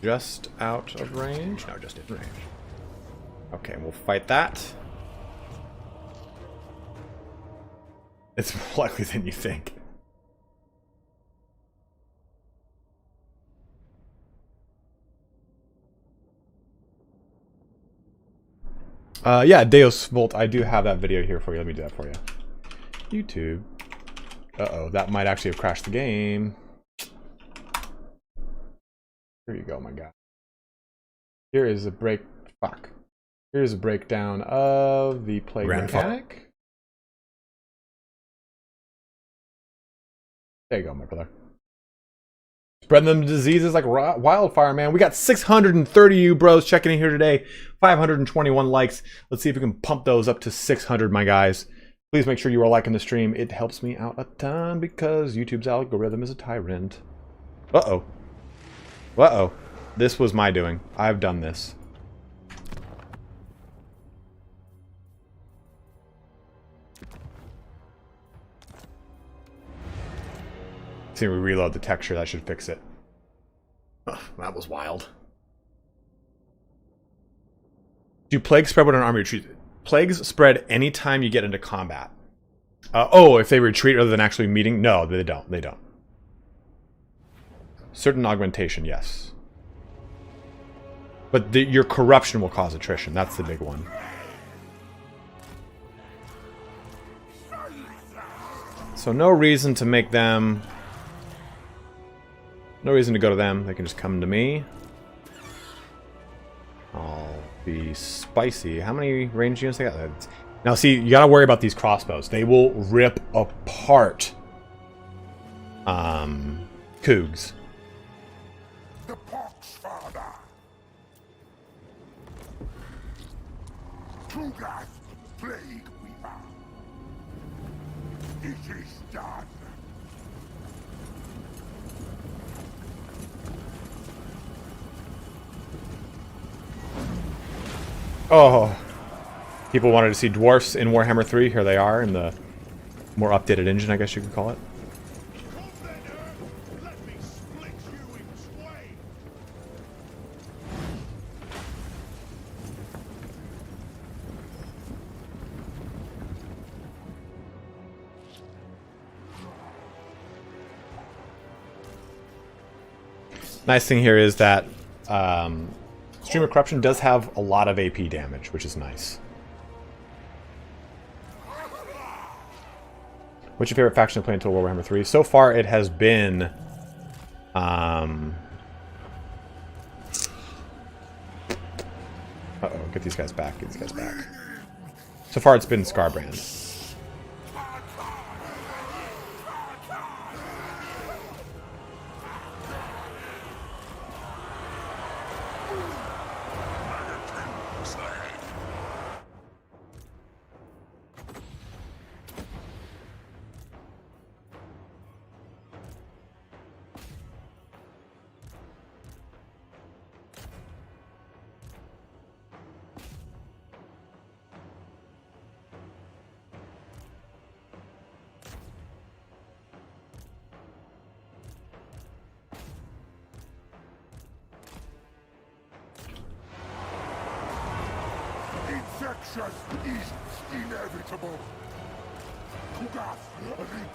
Just out of range? No, just in range. Okay, we'll fight that. It's more likely than you think. Yeah, Deus Volt, I do have that video here for you. Let me do that for you. YouTube. Uh-oh, that might actually have crashed the game. Here you go, my guy. Here is a Here's a breakdown of the plague mechanic. There you go, my brother. Spreading them diseases like wildfire, man. We got 630 you bros checking in here today. 521 likes. Let's see if we can pump those up to 600, my guys. Please make sure you are liking the stream. It helps me out a ton because YouTube's algorithm is a tyrant. Uh-oh. Uh-oh. This was my doing. I've done this. See, we reload the texture. That should fix it. Ugh, that was wild. Do plagues spread when an army retreats? Plagues spread anytime you get into combat. Oh, if they retreat rather than actually meeting? No, they don't. They don't. Certain augmentation, yes. But your corruption will cause attrition. That's the big one. So no reason to make them... No reason to go to them. They can just come to me. I'll be spicy. How many range units they got? Now see, you gotta worry about these crossbows. They will rip apart Cougs.
The pox, father. Kugath, plague weaver. It is done.
Oh, people wanted to see dwarfs in Warhammer 3. Here they are in the more updated engine, I guess you could call it. Nice thing here is that Streamer Corruption does have a lot of AP damage, which is nice. What's your favorite faction to play in Total Warhammer 3? So far, it has been... Uh-oh, get these guys back, get these guys back. So far, it's been Scarbrand.
Infection is inevitable. Kugath,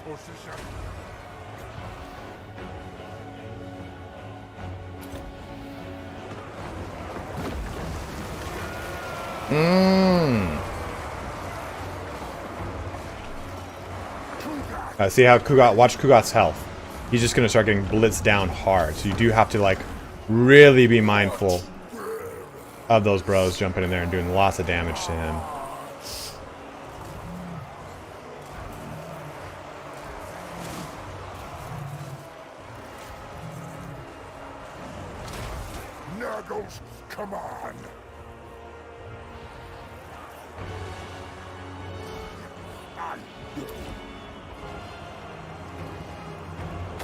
reposition.
See how Kugath, watch Kugath's health. He's just going to start getting blitzed down hard. So you do have to, like, really be mindful of those bros jumping in there and doing lots of damage to him.
Nurgles, come on.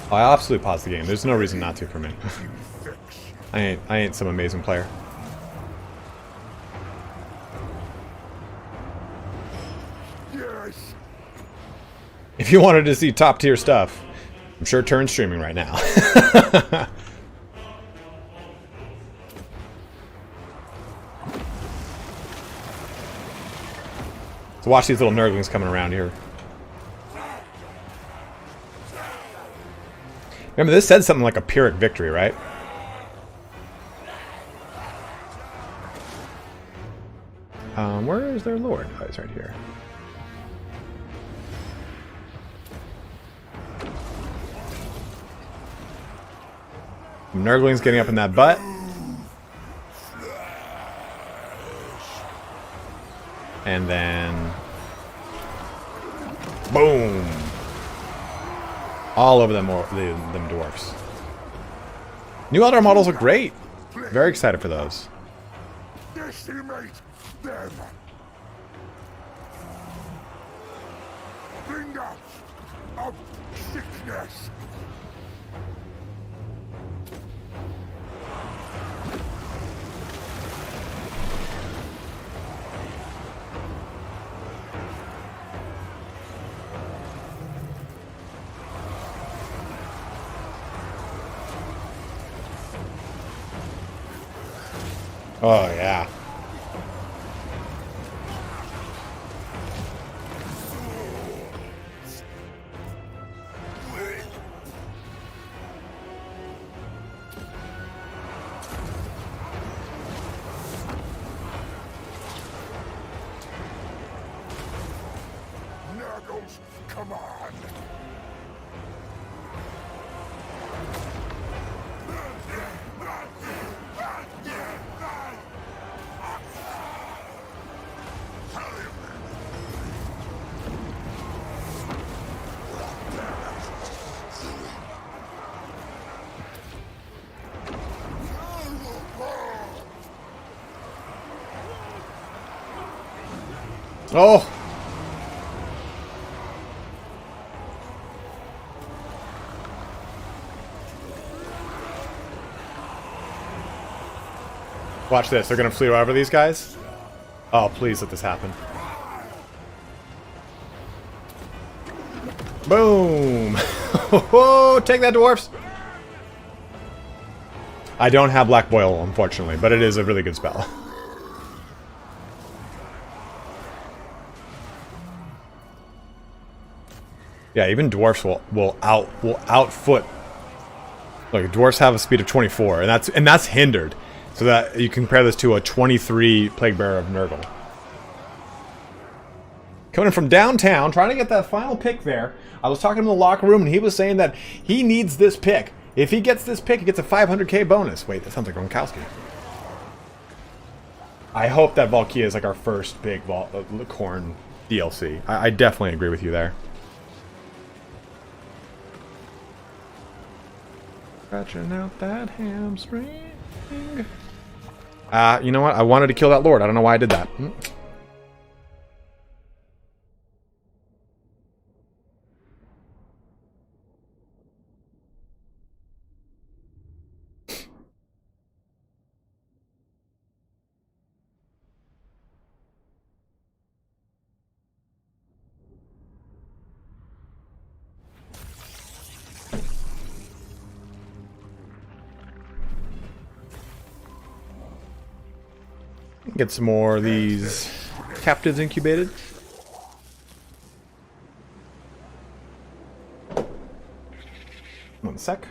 I'll absolutely pause the game. There's no reason not to for me. I ain't some amazing player.
Yes.
If you wanted to see top tier stuff, I'm sure Turn's streaming right now. So watch these little nurglings coming around here. Remember, this said something like a Pyrrhic victory, right? Where is their lord? Oh, he's right here. Nurglings getting up in that butt. And then... boom! All over them dwarfs. New Eldar models are great. Very excited for those.
Decimate them. Bring out of sickness.
Oh, yeah.
Nurgles, come on.
Oh! Watch this. They're going to flee over these guys. Oh, please let this happen. Boom! Oh, take that, dwarfs! I don't have Black Boil, unfortunately, but it is a really good spell. Yeah, even dwarfs will outfoot Look, dwarves have a speed of 24, and that's hindered. So that you compare this to a 23 Plague Bearer of Nurgle. Coming in from downtown, trying to get that final pick there. I was talking to him in the locker room, and he was saying that he needs this pick. If he gets this pick, he gets a 500k bonus. Wait, that sounds like Gronkowski. I hope that Valkyria is like our first big Corn DLC. I definitely agree with you there. Scratching out that hamstring. You know what? I wanted to kill that Lord. I don't know why I did that. Get some more of these captives incubated. One sec.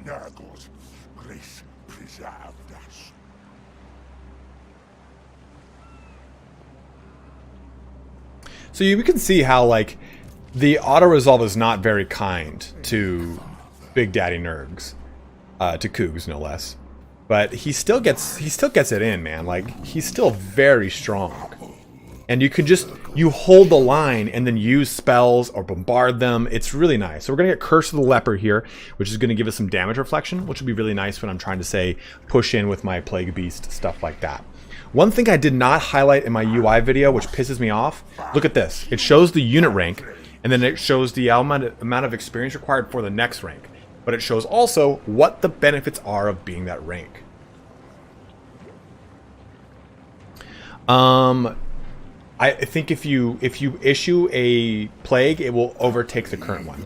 Nurgle's grace preserved us.
So you can see how, like, the auto-resolve is not very kind to Big Daddy Nurgs. To Cougs, no less. But he still gets it in, man. Like, he's still very strong. And you can just, you hold the line and then use spells or bombard them. It's really nice. So we're going to get Curse of the Leper here, which is going to give us some damage reflection, which would be really nice when I'm trying to, say, push in with my Plague Beast, stuff like that. One thing I did not highlight in my UI video, which pisses me off, look at this. It shows the unit rank, and then it shows the amount of experience required for the next rank. But it shows also what the benefits are of being that rank. I think if you issue a plague, it will overtake the current one.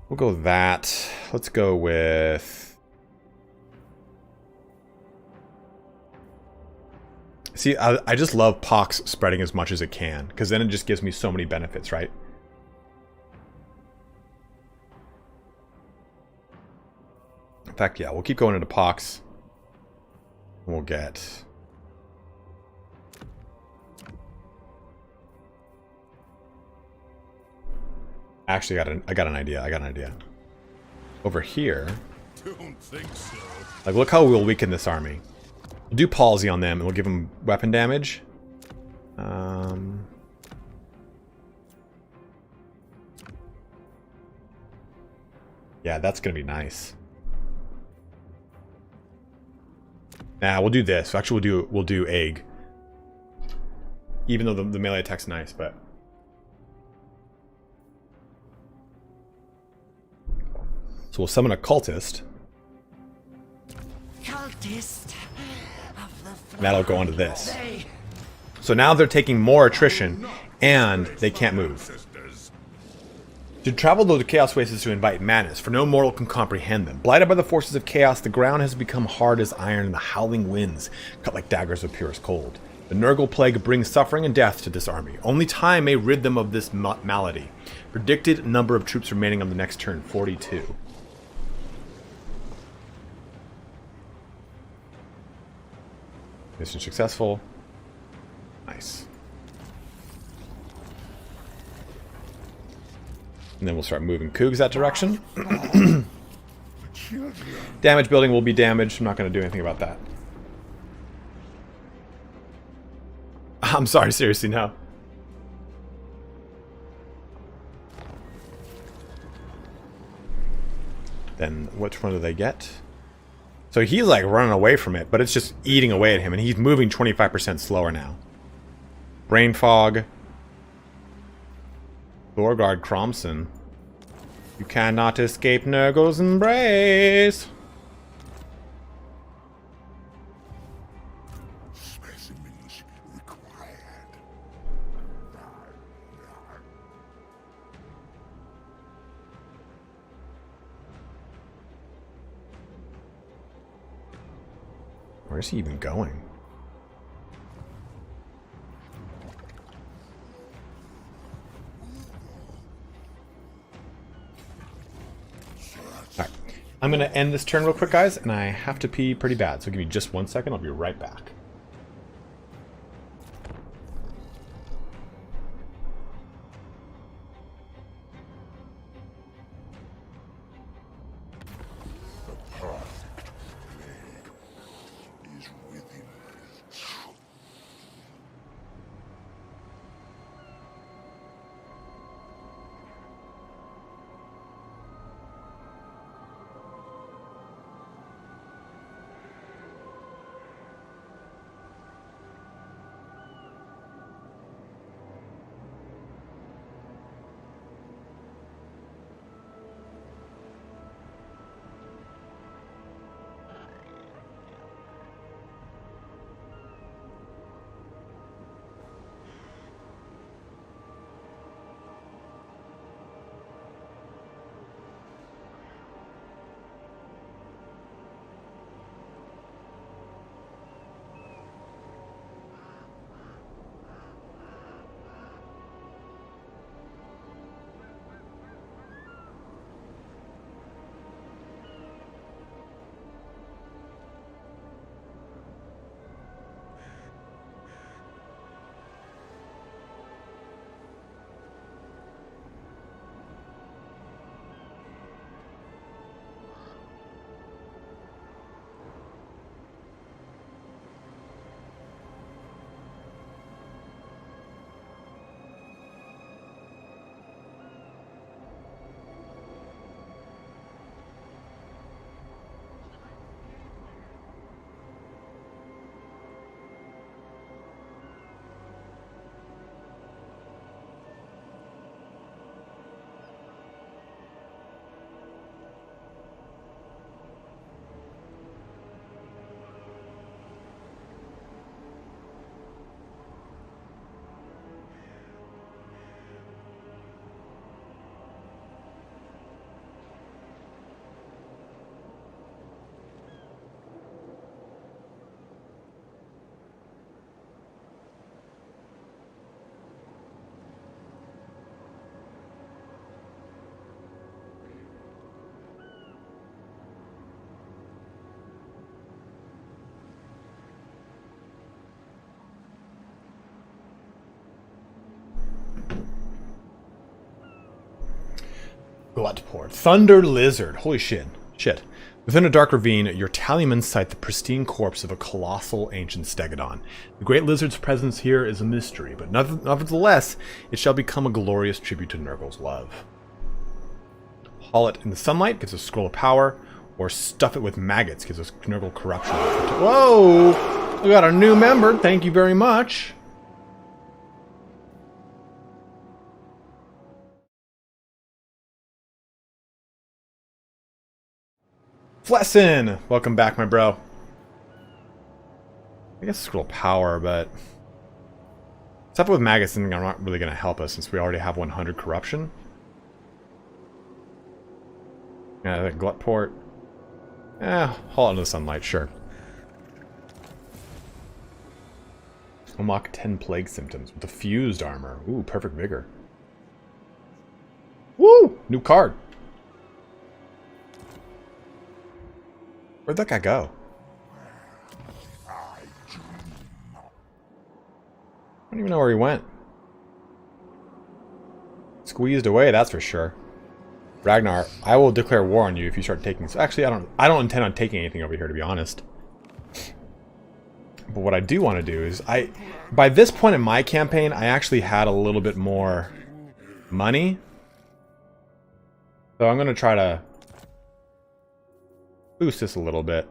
We'll go with that. Let's go with... See, I just love Pox spreading as much as it can, because then it just gives me so many benefits, right? In fact, yeah, we'll keep going into Pox. We'll get... Actually, I got an idea. Over here...
Don't think so.
Like, look how we'll weaken this army. We'll do palsy on them, and we'll give them weapon damage. Yeah, that's gonna be nice. Nah, we'll do this. Actually, we'll do egg. Even though the melee attack's nice, but so we'll summon a cultist. And that'll go into this. So now they're taking more attrition, and they can't move. To travel through the chaos wastes to invite madness, for no mortal can comprehend them. Blighted by the forces of chaos, the ground has become hard as iron, and the howling winds cut like daggers of purest cold. The Nurgle plague brings suffering and death to this army. Only time may rid them of this malady. Predicted number of troops remaining on the next turn, 42. Mission successful. Nice. And then we'll start moving Cougs that direction. Damage building will be damaged. I'm not going to do anything about that. I'm sorry, seriously, no. Then which one do they get? So he's like running away from it, but it's just eating away at him, and he's moving 25% slower now. Brain Fog. Thorgard Cromson. You cannot escape Nurgle's embrace.
Specimens required.
Where's he even going? I'm going to end this turn real quick, guys, and I have to pee pretty bad. So give me just 1 second. I'll be right back.
Is within reach.
Gluttport. Thunder Lizard. Holy shit. Shit. Within a dark ravine, your tallymen sight the pristine corpse of a colossal ancient stegodon. The great lizard's presence here is a mystery, but nevertheless, it shall become a glorious tribute to Nurgle's love. Haul it in the sunlight, gives us scroll of power, or stuff it with maggots, gives us Nurgle corruption. Whoa! We got a new member, thank you very much. Flessin! Welcome back, my bro. I guess scroll power, but stuff with maggots isn't not really going to help us since we already have 100 corruption. Yeah, I think Gluttport. Haul it into the sunlight, sure. Unlock 10 plague symptoms with the fused armor. Ooh, perfect vigor. Woo! New card. Where'd that guy go? I don't even know where he went. Squeezed away, that's for sure. Ragnar, I will declare war on you if you start taking... Actually, I don't intend on taking anything over here, to be honest. But what I do want to do is... By this point in my campaign, I actually had a little bit more money. So I'm going to try to boost this a little bit.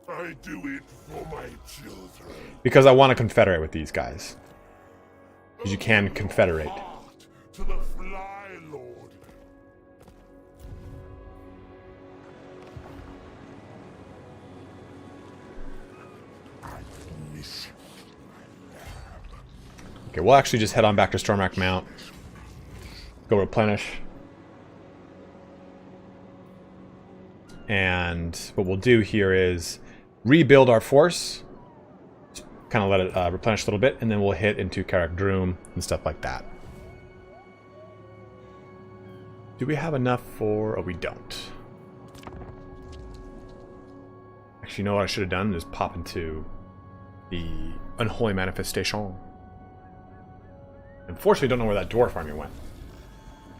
I do it for my children.
Because I want to confederate with these guys. Because you can confederate.
To the Fly Lord. I miss
Okay, we'll actually just head on back to Stormrack Mount. Go replenish. And what we'll do here is rebuild our force. Kind of let it replenish a little bit, and then we'll hit into Karak Droom and stuff like that. Do we have enough for... Oh, we don't. Actually, you know what I should have done is pop into the Unholy Manifestation. Unfortunately, don't know where that dwarf army went.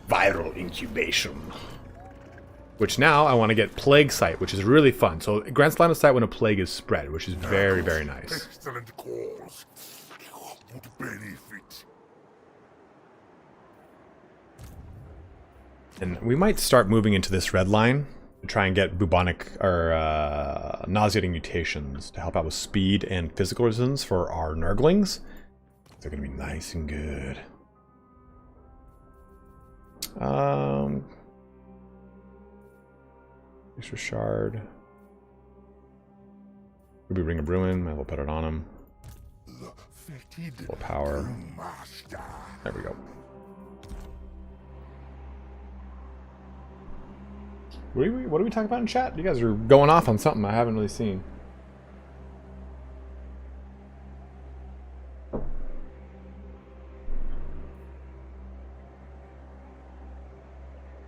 Viral incubation. Which now I want to get Plague Sight, which is really fun. So it grants line of sight when a plague is spread, which is very, very nice.
Excellent cause. Would benefit.
And we might start moving into this red line to try and get bubonic or nauseating mutations to help out with speed and physical resistance for our Nurglings. They're going to be nice and good. Extra shard. Ruby Ring of Ruin. Might as well put it on him. Full power. There we go. What are we talking about in chat? You guys are going off on something I haven't really seen.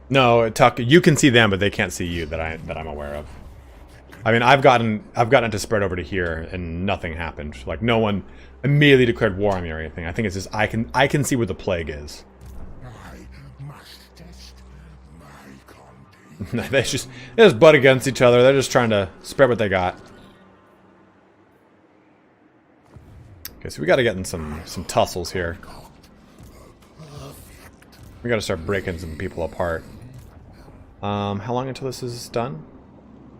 No, Tuck, you can see them, but they can't see you that I'm aware of. I mean, I've gotten it to spread over to here, and nothing happened. Like no one immediately declared war on me or anything. I think it's just I can see where the plague is.
I must test my condition.
they just butt against each other. They're just trying to spread what they got. Okay, so we got to get in some tussles here. We got to start breaking some people apart. How long until this is done?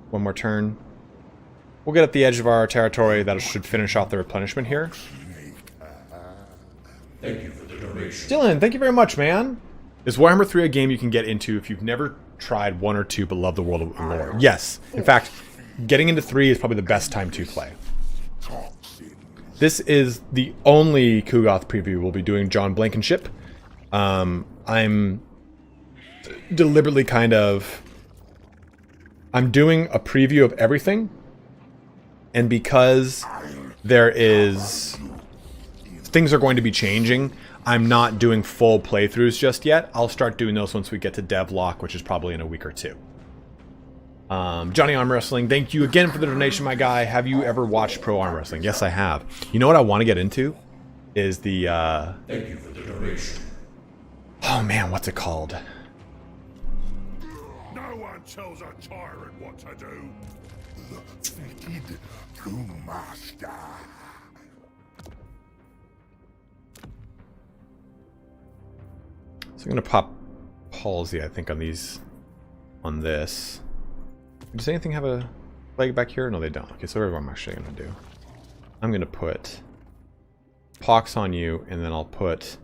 One more turn. We'll get at the edge of our territory. That should finish off the replenishment here.
Thank you for the donation.
Dylan, thank you very much, man. Is Warhammer 3 a game you can get into if you've never tried 1 or 2 but love the world of lore? Yes. In fact, getting into 3 is probably the best time to play. This is the only Kugath preview we'll be doing John Blankenship. I'm deliberately I'm doing a preview of everything, and because things are going to be changing, I'm not doing full playthroughs just yet. I'll start doing those once we get to devlock, which is probably in a week or 2. Johnny Arm Wrestling, thank you again for the donation, my guy. Have you ever watched Pro Arm Wrestling? Yes, I have. You know what I want to get into? Is the
Thank you for the donation.
oh man, what's it called?
No one tells a tyrant what to do. The fitted to master.
So I'm gonna pop palsy, I think, on this. Does anything have a plague back here? No, they don't. Okay, so here's what I'm actually gonna do. I'm gonna put pox on you, and then I'll put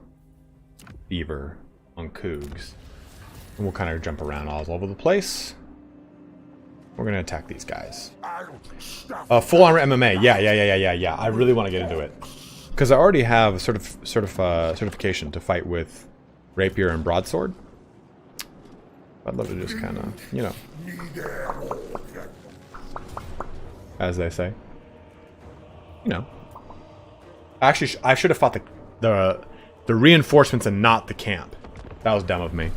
fever on Cougs. And we'll kind of jump around all over the place. We're gonna attack these guys. Full armor MMA. Yeah. I really want to get into it because I already have a certification to fight with rapier and broadsword. I'd love to just kind of, you know, as they say, you know. Actually, I should have fought the reinforcements and not the camp. That was dumb of me.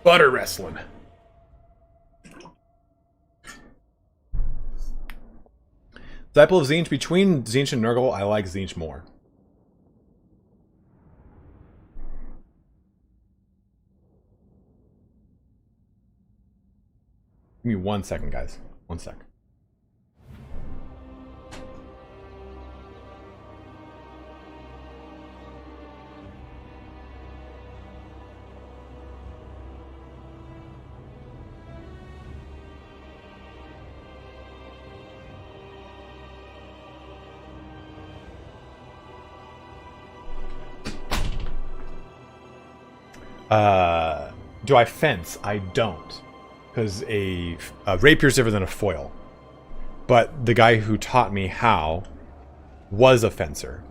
Butter wrestling. Disciple of Tzeentch. Between Tzeentch and Nurgle, I like Tzeentch more. Give me 1 second, guys. 1 sec. Do I fence? I don't. Because a rapier is different than a foil. But the guy who taught me how was a fencer.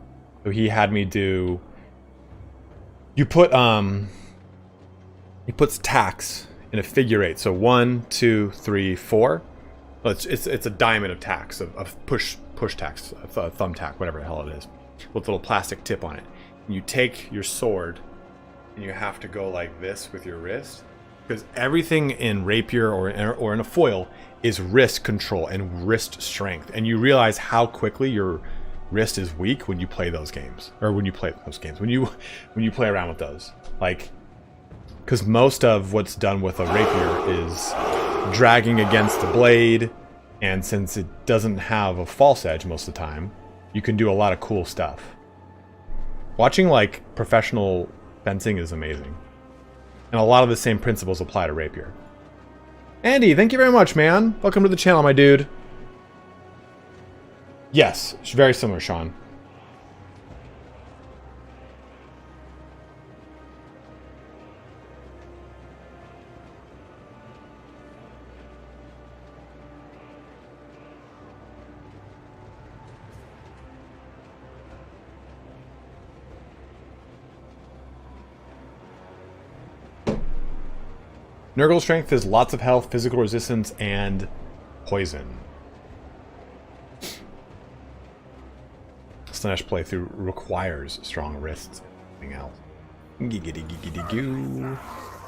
So he had me do... he puts tacks in a figure 8. So 1, 2, 3, 4. Well, it's a diamond of tacks, of push tacks, a thumb tack, whatever the hell it is. With a little plastic tip on it. And you take your sword, and you have to go like this with your wrist. Because everything in rapier or in a foil is wrist control and wrist strength, and you realize how quickly your wrist is weak when you play those games, or when you play around with those. Like, because most of what's done with a rapier is dragging against the blade, and since it doesn't have a false edge most of the time, you can do a lot of cool stuff. Watching like professional fencing is amazing. And a lot of the same principles apply to rapier. Andy, thank you very much, man. Welcome to the channel, my dude. Yes, it's very similar, Sean. Nurgle strength is lots of health, physical resistance, and poison. Slash playthrough requires strong wrists. Anything else?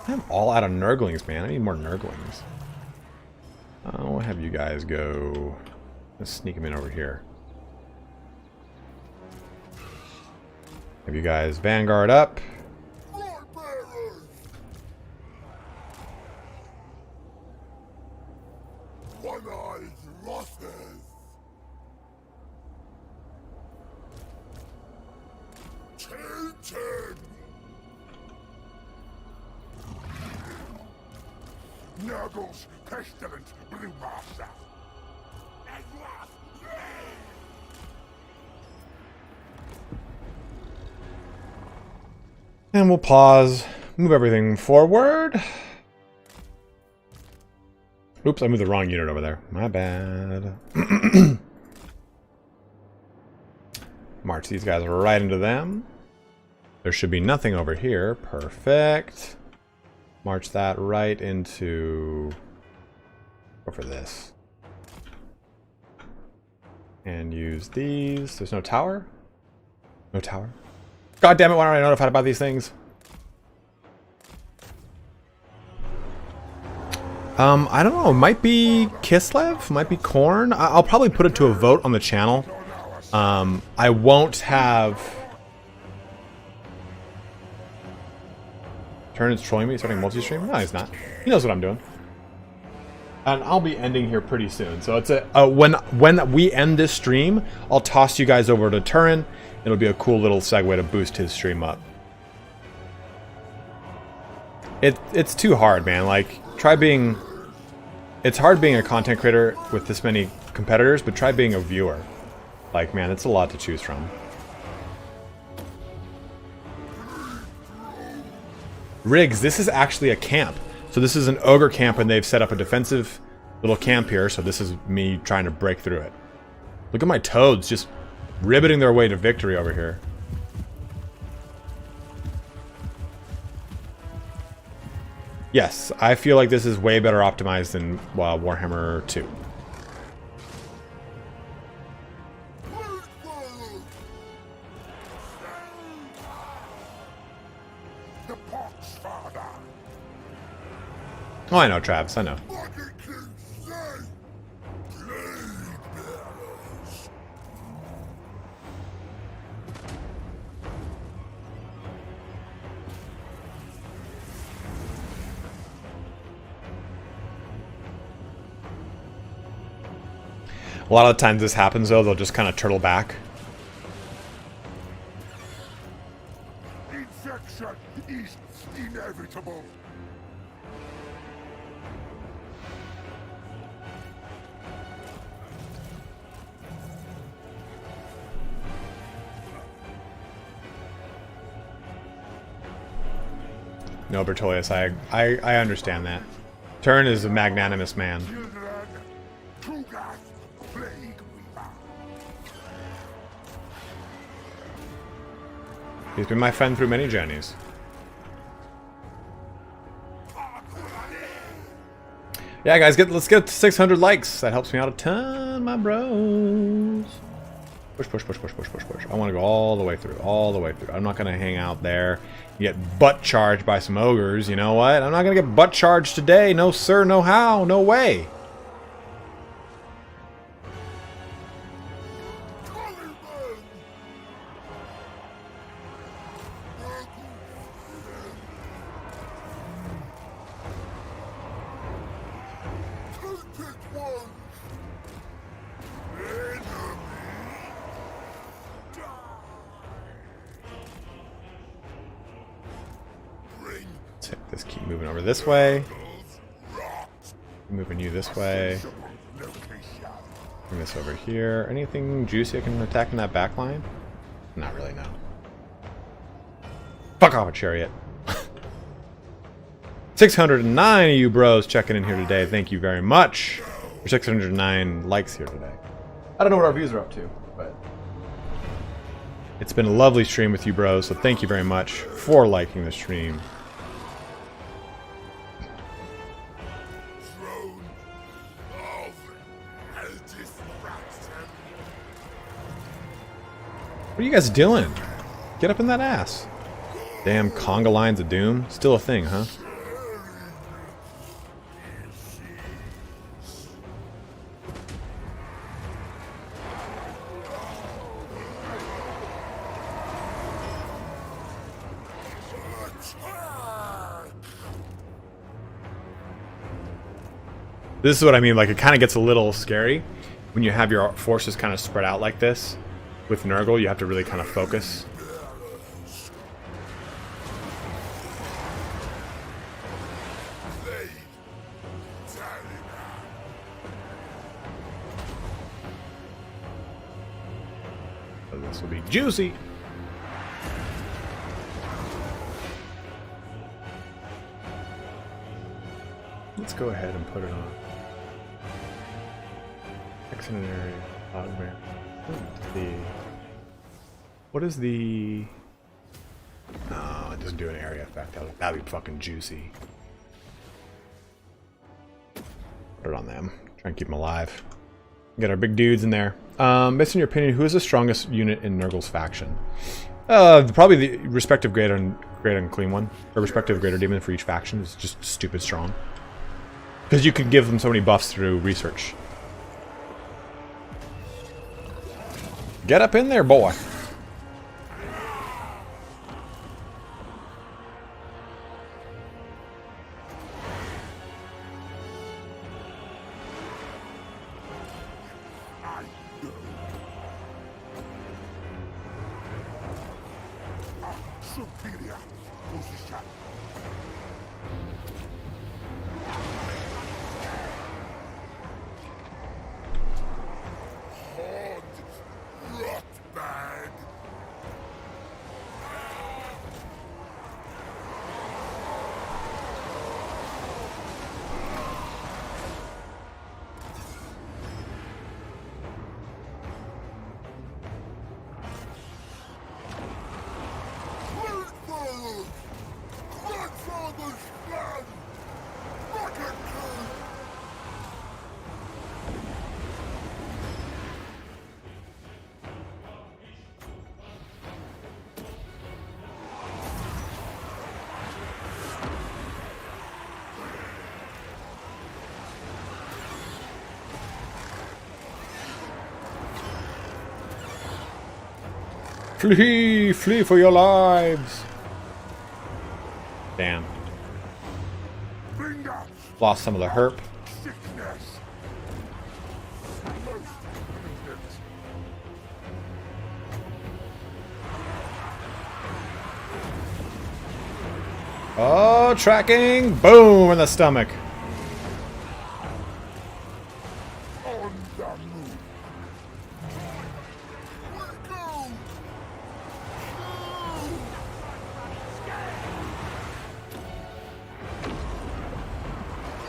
I'm all out of Nurglings, man. I need more Nurglings. I'll have you guys go. Let's sneak them in over here. Have you guys Vanguard up.
Nurgle's pestilent blue master.
And we'll pause, move everything forward. Oops, I moved the wrong unit over there. My bad. March these guys right into them. There should be nothing over here. Perfect. March that right into... Go for this. And use these. There's no tower? No tower? God damn it, why aren't I notified about these things? I don't know. It might be Kislev, might be Korn. I'll probably put it to a vote on the channel. I won't have... Turn is trolling me, starting multi-stream? No, he's not. He knows what I'm doing. And I'll be ending here pretty soon. So it's a when we end this stream, I'll toss you guys over to Turin. It'll be a cool little segue to boost his stream up. It's too hard, man. Like, try being... It's hard being a content creator with this many competitors, but try being a viewer. Like, man, it's a lot to choose from. Riggs, this is actually a camp. So this is an ogre camp, and they've set up a defensive little camp here, so this is me trying to break through it. Look at my toads just ribbiting their way to victory over here. Yes, I feel like this is way better optimized than Warhammer 2. Oh, I know, Travis, I know. A lot of the times this happens, though, they'll just kind of turtle back.
Infection is inevitable.
No, Bertolius, I understand that. Turn is a magnanimous man.
Kugath, plague reaper.
He's been my friend through many journeys. Yeah, guys, let's get to 600 likes. That helps me out a ton, my bros. Push, push, push, push, push, push, push. I want to go all the way through, all the way through. I'm not going to hang out there and get butt charged by some ogres. You know what? I'm not going to get butt charged today. No, sir. No how. No way. Let's keep moving over this way. Moving you this way. Bring this over here. Anything juicy I can attack in that back line? Not really, no. Fuck off a chariot. 609 of you bros checking in here today. Thank you very much for 609 likes here today. I don't know what our views are up to, but it's been a lovely stream with you bros, so thank you very much for liking the stream. What are you guys doing? Get up in that ass. Damn conga lines of doom. Still a thing, huh? This is what I mean, like it kind of gets a little scary when you have your forces kind of spread out like this. With Nurgle, you have to really kind of focus. So this will be juicy. Let's go ahead and put it on. Excenary augment. What is the... Oh, it doesn't do an area effect. That'd be fucking juicy. Put it on them. Try and keep them alive. Get our big dudes in there. Based on your opinion, who is the strongest unit in Nurgle's faction? Probably the respective great and clean one. Or respective greater demon for each faction is just stupid strong. Because you could give them so many buffs through research. Get up in there, boy. Flee! Flee for your lives! Damn. Lost some of the herp. Oh, tracking! Boom in the stomach.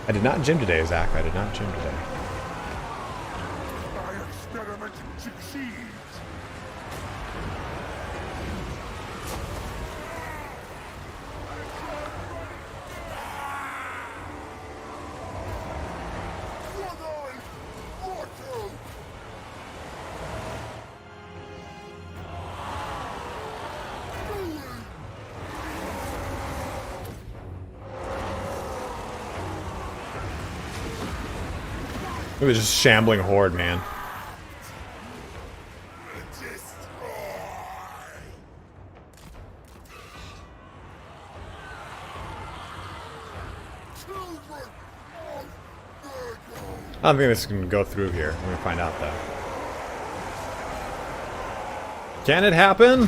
I did not gym today, Zach. I did not gym today.
My experiment succeeds.
It was just shambling horde, man. I don't think this can go through here. We're gonna find out though. Can it happen?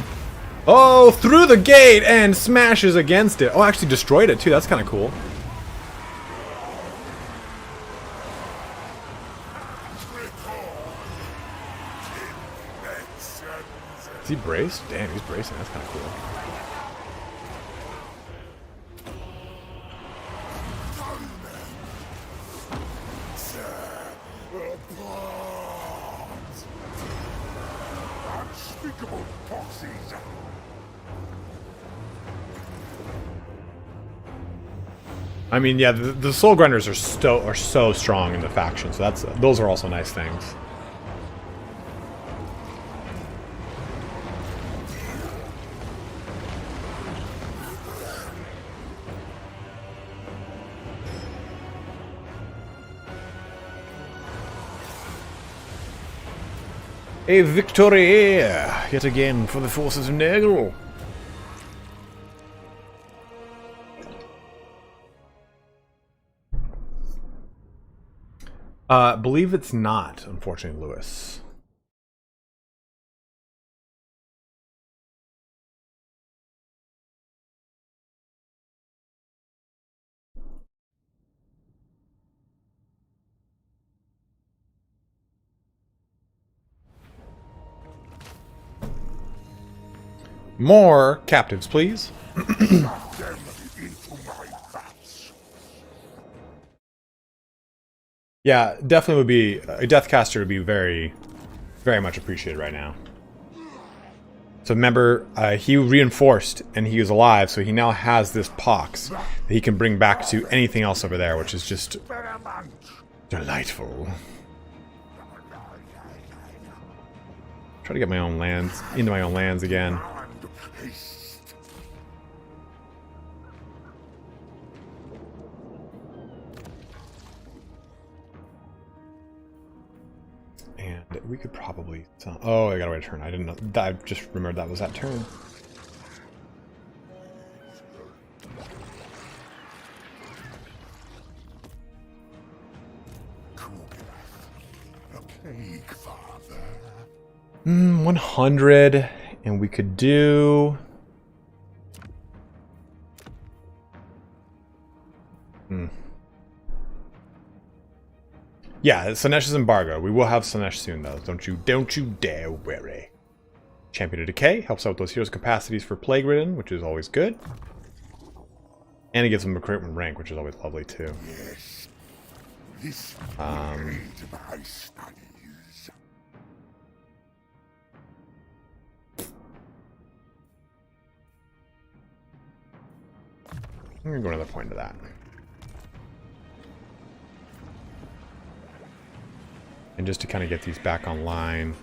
Oh, through the gate and smashes against it. Oh, actually destroyed it too. That's kind of cool. Is he braced? Damn, he's bracing. That's kind of cool. I mean, yeah, the soul grinders are so strong in the faction, so those are also nice things. A victory yet again for the forces of Nurgle. Believe it's not, unfortunately, Lewis. More captives, please. Yeah, definitely would be a Deathcaster would be very, very much appreciated right now. So remember, he reinforced and he was alive, so he now has this pox that he can bring back to anything else over there, which is just delightful. Try to get my own lands into my own lands again. And we could probably... Oh, I gotta wait a turn. I didn't know. I just remembered that was that turn.
A Plaguefather.
100, and we could do... Yeah, Sinesh's embargo. We will have Sinesh soon, though. Don't you dare worry. Champion of Decay helps out with those heroes' capacities for Plague Ridden, which is always good. And it gives them recruitment rank, which is always lovely too.
Yes. This my studies.
I'm gonna go another point to that. And just to kind of get these back online.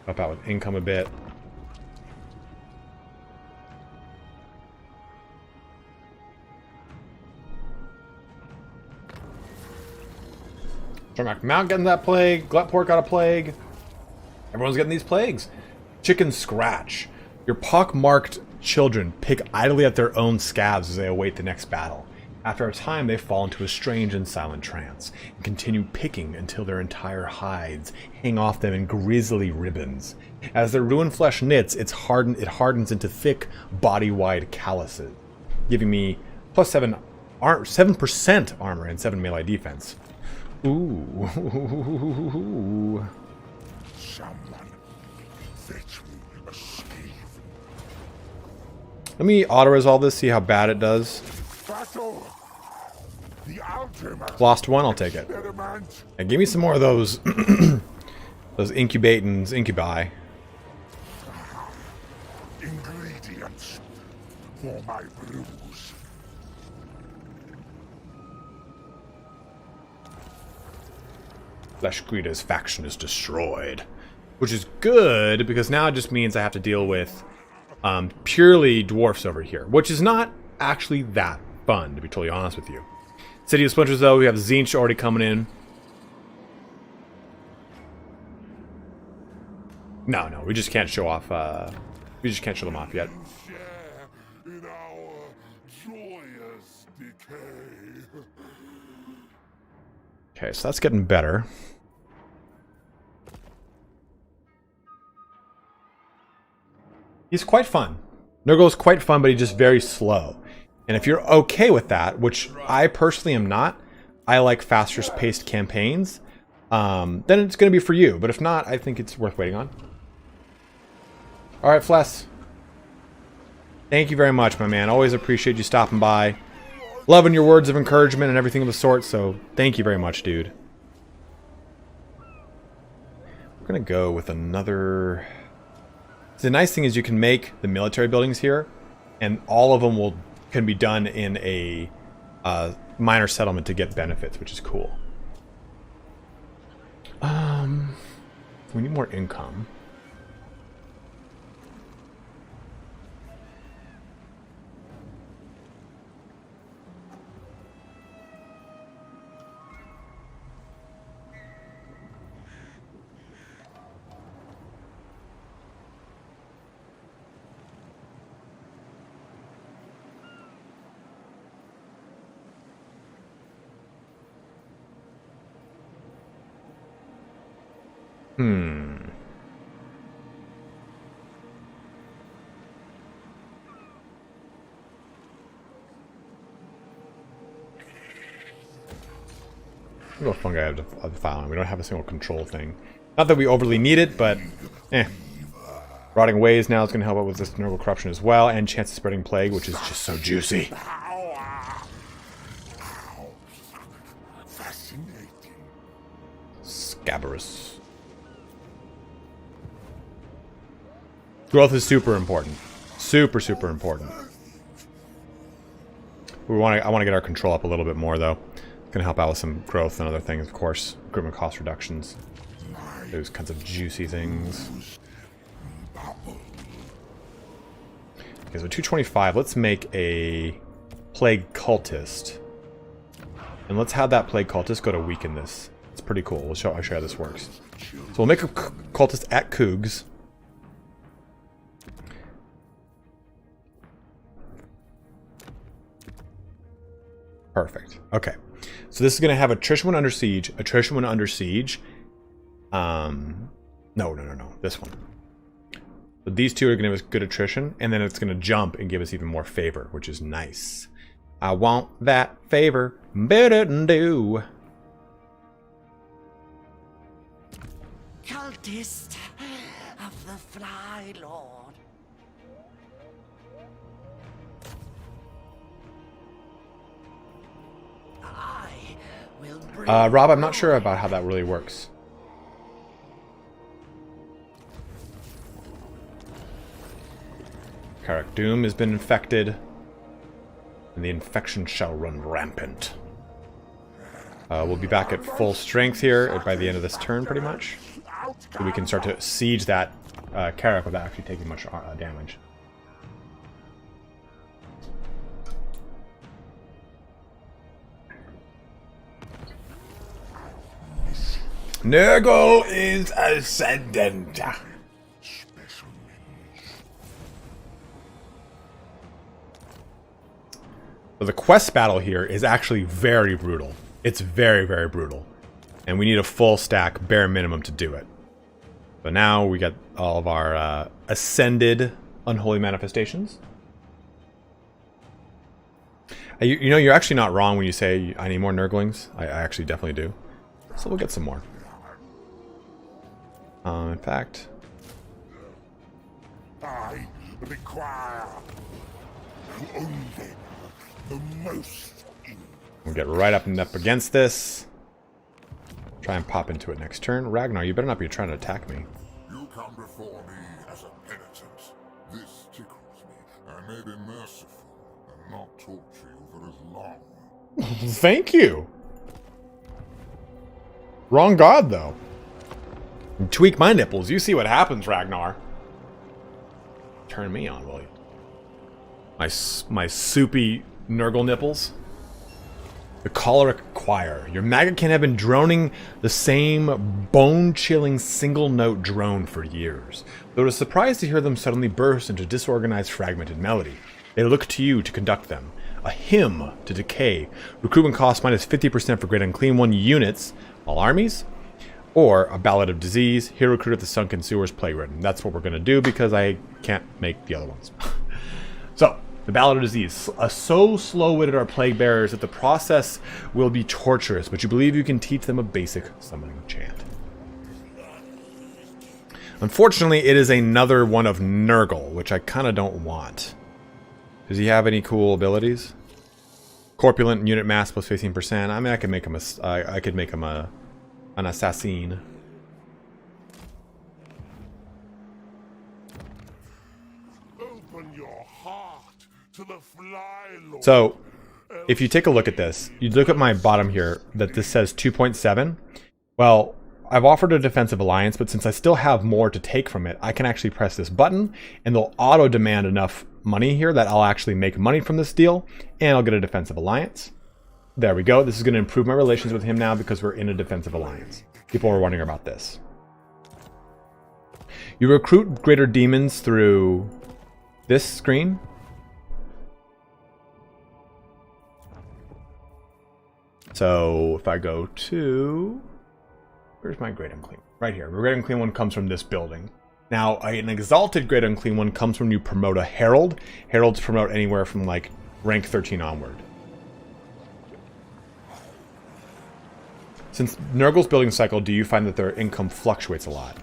Help out with income a bit. Tarmac Mount getting that plague. Gluttport got a plague. Everyone's getting these plagues. Chicken Scratch. Your pock-marked children pick idly at their own scabs as they await the next battle. After a time, they fall into a strange and silent trance, and continue picking until their entire hides hang off them in grisly ribbons. As their ruined flesh knits, it hardens into thick, body-wide calluses, giving me plus 7% armor and 7 melee defense. Ooh.
Someone fetch me a sleeve.
Let me auto-resolve this, see how bad it does.
Battle. The ultimate
Lost one, I'll take it.
experiment.
And give me some more of those those incubatins, incubi.
Ingredients for my brews.
Flesh Greeter's faction is destroyed. Which is good, because now it just means I have to deal with purely dwarfs over here. Which is not actually that fun, to be totally honest with you. City of Splinters, though, we have Zinch already coming in. No, we just can't show off, we just can't show them off yet.
Share in our joyous decay.
Okay, so that's getting better. He's quite fun. Nurgle's quite fun, but he's just very slow. And if you're okay with that, which I personally am not, I like faster paced campaigns, then it's going to be for you. But if not, I think it's worth waiting on. Alright, Fless. Thank you very much, my man. Always appreciate you stopping by. Loving your words of encouragement and everything of the sort, so thank you very much, dude. We're going to go with another... The nice thing is you can make the military buildings here, and all of them can be done in a minor settlement to get benefits, which is cool. We need more income. We'll go fungi out of the file. We don't have a single control thing. Not that we overly need it, but Rotting Ways now is going to help out with this Nurgle corruption as well, and chance of spreading plague, which is just so juicy.
Fascinating.
Scabarus. Growth is super important. Super important. I want to get our control up a little bit more, though. Gonna help out with some growth and other things, of course. Equipment cost reductions. Those kinds of juicy things. Okay, so 225. Let's make a Plague Cultist. And let's have that Plague Cultist go to weaken this. It's pretty cool. I'll show you how this works. So we'll make a Cultist at Cougs. Perfect. Okay. So this is going to have attrition when under siege, attrition when under siege. No. This one. So these two are going to give us good attrition, and then it's going to jump and give us even more favor, which is nice. I want that favor. Better than do.
Cultist of the Fly Lord.
Rob, I'm not sure about how that really works. Karak Doom has been infected, and the infection shall run rampant. We'll be back at full strength here by the end of this turn, pretty much. So we can start to siege that Karak without actually taking much damage. Nurgle is ascendant. So the quest battle here is actually very brutal. It's very brutal. And we need a full stack, bare minimum, to do it. So now we got all of our ascended unholy manifestations. You know, you're actually not wrong when you say I need more Nurglings. I actually definitely do. So we'll get some more. In fact,
I require only the most.
We'll get right up and up against this. Try and pop into it next turn. Ragnar, you better not be trying to attack me.
You come before me as a penitent. This tickles me. I may be merciful and not torture you for as long.
Thank you. Wrong god, though. Tweak my nipples. You see what happens, Ragnar. Turn me on, will you? My soupy Nurgle nipples. The Choleric Choir. Your maggot can have been droning the same bone-chilling single-note drone for years. Though it is surprised to hear them suddenly burst into disorganized, fragmented melody. They look to you to conduct them. A hymn to decay. Recruitment cost minus 50% for Great Unclean One units, all armies. Or a Ballad of Disease. Here recruit at the Sunken Sewers Plague Ridden. That's what we're going to do because I can't make the other ones. So, the Ballad of Disease. So slow-witted are Plague Bearers that the process will be torturous, but you believe you can teach them a basic summoning chant. Unfortunately, it is another one of Nurgle, which I kind of don't want. Does he have any cool abilities? Corpulent unit mass plus 15%. I mean, I could make him an assassin.
Open your heart to the fly lord.
So, if you take a look at this, you look at my bottom here that this says 2.7. Well, I've offered a defensive alliance, but since I still have more to take from it, I can actually press this button and they'll auto demand enough money here that I'll actually make money from this deal and I'll get a defensive alliance. There we go. This is going to improve my relations with him now because we're in a defensive alliance. People are wondering about this. You recruit greater demons through this screen. So if I go to... Where's my Great Unclean? Right here. The Great Unclean One comes from this building. Now, an Exalted Great Unclean One comes when you promote a Herald. Heralds promote anywhere from like rank 13 onward. Since Nurgle's building cycle, do you find that their income fluctuates a lot?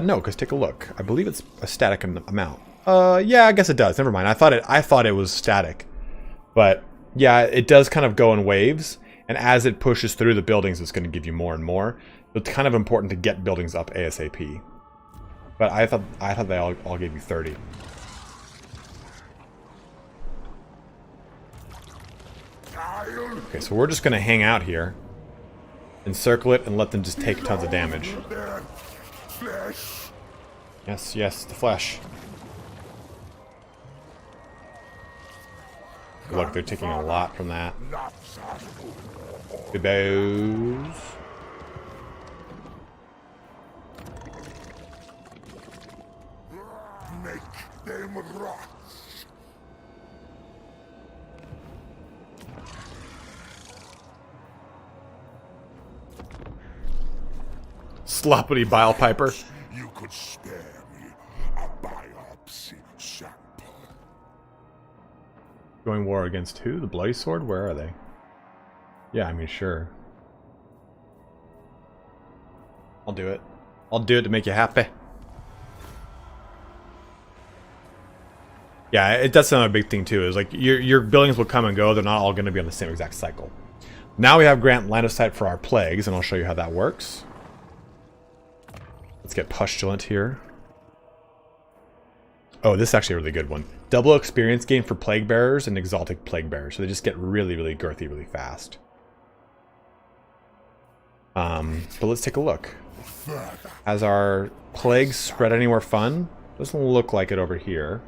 No, because take a look. I believe it's a static amount. Yeah, I guess it does. Never mind. I thought it was static. But yeah, it does kind of go in waves. And as it pushes through the buildings, it's going to give you more and more. It's kind of important to get buildings up ASAP. But I thought they all gave you 30. Okay, so we're just going to hang out here. Encircle it and let them just take tons of damage. Yes, yes, the flesh. Look, they're taking a lot from that. Good bows.
Make them rot.
Sloppity bile piper.
You could spare me a biopsy sample.
Going war against who? The Bloody Sword? Where are they? Yeah, I mean, sure. I'll do it. I'll do it to make you happy. Yeah, it does sound a big thing too. Is like your buildings will come and go. They're not all going to be on the same exact cycle. Now we have grant line of sight for our plagues, and I'll show you how that works. Let's get Pustulant here. Oh, this is actually a really good one. Double experience gain for Plague Bearers and Exalted Plague Bearers. So they just get really, really girthy really fast. But let's take a look. Has our plagues spread anywhere fun? Doesn't look like it over here.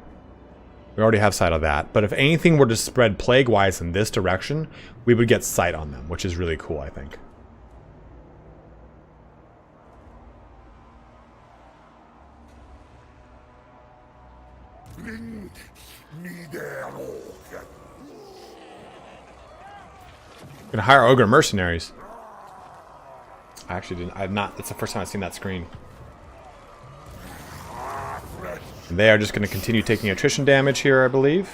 We already have sight of that. But if anything were to spread plague-wise in this direction, we would get sight on them, which is really cool, I think.
Bring me their organ.
Gonna hire Ogre Mercenaries. I actually didn't. I've not. It's the first time I've seen that screen. And they are just going to continue taking attrition damage here, I believe.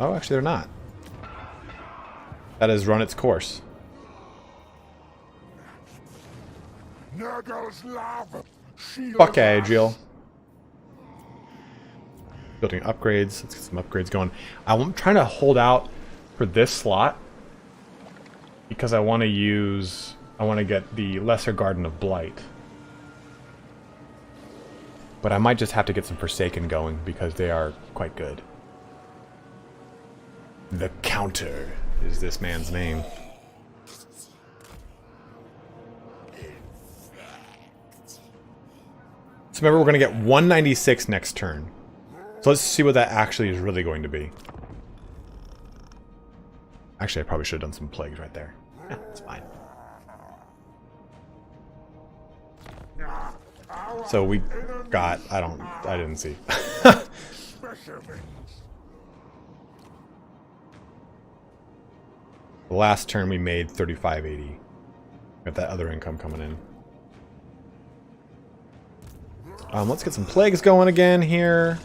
Oh, actually, they're not. That has run its course.
Nurgle's love.
Fuck Adriel. Building upgrades. Let's get some upgrades going. I'm trying to hold out for this slot because I want to use. I want to get the Lesser Garden of Blight. But I might just have to get some Forsaken going because they are quite good. The Counter is this man's name. So remember, we're going to get 196 next turn. So let's see what that actually is really going to be. Actually, I probably should have done some plagues right there. It's fine. So we got, I didn't see. The last turn we made 3580. Got that other income coming in. Let's get some plagues going again here.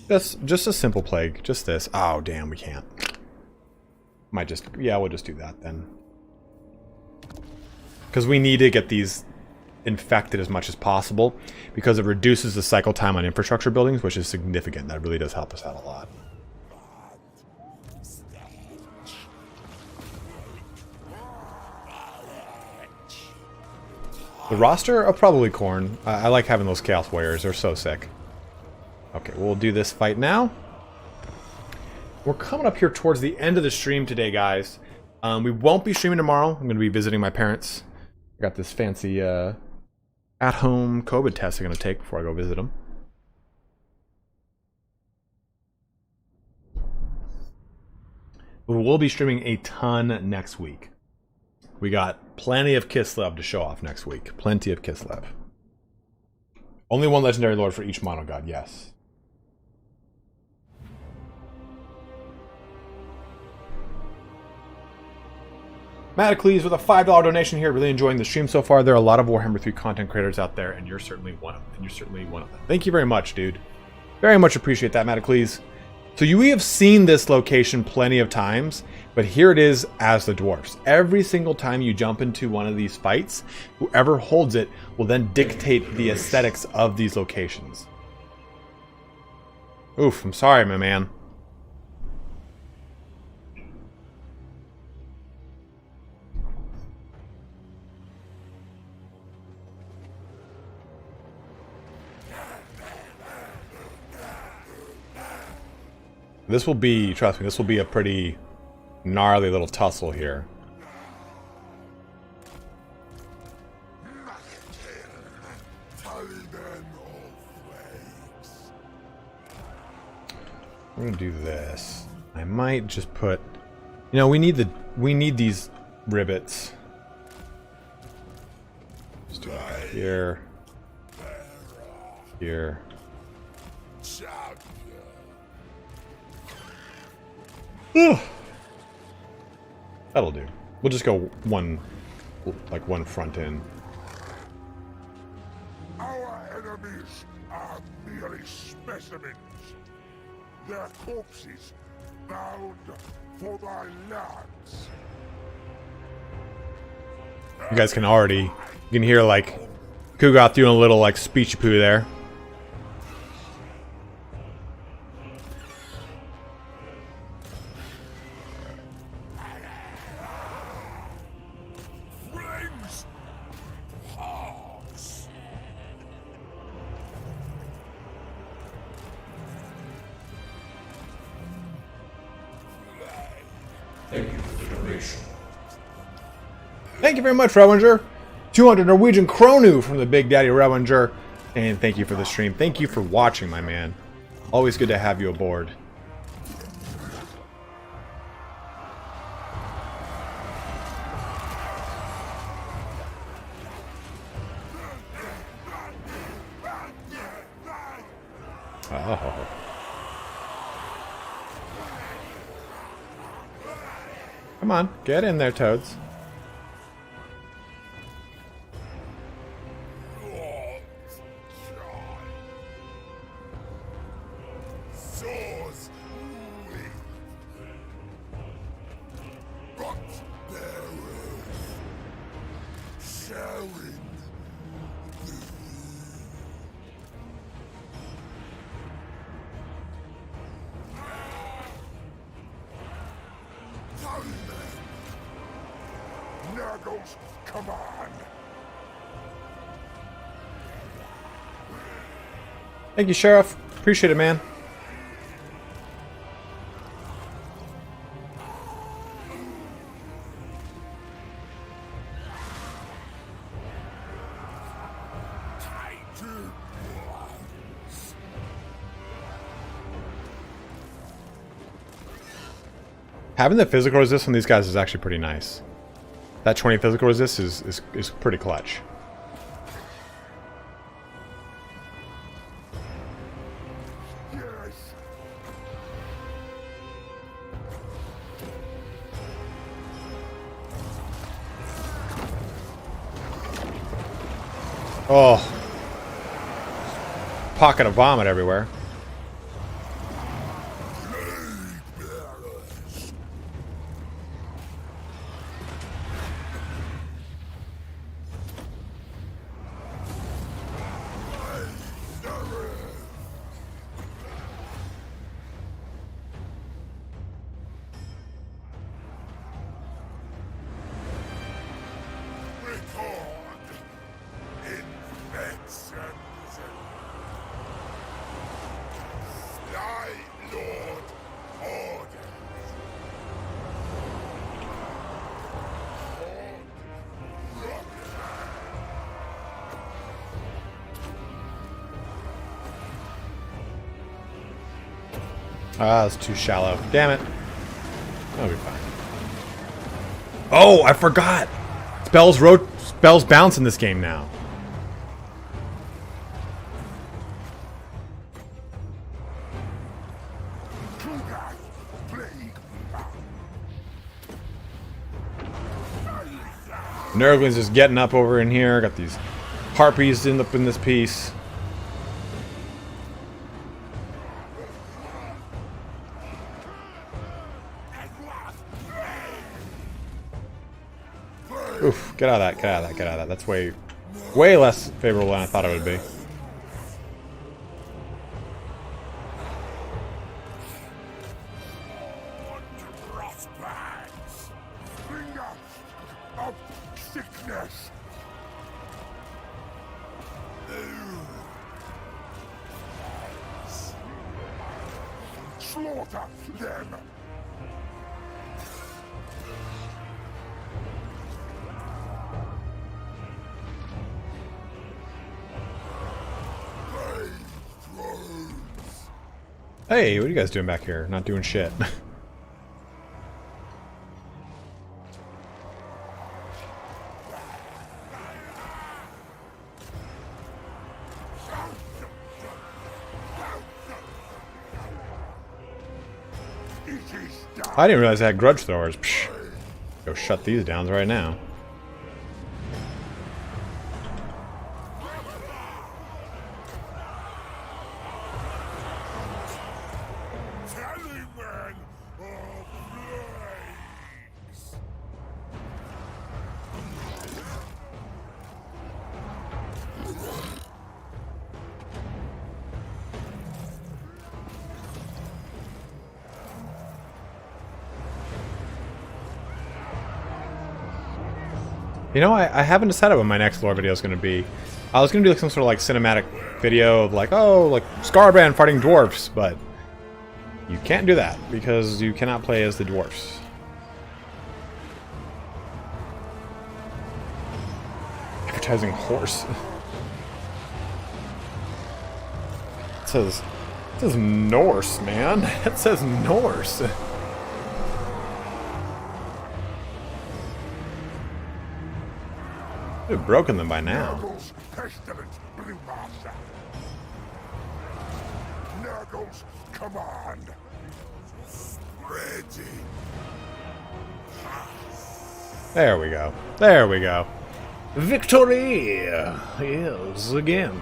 Just a simple plague. Just this. Oh, damn, we can't. Might just... Yeah, we'll just do that then. Because we need to get these infected as much as possible. Because it reduces the cycle time on infrastructure buildings, which is significant. That really does help us out a lot. The roster of probably Khorne. I like having those Chaos Warriors. They're so sick. Okay, we'll do this fight now. We're coming up here towards the end of the stream today, guys. We won't be streaming tomorrow. I'm going to be visiting my parents. I got this fancy at-home COVID test I'm going to take before I go visit them. We will be streaming a ton next week. We got plenty of Kislev to show off next week. Plenty of Kislev. Only one legendary lord for each mono god, yes. Matacles with a $5 donation here. Really enjoying the stream so far. There are a lot of Warhammer 3 content creators out there, and you're certainly one of them. Thank you very much, dude. Very much appreciate that, Matacles. So we have seen this location plenty of times, but here it is as the dwarfs. Every single time you jump into one of these fights, whoever holds it will then dictate the aesthetics of these locations. Oof, I'm sorry, my man. This will be, trust me, this will be a pretty gnarly little tussle here. We're gonna do this. I might just put, you know, we need these rivets. Just do it here, here. That'll do. We'll just go one front in.
Our enemies are merely specimens. Their corpses bound for thy lands.
You guys can already, you can hear like Kugath doing a little like speechy poo there.
Thank you for the donation.
Thank you very much, Revenger. 200 Norwegian Kronu from the Big Daddy Revenger. And thank you for the stream. Thank you for watching, my man. Always good to have you aboard. Oh. Come on, get in there, Toads.
Come on.
Thank you, Sheriff. Appreciate it, man. Having the physical resist on these guys is actually pretty nice. That 20 physical resist is pretty clutch. Oh. Pocket of vomit everywhere. Ah, that's too shallow. Damn it. That'll be fine. Oh, I forgot. Spells bounce in this game now. Nurgling's just getting up over in here. Got these harpies in this piece. Oof, get out of that, get out of that, get out of that. That's way less favorable than I thought it would be.
Slaughter them!
Hey, what are you guys doing back here? Not doing shit. I didn't realize I had grudge throwers. Psh. Go shut these down right now. You know, I haven't decided what my next lore video is going to be. I was going to do like some sort of like cinematic video of like, oh, like Scarbrand fighting dwarfs, but you can't do that because you cannot play as the dwarfs. Advertising horse. It says Norse, man. It says Norse. We've broken them by now.
Nurgle's command. Ready.
There we go. There we go. Victory! Yes, again.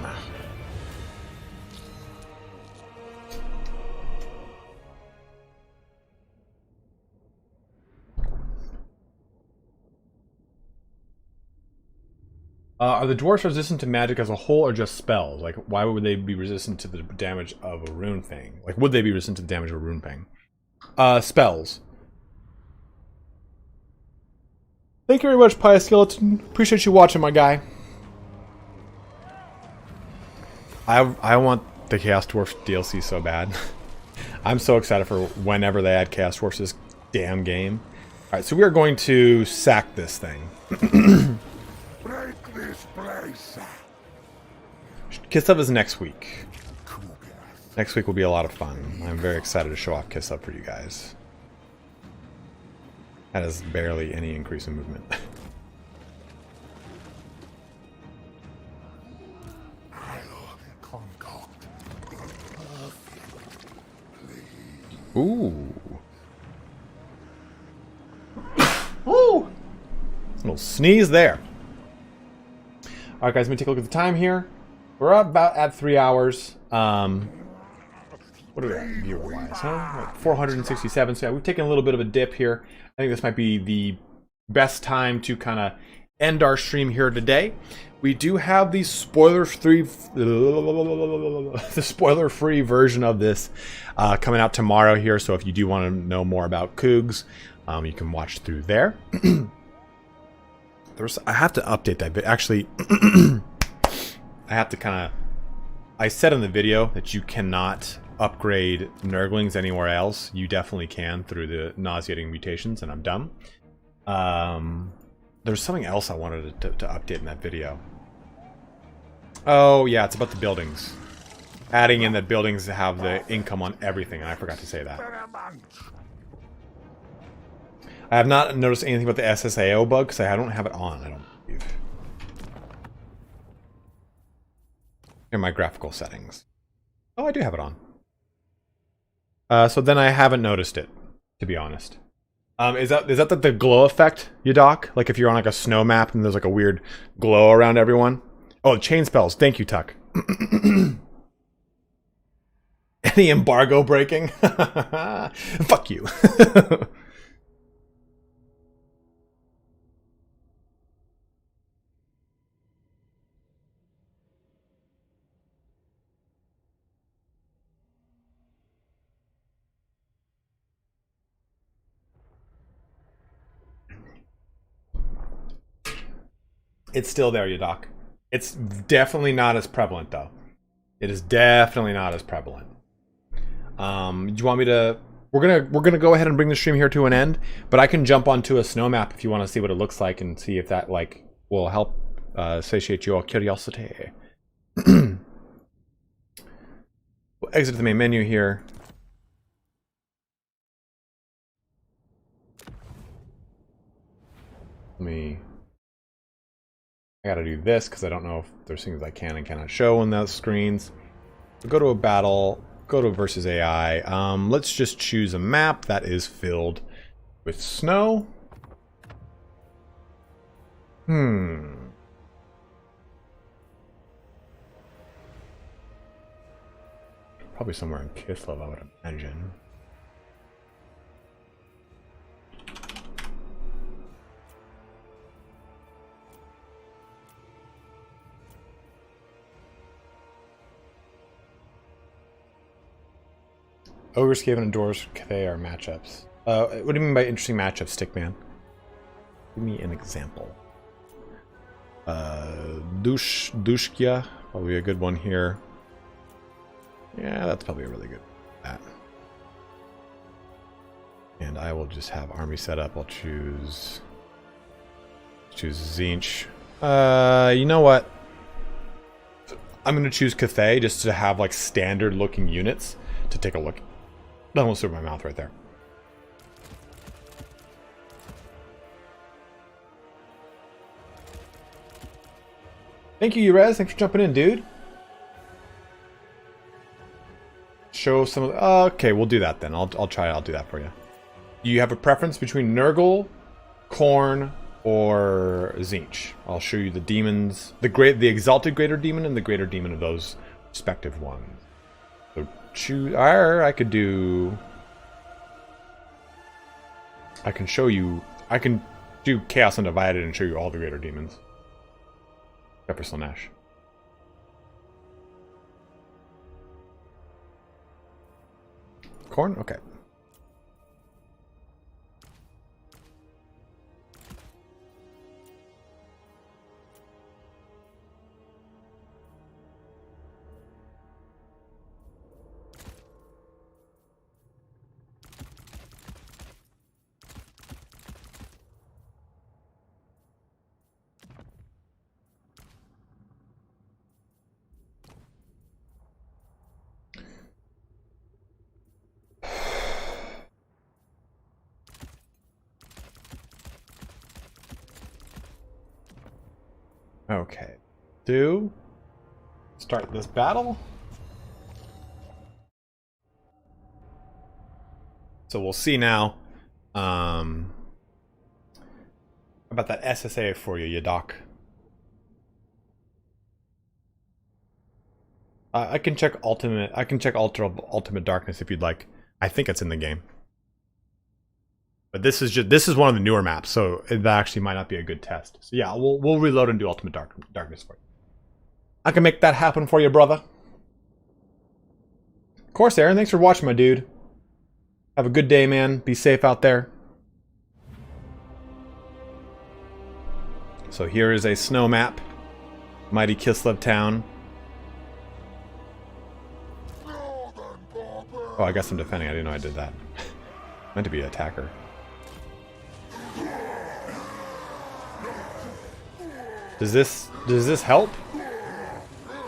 Are the dwarfs resistant to magic as a whole or just spells? Like, why would they be resistant to the damage of a rune thing? Like, would they be resistant to the damage of a rune thing? Spells. Thank you very much, Pious Skeleton. Appreciate you watching, my guy. I want the Chaos Dwarf DLC so bad. I'm so excited for whenever they add Chaos Dwarfs to this damn game. Alright, so we are going to sack this thing.
Break this place.
Kiss Up is next week. Next week will be a lot of fun. I'm very excited to show off Kiss Up for you guys. That is barely any increase in movement.
I'll concoct
Ooh. Ooh. Little sneeze there. Alright guys, let me take a look at the time here. We're about at 3 hours. What do we got viewer-wise, huh? Like 467. So yeah, we've taken a little bit of a dip here. I think this might be the best time to kind of end our stream here today. We do have the spoiler-free version of this coming out tomorrow here. So if you do want to know more about Cougs, you can watch through there. I have to update that, but actually, I have to kind of. I said in the video that you cannot upgrade Nurglings anywhere else. You definitely can through the nauseating mutations, and I'm dumb. There's something else I wanted to update in that video. Oh yeah, it's about the buildings. Adding in that buildings have the income on everything, and I forgot to say that. I have not noticed anything about the SSAO bug because I don't have it on, I don't believe. Here are my graphical settings. Oh, I do have it on. So then I haven't noticed it, to be honest. Is that the glow effect, Yadak? Like if you're on like a snow map and there's like a weird glow around everyone? Oh, chain spells. Thank you, Tuck. Any embargo breaking? Fuck you. It's still there, Yadak. It's definitely not as prevalent, though. It is definitely not as prevalent. Do you want me to? We're gonna go ahead and bring the stream here to an end, but I can jump onto a snow map if you want to see what it looks like and see if that like will help satiate your curiosity. We'll exit the main menu here. I gotta do this because I don't know if there's things I can and cannot show on those screens. So go to a battle, go to versus AI. Let's just choose a map that is filled with snow. Probably somewhere in Kislev, I would imagine. Ogre, Skaven, and Doors Cafe are matchups. What do you mean by interesting matchups, Stickman? Give me an example. Dushkia, probably a good one here. Yeah, that's probably a really good one. And I will just have army set up. I'll choose Zinch. You know what? I'm gonna choose Cathay just to have like standard looking units to take a look. I almost threw my mouth right there. Thank you, Urez. Thanks for jumping in, dude. Show some of the... okay, we'll do that then. I'll try it. I'll do that for you. Do you have a preference between Nurgle, Khorne, or Zinch? I'll show you the demons. The Exalted Greater Demon and the Greater Demon of those respective ones. So choose... I could do... I can show you... I can do Chaos Undivided and show you all the Greater Demons. Except for Slaanesh. Khorne? Okay. Okay. Start this battle. So we'll see now. About that SSA for you, doc. I can check ultimate. I can check ultimate darkness if you'd like. I think it's in the game. But this is one of the newer maps, so that actually might not be a good test. So yeah, we'll reload and do ultimate darkness for you. I can make that happen for you, brother. Of course, Aaron. Thanks for watching, my dude. Have a good day, man. Be safe out there. So here is a snow map. Mighty Kislev Town. Oh, I guess I'm defending. I didn't know I did that. Meant to be an attacker. Does this help?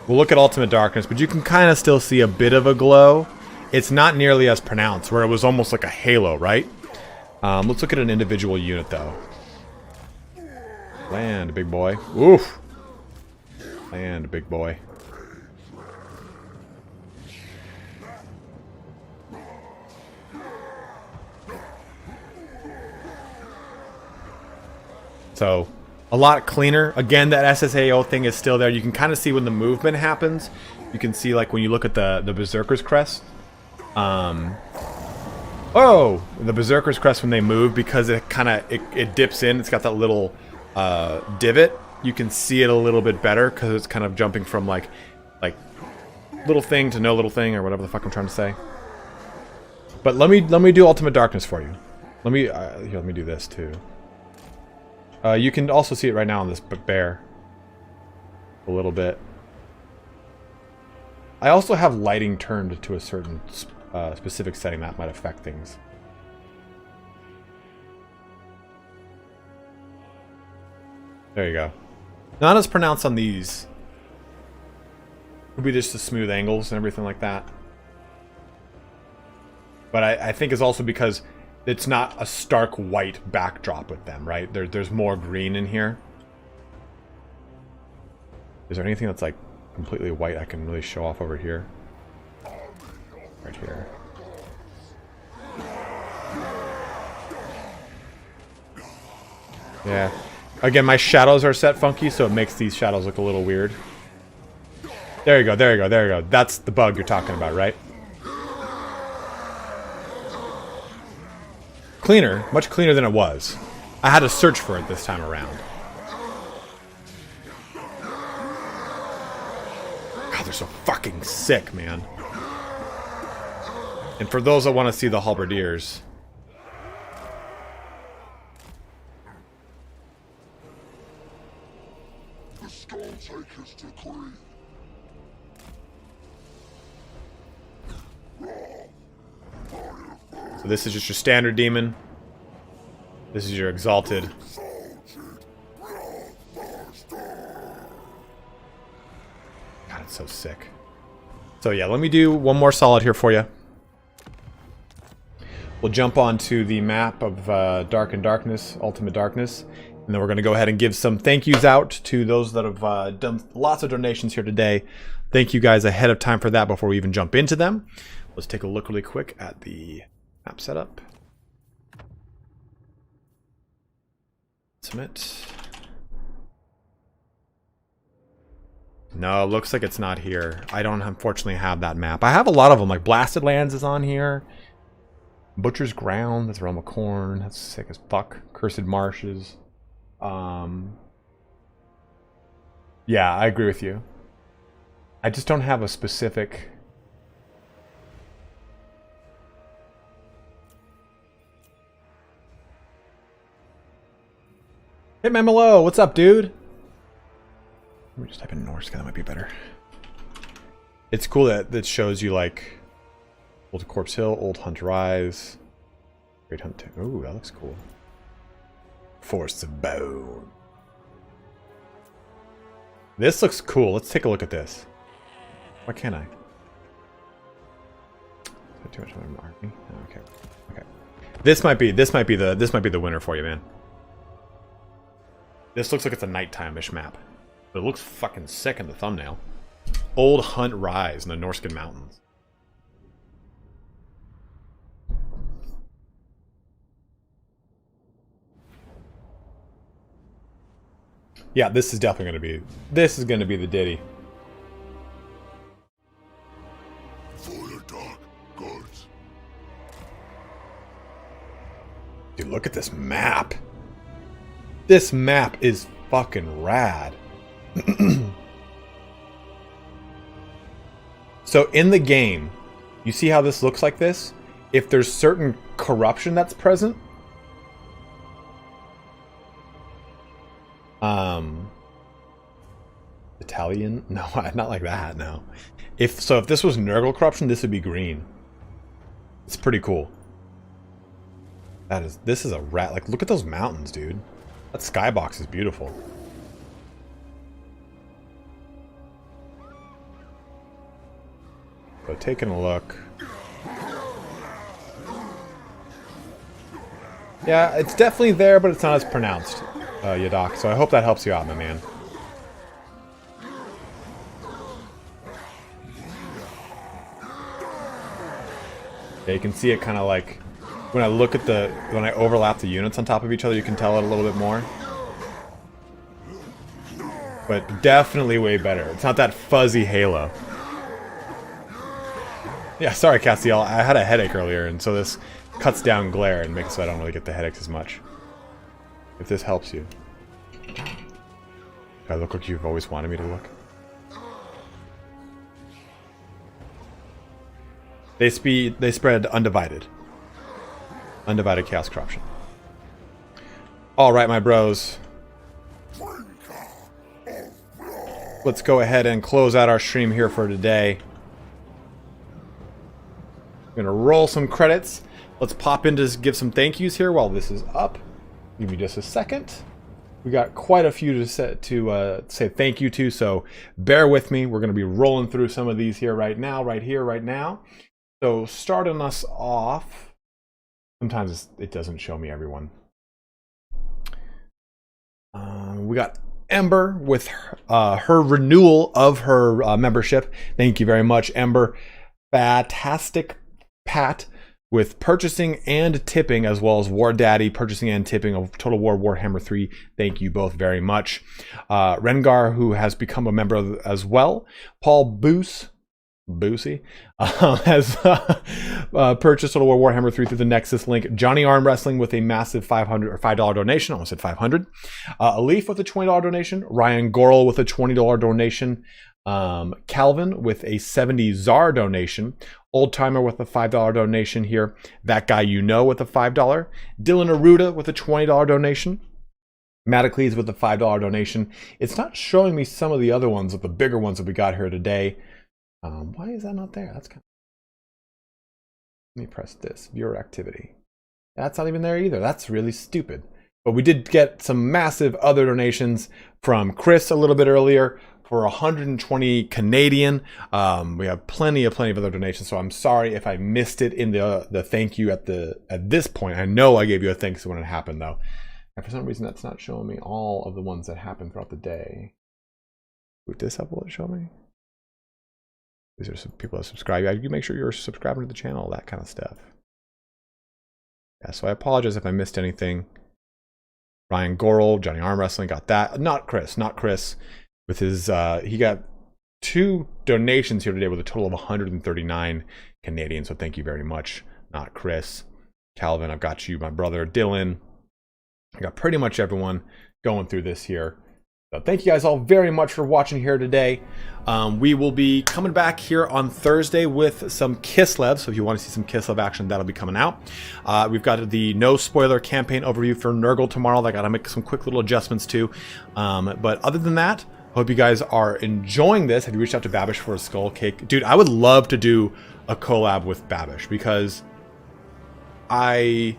We'll look at Ultimate Darkness, but you can kind of still see a bit of a glow. It's not nearly as pronounced, where it was almost like a halo, right? Let's look at an individual unit, though. Land, big boy. Oof. Land, big boy. So, a lot cleaner. Again, that SSAO thing is still there. You can kind of see when the movement happens. You can see, like, when you look at the Berserker's Crest. Oh! The Berserker's Crest when they move, because it kind of, it dips in. It's got that little divot. You can see it a little bit better, because it's kind of jumping from, like, little thing to no little thing, or whatever the fuck I'm trying to say. But let me do Ultimate Darkness for you. Let me, here, let me do this, too. You can also see it right now on this bear. A little bit. I also have lighting turned to a certain specific setting that might affect things. There you go. Not as pronounced on these. Would be just the smooth angles and everything like that. But I think it's also because it's not a stark white backdrop with them, right? There's more green in here. Is there anything that's like completely white I can really show off over here? Right here. Yeah. Again, my shadows are set funky, so it makes these shadows look a little weird. There you go, there you go, there you go. That's the bug you're talking about, right? Cleaner, much cleaner than it was. I had to search for it this time around. God, they're so fucking sick, man. And for those that want to see the halberdiers,
The Skulltaker's decree.
so this is just your standard demon. This is your exalted. God, it's so sick. So yeah, let me do one more solid here for you. We'll jump onto the map of Dark and Darkness, Ultimate Darkness. And then we're going to go ahead and give some thank yous out to those that have done lots of donations here today. Thank you guys ahead of time for that before we even jump into them. Let's take a look really quick at the map setup. Submit. No, it looks like it's not here. I don't unfortunately have that map. I have a lot of them, like Blasted Lands is on here. Butcher's Ground, that's Realm of Corn, that's sick as fuck. Cursed Marshes. Yeah, I agree with you. I just don't have a specific... Hey Memelo, what's up, dude? Let me just type in Norse, that might be better. It's cool that shows you like Old Corpse Hill, Old Hunt Rise, Great Hunt. Ooh, that looks cool. Force of Bone. This looks cool. Let's take a look at this. Why can't I? Is that too much of an army? Oh, okay. Okay. This might be the winner for you, man. This looks like it's a nighttime-ish map. But it looks fucking sick in the thumbnail. Old Hunt Rise in the Norskin Mountains. Yeah, this is definitely going to be... This is going to be the ditty.
For the dark gods.
Dude, look at this map. This map is fucking rad. So in the game, you see how this looks like this? If there's certain corruption that's present, Italian? No, not like that, no. If this was Nurgle corruption, this would be green. It's pretty cool. This is a rat. Like, look at those mountains, dude. That skybox is beautiful. So taking a look. Yeah, it's definitely there, but it's not as pronounced, Yadak. So I hope that helps you out, my man. Yeah, you can see it kind of like when I look at when I overlap the units on top of each other, you can tell it a little bit more. But definitely way better. It's not that fuzzy halo. Yeah, sorry, Castiel. I had a headache earlier, and so this cuts down glare and makes it so I don't really get the headaches as much. If this helps you. Do I look like you've always wanted me to look? They spread undivided. Undivided chaos corruption. Alright, my bros. Let's go ahead and close out our stream here for today. I'm gonna roll some credits. Let's pop in to give some thank yous here while this is up. Give me just a second. We got quite a few to say thank you to, so bear with me. We're gonna be rolling through some of these here right now, right here, right now. So starting us off, sometimes it doesn't show me everyone. We got Ember with her renewal of her membership. Thank you very much, Ember. Fantastic Pat with purchasing and tipping, as well as War Daddy purchasing and tipping of Total War Warhammer 3. Thank you both very much. Rengar, who has become a member as well. Paul Boosie has purchased Total War Warhammer 3 through the Nexus link. Johnny Arm Wrestling with a massive $5 donation. I almost said 500. Alif with a $20 donation. Ryan Gorel with a $20 donation. Calvin with a 70 ZAR donation. Old Timer with a $5 donation here. That Guy You Know with a $5. Dylan Aruda with a $20 donation. Matacles with a $5 donation. It's not showing me some of the other ones, of the bigger ones that we got here today. Why is that not there? That's kind of... Let me press this. Viewer activity. That's not even there either. That's really stupid. But we did get some massive other donations from Chris a little bit earlier for 120 Canadian. We have plenty of other donations, so I'm sorry if I missed it in the thank you at this point. I know I gave you a thanks when it happened though. And for some reason that's not showing me all of the ones that happened throughout the day. Would this up, will it show me? These are some people that subscribe. You make sure you're subscribing to the channel, that kind of stuff. Yeah, so I apologize if I missed anything. Ryan Gorel, Johnny Arm Wrestling got that. Not Chris. With his, he got 2 donations here today with a total of 139 Canadian. So thank you very much. Not Chris. Calvin, I've got you. My brother, Dylan. I got pretty much everyone going through this here. So thank you guys all very much for watching here today. We will be coming back here on Thursday with some Kislev. So if you want to see some Kislev action, that'll be coming out. We've got the no spoiler campaign overview for Nurgle tomorrow. I got to make some quick little adjustments too. But other than that, hope you guys are enjoying this. Have you reached out to Babish for a skull cake? Dude, I would love to do a collab with Babish because I'm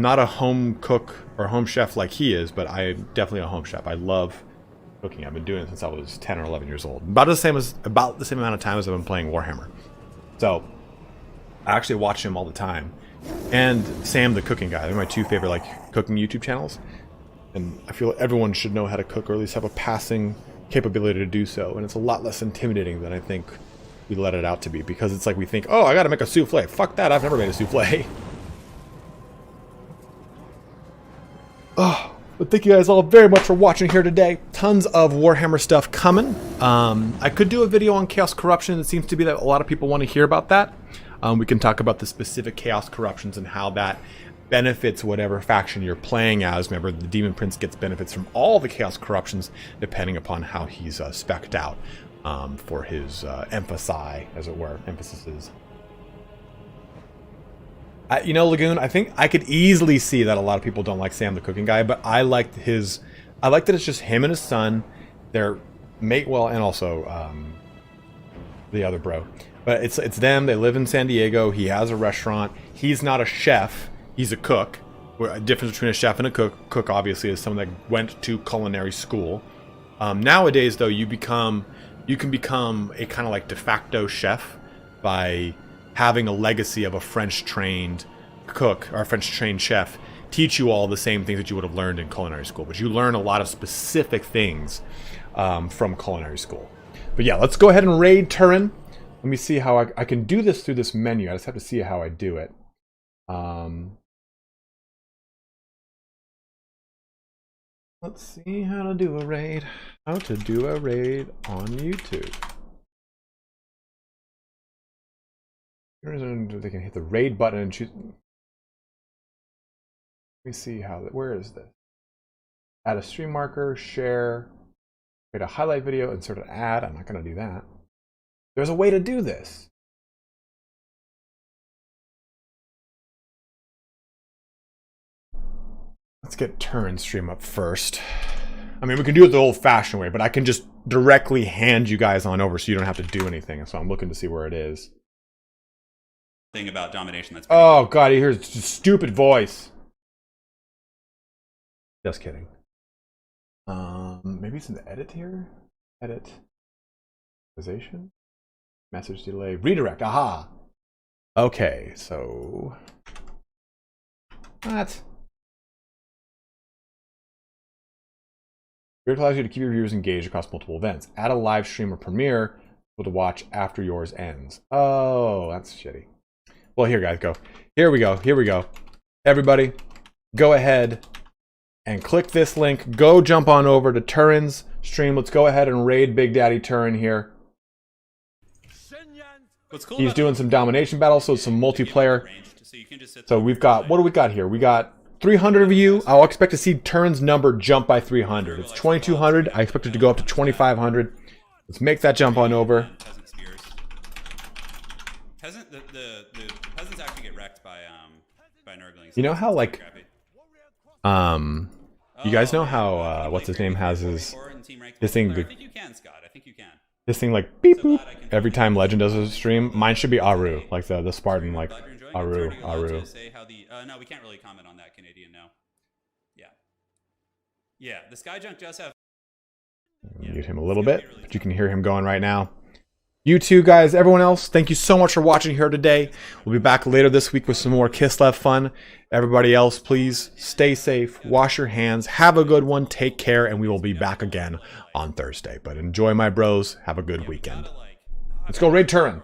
not a home cook or home chef like he is, but I'm definitely a home chef. I love cooking. I've been doing it since I was 10 or 11 years old. About the same amount of time as I've been playing Warhammer. So I actually watch him all the time. And Sam the Cooking Guy. They're my 2 favorite cooking YouTube channels. And I feel like everyone should know how to cook, or at least have a passing capability to do so, and it's a lot less intimidating than I think we let it out to be, because it's like we think, oh, I gotta make a souffle. Fuck that, I've never made a souffle. Oh, but thank you guys all very much for watching here today. Tons of Warhammer stuff coming. I could do a video on Chaos Corruption. It seems to be that a lot of people want to hear about that. We can talk about the specific Chaos Corruptions and how that benefits whatever faction you're playing as. Remember, the Demon Prince gets benefits from all the Chaos Corruptions depending upon how he's spec'd out for his emphasis, as it were, emphases. You know, Lagoon, I think I could easily see that a lot of people don't like Sam the cooking guy, but I like that it's just him and his son. They're well, and also the other bro. But it's them. They live in San Diego. He has a restaurant. He's not a chef. He's a cook. A difference between a chef and a cook obviously is someone that went to culinary school. Nowadays, though, you can become a kind of like de facto chef by having a legacy of a French-trained cook or a French-trained chef teach you all the same things that you would have learned in culinary school. But you learn a lot of specific things from culinary school. But yeah, let's go ahead and raid Turin. Let me see how I can do this through this menu. I just have to see how I do it. Let's see how to do a raid. How to do a raid on YouTube. They can hit the raid button and choose. Let me see how. Where is this? Add a stream marker, share, create a highlight video, insert an ad. I'm not going to do that. There's a way to do this. Let's get turn stream up first. I mean, we can do it the old-fashioned way, but I can just directly hand you guys on over so you don't have to do anything. So I'm looking to see where it is.
Thing about domination that's
oh god, he hears a stupid voice. Just kidding. Maybe it's in the edit here. Edit. Organization. Message delay. Redirect. Aha. Okay, so what? It allows you to keep your viewers engaged across multiple events. Add a live stream or premiere to watch after yours ends. Oh, that's shitty. Well, here, guys, go. Here we go. Here we go. Everybody, go ahead and click this link. Go jump on over to Turin's stream. Let's go ahead and raid Big Daddy Turin here.
What's cool
He's doing some domination battles, so some multiplayer. So we've got, what do we got here? We got 300 of you. I'll expect to see Turin's number jump by 300. It's 2,200. I expect it to go up to 2,500. Let's make that jump on over.
The peasants actually get wrecked by Nurglings.
You know how like you guys know how what's his name has his this thing
I think you can, Scott. I think you can.
This thing like beep boop every time Legend does a stream. Mine should be Aru, like the Spartan, like Aru.
No, we can't really comment on that, Canadian. No. Yeah. The Skyjunk does have.
Mute him a little bit, but you can hear him going right now. You too, guys. Everyone else, thank you so much for watching here today. We'll be back later this week with some more Kislev fun. Everybody else, please stay safe, wash your hands, have a good one, take care, and we will be back again on Thursday. But enjoy, my bros. Have a good weekend. Let's go raid Turin.